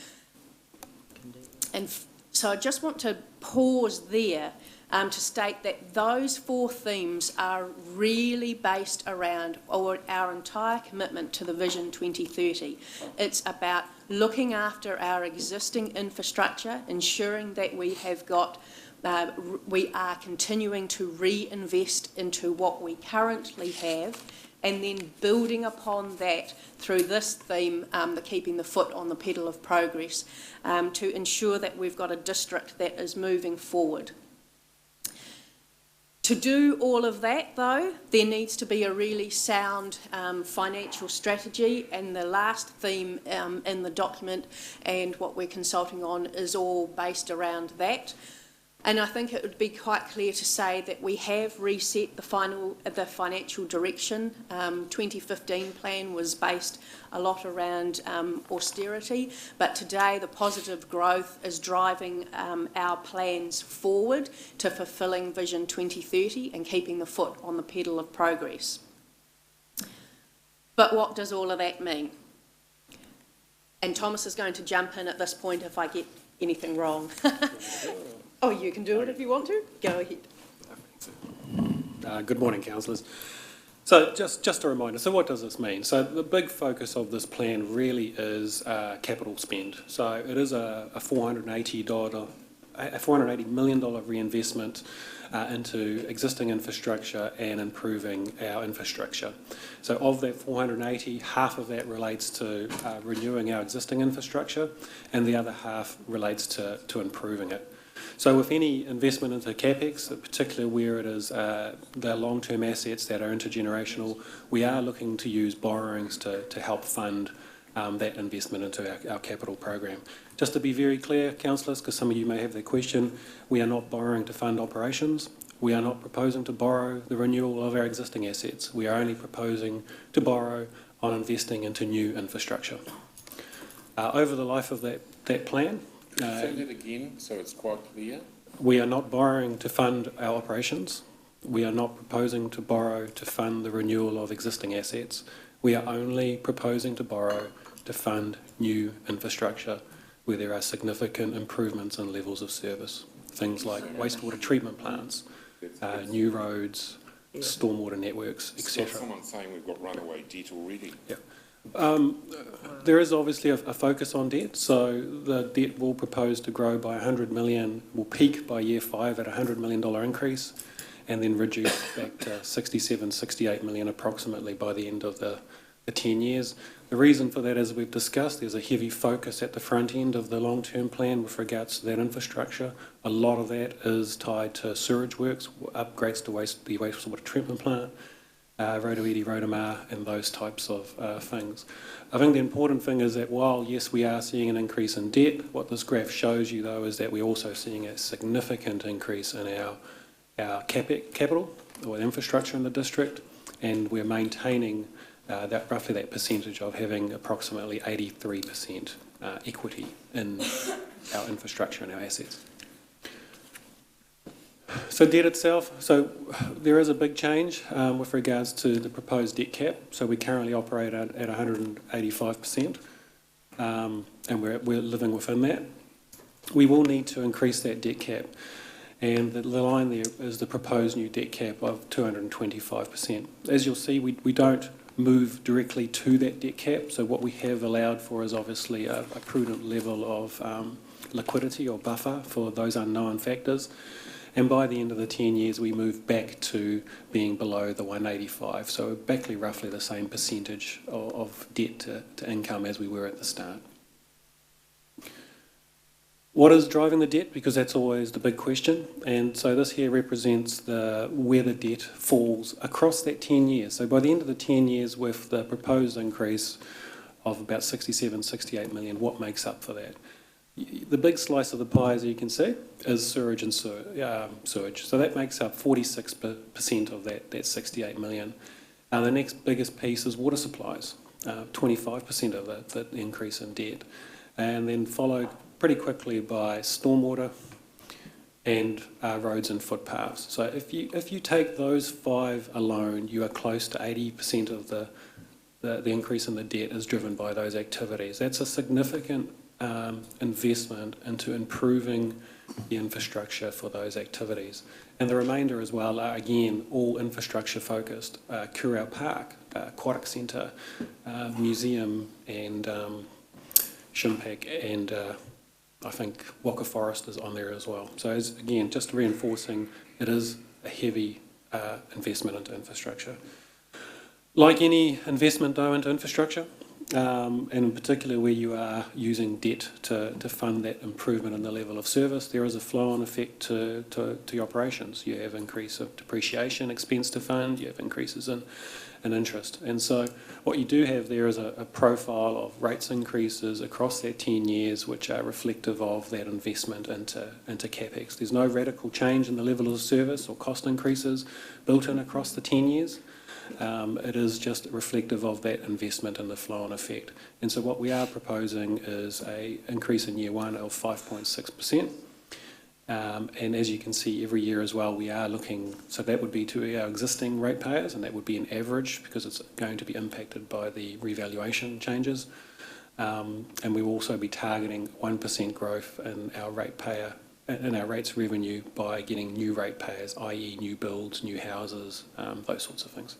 And so I just want to pause there to state that those four themes are really based around our entire commitment to the Vision 2030. It's about looking after our existing infrastructure, ensuring that we have got we are continuing to reinvest into what we currently have, and then building upon that through this theme, the keeping the foot on the pedal of progress, to ensure that we've got a district that is moving forward. To do all of that, though, there needs to be a really sound financial strategy, and the last theme in the document and what we're consulting on is all based around that. And I think it would be quite clear to say that we have reset the financial direction. 2015 plan was based a lot around austerity, but today the positive growth is driving our plans forward to fulfilling Vision 2030 and keeping the foot on the pedal of progress. But what does all of that mean? And Thomas is going to jump in at this point if I get anything wrong. Oh, you can do it if you want to. Go ahead. Good morning, councillors. So just a reminder, so what does this mean? So the big focus of this plan really is capital spend. So it is a $480 million reinvestment into existing infrastructure and improving our infrastructure. So of that 480, half of that relates to renewing our existing infrastructure, and the other half relates to improving it. So with any investment into CapEx, particularly where it is the long-term assets that are intergenerational, we are looking to use borrowings to help fund that investment into our capital program. Just to be very clear, councillors, because some of you may have that question, we are not borrowing to fund operations. We are not proposing to borrow the renewal of our existing assets. We are only proposing to borrow on investing into new infrastructure. Over the life of that plan, say that again, so it's quite clear. We are not borrowing to fund our operations. We are not proposing to borrow to fund the renewal of existing assets. We are only proposing to borrow to fund new infrastructure where there are significant improvements in levels of service. Things like wastewater treatment plants, new roads, stormwater networks, etc. It's not someone saying we've got runaway debt already. Yeah. There is obviously a focus on debt, so the debt will propose to grow by 100 million, will peak by year 5 at a $100 million increase, and then reduce back to 67, 68 million approximately by the end of the 10 years. The reason for that, as we've discussed, there's a heavy focus at the front end of the long-term plan with regards to that infrastructure. A lot of that is tied to sewage works, upgrades to the wastewater treatment plant, Rotorua, and those types of things. I think the important thing is that while, yes, we are seeing an increase in debt, what this graph shows you, though, is that we're also seeing a significant increase in our capital, or infrastructure in the district, and we're maintaining roughly that percentage of having approximately 83% equity in our infrastructure and our assets. So debt itself, so there is a big change with regards to the proposed debt cap. So we currently operate at 185%. and we're living within that. We will need to increase that debt cap, and the line there is the proposed new debt cap of 225%. As you'll see, we don't move directly to that debt cap, so what we have allowed for is obviously a prudent level of liquidity or buffer for those unknown factors. And by the end of the 10 years, we move back to being below the 185. So basically roughly the same percentage of debt to income as we were at the start. What is driving the debt? Because that's always the big question. And so this here represents where the debt falls across that 10 years. So by the end of the 10 years, with the proposed increase of about 67, 68 million, what makes up for that? The big slice of the pie, as you can see, is sewage and sewage. So that makes up 46% of that 68 million. The next biggest piece is water supplies, 25% of the increase in debt. And then followed pretty quickly by stormwater and roads and footpaths. So if you take those five alone, you are close to 80% of the increase in the debt is driven by those activities. That's a significant investment into improving the infrastructure for those activities. And the remainder as well are, again, all infrastructure focused. Kurau Park, Aquatic Center, museum, and Shimpak, and I think Waka Forest is on there as well. So again, just reinforcing, it is a heavy investment into infrastructure. Like any investment though into infrastructure, and in particular where you are using debt to fund that improvement in the level of service, there is a flow-on effect to your operations. You have increase of depreciation expense to fund, you have increases in interest. And so what you do have there is a profile of rates increases across that 10 years which are reflective of that investment into CapEx. There's no radical change in the level of service or cost increases built in across the 10 years. It is just reflective of that investment and the flow-on effect. And so what we are proposing is an increase in year one of 5.6%. And as you can see, every year as well, we are looking, so that would be to our existing ratepayers, and that would be an average because it's going to be impacted by the revaluation changes. And we will also be targeting 1% growth in our ratepayer, in our rates revenue by getting new ratepayers, i.e. new builds, new houses, those sorts of things.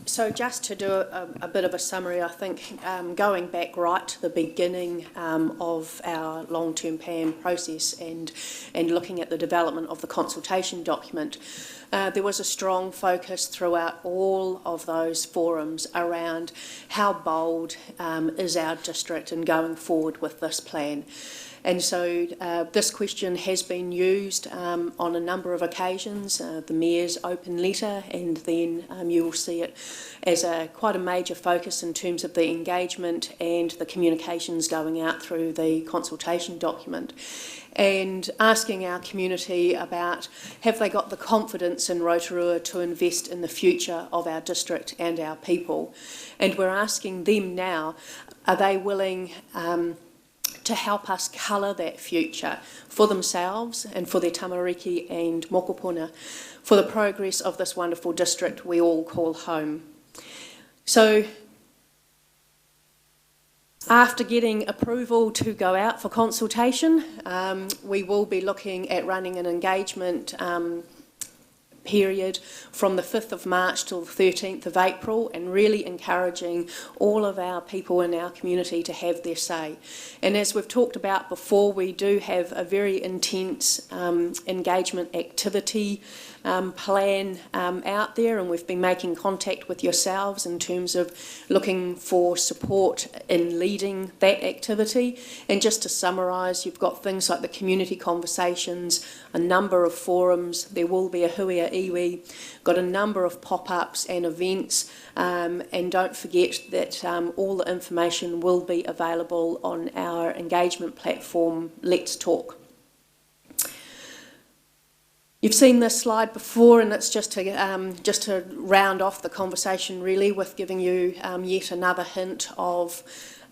So just to do a bit of a summary, I think going back right to the beginning of our long-term plan process and looking at the development of the consultation document, there was a strong focus throughout all of those forums around how bold is our district in going forward with this plan. And so this question has been used on a number of occasions, the Mayor's open letter, and then you will see it as quite a major focus in terms of the engagement and the communications going out through the consultation document. And asking our community about, have they got the confidence in Rotorua to invest in the future of our district and our people? And we're asking them now, are they willing to help us colour that future for themselves and for their tamariki and mokopuna, for the progress of this wonderful district we all call home. So after getting approval to go out for consultation, we will be looking at running an engagement period from the 5th of March till the 13th of April, and really encouraging all of our people in our community to have their say. And as we've talked about before, we do have a very intense engagement activity plan out there, and we've been making contact with yourselves in terms of looking for support in leading that activity. And just to summarise, you've got things like the community conversations, a number of forums, there will be a huia iwi, got a number of pop-ups and events, and don't forget that all the information will be available on our engagement platform, Let's Talk. You've seen this slide before, and it's just to round off the conversation really with giving you yet another hint of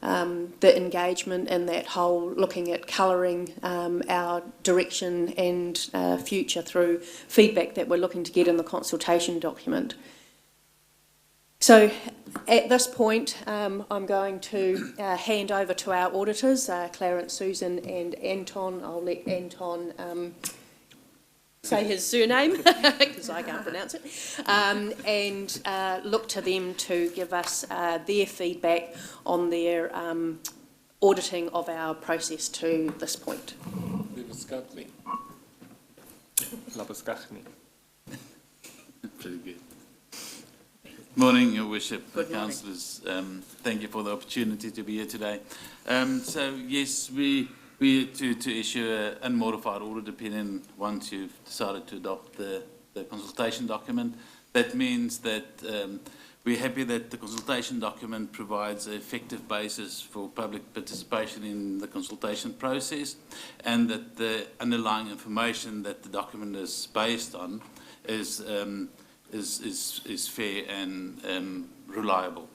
the engagement and that whole looking at colouring our direction and future through feedback that we're looking to get in the consultation document. So at this point, I'm going to hand over to our auditors, Clarence, Susan and Anton. I'll let Anton say his surname because I can't pronounce it, and look to them to give us their feedback on their auditing of our process to this point. Pretty good. Morning, Your Worship, Good morning. councillors. Thank you for the opportunity to be here today. So yes, we to issue an unmodified audit opinion once you've decided to adopt the consultation document. That means that we're happy that the consultation document provides an effective basis for public participation in the consultation process, and that the underlying information that the document is based on is fair and reliable.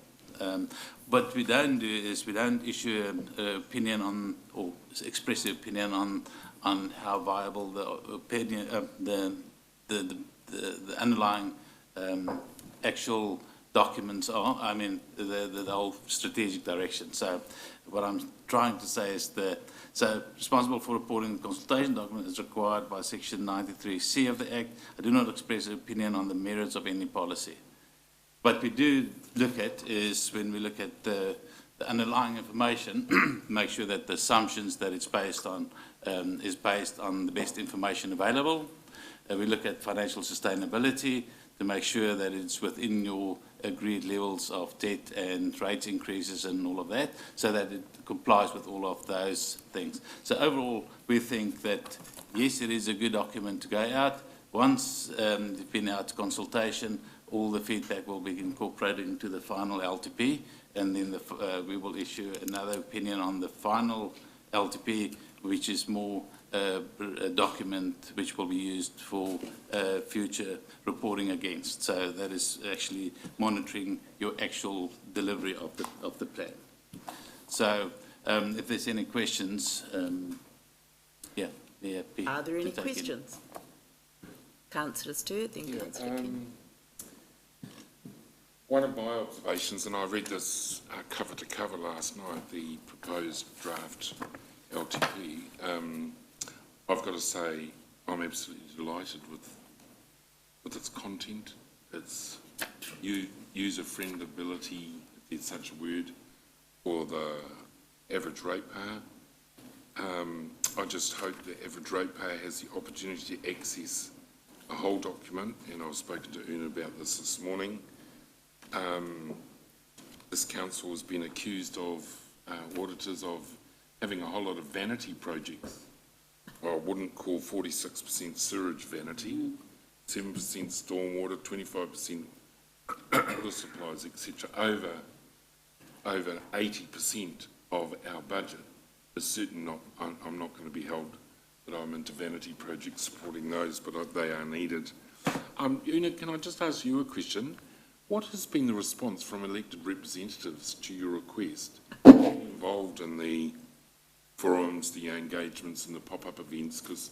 What we don't do is we don't issue an opinion on, or expressive opinion on how viable the opinion, the underlying actual documents are. I mean, the whole strategic direction. So what I'm trying to say is that, so responsible for reporting the consultation document is required by section 93C of the Act. I do not express an opinion on the merits of any policy. What we do look at is, when we look at the underlying information, make sure that the assumptions that it's based on is based on the best information available. We look at financial sustainability to make sure that it's within your agreed levels of debt and rate increases and all of that, so that it complies with all of those things. So overall, we think that, yes, it is a good document to go out. Once it's been out to consultation, all the feedback will be incorporated into the final LTP, and then we will issue another opinion on the final LTP, which is more a document which will be used for future reporting against. So that is actually monitoring your actual delivery of the plan. So if there's any questions, yeah, be happy. Are there any questions? Councillor Sturt, then Councillor King. One of my observations, and I read this cover to cover last night, the proposed draft LTP, I've got to say I'm absolutely delighted with its content, its user-friendability, if there's such a word, for the average ratepayer. I just hope the average ratepayer has the opportunity to access a whole document, and I've spoken to Una about this morning. This council has been accused of auditors of having a whole lot of vanity projects. Well, I wouldn't call 46% sewage vanity, 7% stormwater, 25% water supplies, etc. Over 80% of our budget is certainly not. I'm not going to be held that I'm into vanity projects supporting those, but they are needed. Una, can I just ask you a question? What has been the response from elected representatives to your request involved in the forums, the engagements and the pop-up events? Because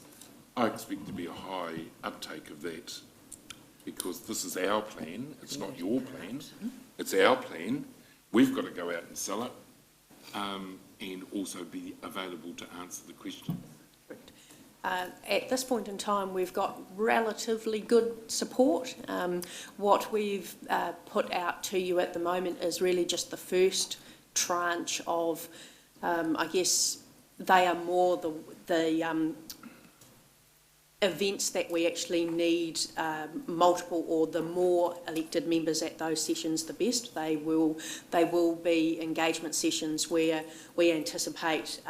I expect to be a high uptake of that, because this is our plan, it's not your plan, it's our plan. We've got to go out and sell it, and also be available to answer the question. At this point in time, we've got relatively good support. What we've put out to you at the moment is really just the first tranche of, I guess, they are more the events that we actually need multiple, or the more elected members at those sessions, the best. They will be engagement sessions where we anticipate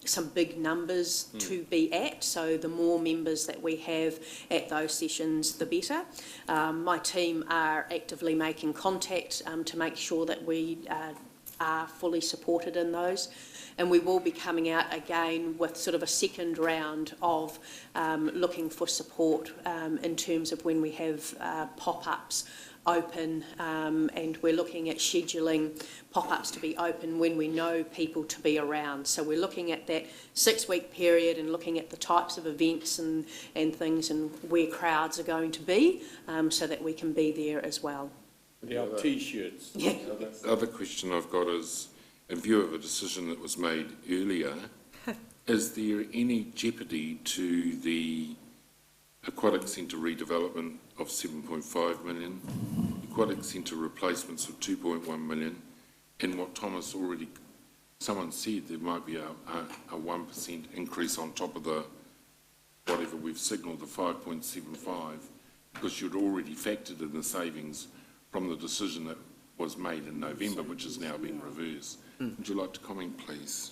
some big numbers to be at, so the more members that we have at those sessions, the better. My team are actively making contact to make sure that we are fully supported in those, and we will be coming out again with sort of a second round of looking for support in terms of when we have pop-ups open, and we're looking at scheduling pop-ups to be open when we know people to be around. So we're looking at that 6-week period and looking at the types of events and things and where crowds are going to be, so that we can be there as well. Our T-shirts. The other question I've got is, in view of a decision that was made earlier, is there any jeopardy to the Aquatic Centre redevelopment of 7.5 million, Aquatic Centre replacements of 2.1 million, and what Thomas already, someone said there might be a 1% increase on top of the, whatever we've signalled, the 5.75, because you'd already factored in the savings from the decision that was made in November, which has now been reversed. Would you like to comment, please?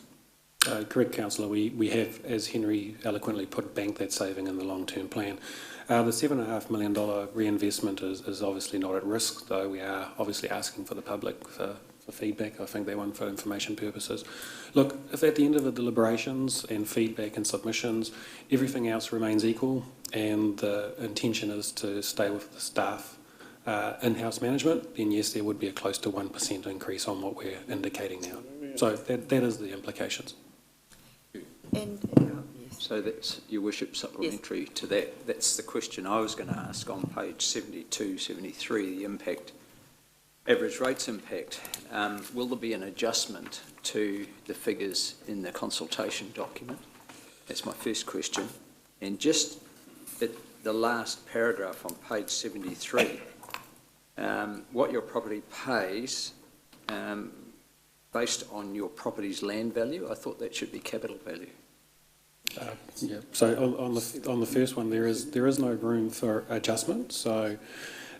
Correct, Councillor. We have, as Henry eloquently put, banked that saving in the long-term plan. The $7.5 million reinvestment is obviously not at risk, though we are obviously asking for the public for feedback. I think they want for information purposes. Look, if at the end of the deliberations and feedback and submissions, everything else remains equal and the intention is to stay with the staff in-house management, then yes, there would be a close to 1% increase on what we're indicating now. So that is the implications. So that's, Your Worship, supplementary to that. That's the question I was going to ask on page 72, 73, the impact, average rates impact. Will there be an adjustment to the figures in the consultation document? That's my first question. And just at the last paragraph on page 73, what your property pays based on your property's land value, I thought that should be capital value. Yeah. So on the first one, there is no room for adjustment. So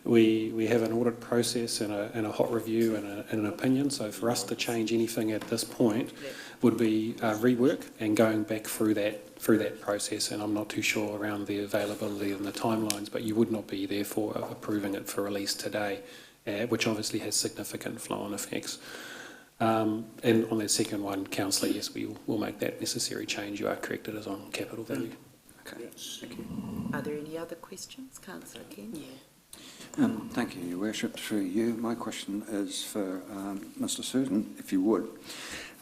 we have an audit process and a hot review and an opinion. So for us to change anything at this point would be rework and going back through that process. And I'm not too sure around the availability and the timelines, but you would not be therefore approving it for release today, which obviously has significant flow-on effects. And on that second one, Councillor, yes, we will make that necessary change. You are correct, it is on capital value. Okay, thank you. Are there any other questions, Councillor Ken? Thank you, Your Worship. Through you, my question is for Mr. Sutton, if you would.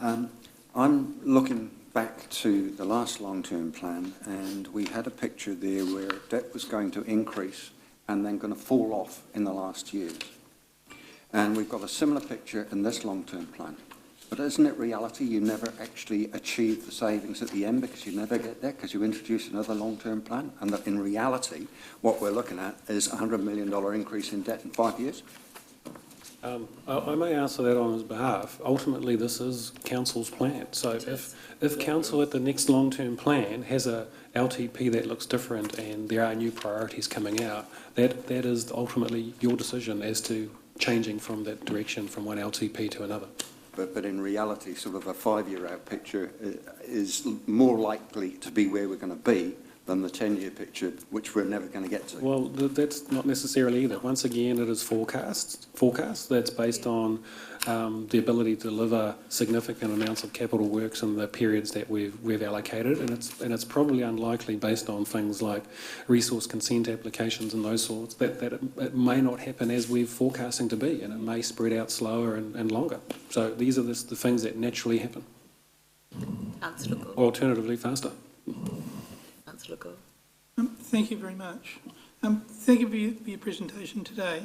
I'm looking back to the last long-term plan, and we had a picture there where debt was going to increase and then going to fall off in the last years. And we've got a similar picture in this long-term plan. But isn't it reality you never actually achieve the savings at the end because you never get there because you introduce another long-term plan? And that in reality, what we're looking at is a $100 million increase in debt in 5 years? I may answer that on his behalf. Ultimately, this is Council's plan. So if Council at the next long-term plan has a LTP that looks different and there are new priorities coming out, that is ultimately your decision as to changing from that direction from one LTP to another. But in reality, sort of a 5-year out picture is more likely to be where we're going to be than the 10-year picture, which we're never going to get to. Well, that's not necessarily either. Once again, it is forecast that's based on the ability to deliver significant amounts of capital works in the periods that we've allocated, and it's probably unlikely based on things like resource consent applications and those sorts that it may not happen as we're forecasting to be, and it may spread out slower and longer. So these are the things that naturally happen. Or alternatively, faster. Thank you very much. Thank you for your presentation today.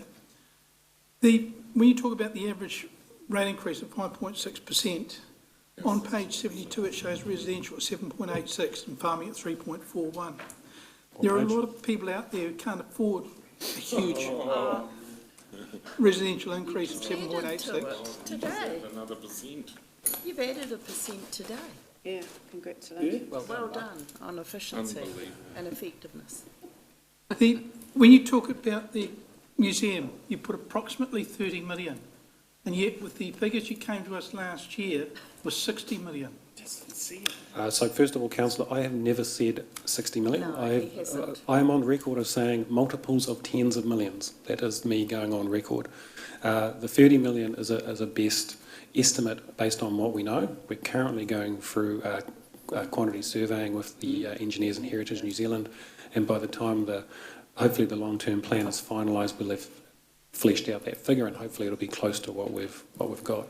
When you talk about the average rate increase of 5.6%, on page 72 it shows residential at 7.86 and farming at 3.41. There are a lot of people out there who can't afford a huge residential increase of 7.86. Today. Another percent. You've added a percent today. Yeah, congratulations. Yeah. Well done on efficiency and effectiveness. When you talk about the museum, you put approximately 30 million, and yet with the figures you came to us last year was 60 million. So first of all, Councillor, I have never said 60 million. No, he hasn't. I am on record of saying multiples of tens of millions. That is me going on record. The 30 million is a best estimate based on what we know. We're currently going through quantity surveying with the engineers in Heritage New Zealand, and by the time hopefully the long-term plan is finalised, we'll have fleshed out that figure, and hopefully it'll be close to what we've got.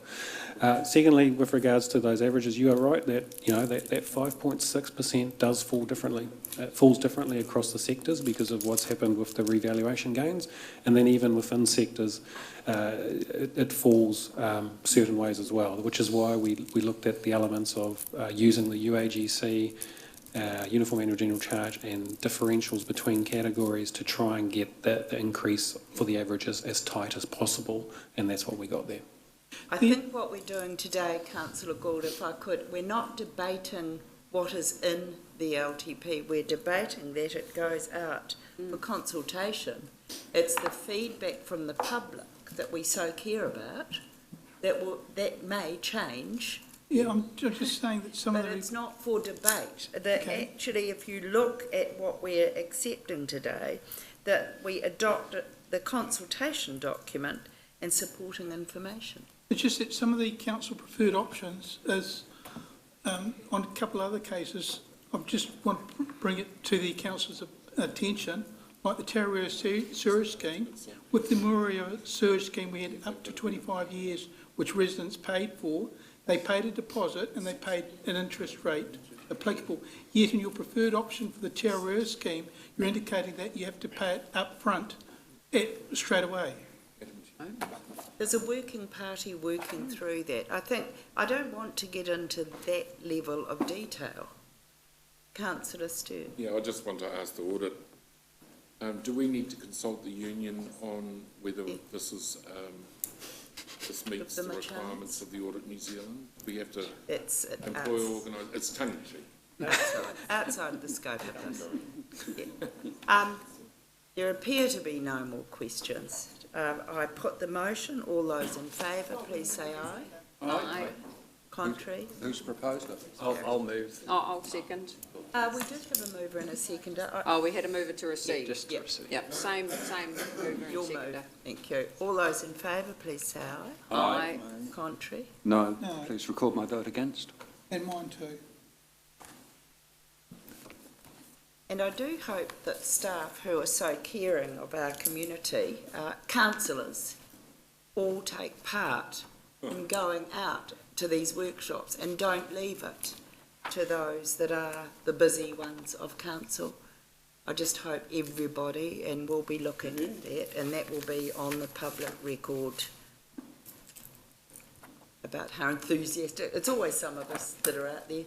Secondly, with regards to those averages, you are right that that 5.6% does fall differently. It falls differently across the sectors because of what's happened with the revaluation gains, and then even within sectors, it falls certain ways as well, which is why we looked at the elements of using the UAGC, Uniform Annual General Charge, and differentials between categories to try and get the increase for the averages as tight as possible, and that's what we got there. I think what we're doing today, Councillor Gould, if I could, we're not debating what is in the LTP, we're debating that it goes out for consultation. It's the feedback from the public that we so care about that may change. Yeah, I'm just saying that some but of the... it's not for debate. That actually, if you look at what we're accepting today, that we adopt the consultation document and supporting information. It's just that some of the council preferred options is, on a couple of other cases, I just want to bring it to the council's attention, like the Rotorua sewage scheme. With the Moria sewage scheme, we had up to 25 years, which residents paid for. They paid a deposit and they paid an interest rate applicable. Yet in your preferred option for the Rotorua scheme, you're indicating that you have to pay it up front straight away. There's a working party working through that. I don't want to get into that level of detail. Councillor Stern. Yeah, I just want to ask the audit, do we need to consult the union on whether this is this meets the requirements of the Audit New Zealand? We have to employ organise. It's tongue-in-cheek. Outside the scope of this. Yeah. There appear to be no more questions. I put the motion. All those in favour, please say aye. Aye. Contrary? Who's proposed it? I'll move. I'll second. We did have a mover and a seconder. We had a mover to receive. Yeah, just to receive. Yep, same mover and Your seconder. move. Thank you. All those in favour, please say aye. Aye. Contrary? No, please record my vote against. And mine too. And I do hope that staff who are so caring of our community, councillors, all take part in going out to these workshops and don't leave it to those that are the busy ones of council. I just hope everybody, and we'll be looking at that, and that will be on the public record about how enthusiastic. It's always some of us that are out there.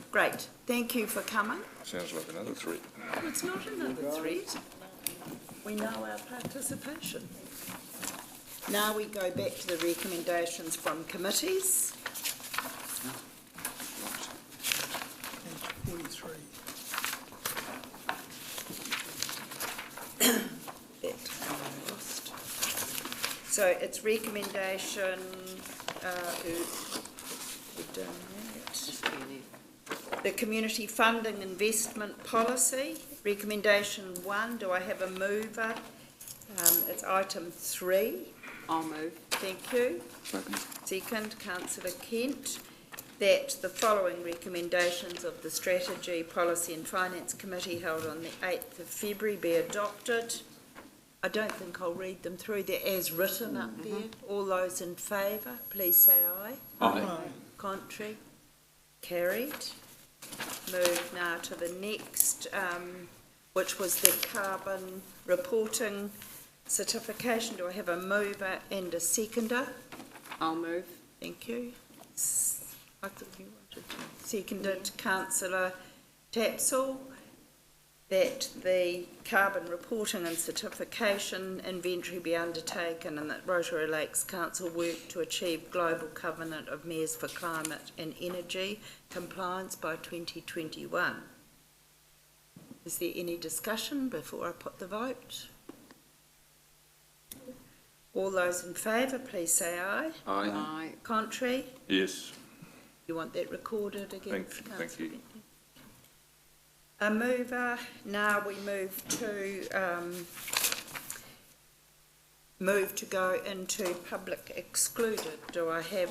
Great. Thank you for coming. Sounds like another threat. Well, it's not another threat. We know our participation. Now we go back to the recommendations from committees. Page 43. So it's recommendation, we've done that. The community funding investment policy, recommendation 1, do I have a mover? It's item 3. I'll move. Thank you. Second, Councillor Kent, that the following recommendations of the Strategy, Policy and Finance Committee held on the 8th of February be adopted. I don't think I'll read them through. They're as written up there. All those in favour, please say aye. Aye. Contrary? Carried. Move now to the next, which was the carbon reporting certification. Do I have a mover and a seconder? I'll move. Thank you. I thought you wanted to. Seconded, Councillor Tapsell, that the carbon reporting and certification inventory be undertaken and that Rotorua Lakes Council work to achieve global covenant of mayors for climate and energy compliance by 2021. Is there any discussion before I put the vote? All those in favour, please say aye. Aye. Aye. Contrary? Yes. You want that recorded against Thank you. A mover. Now we move to go into public excluded. Do I have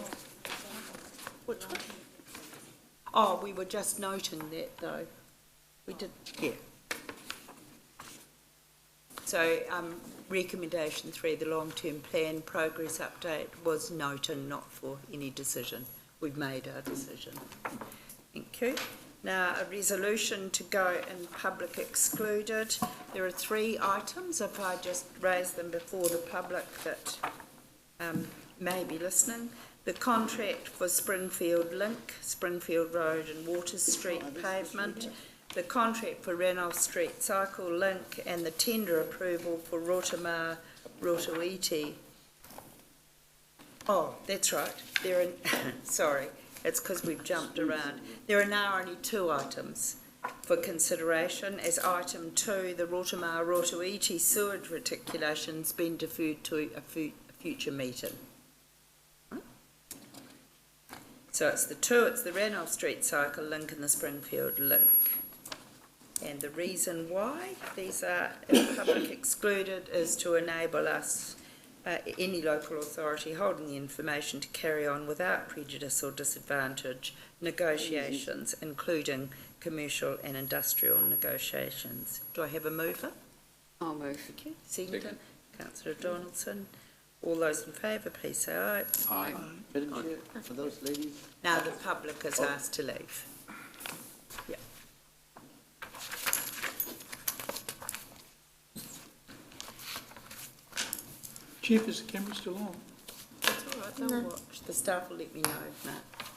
which one? Oh, we were just noting that though. We did, yeah. So recommendation 3, the long-term plan progress update, was noted, not for any decision. We've made our decision. Thank you. Now, a resolution to go in public excluded. There are 3 items, if I just raise them before the public that may be listening. The contract for Springfield Link, Springfield Road and Waters Street pavement, the contract for Ranulph Street Cycle Link, and the tender approval for Rotorua, Rotorua. Oh, that's right. Sorry, it's because we've jumped around. There are now only 2 items for consideration. As item 2, the Rotorua, Rotorua sewage reticulation's been deferred to a future meeting. So it's the Ranulph Street Cycle Link and the Springfield Link. And the reason why these are in public excluded is to enable us, any local authority holding the information, to carry on without prejudice or disadvantage negotiations, including commercial and industrial negotiations. Do I have a mover? I'll move. Okay. Second. Councillor Donaldson. All those in favour, please say aye. Aye. Madam Chair, for those ladies. Now the public is asked to leave. Yeah. Chief, is the camera still on? That's all right, they'll watch. The staff will let me know if not.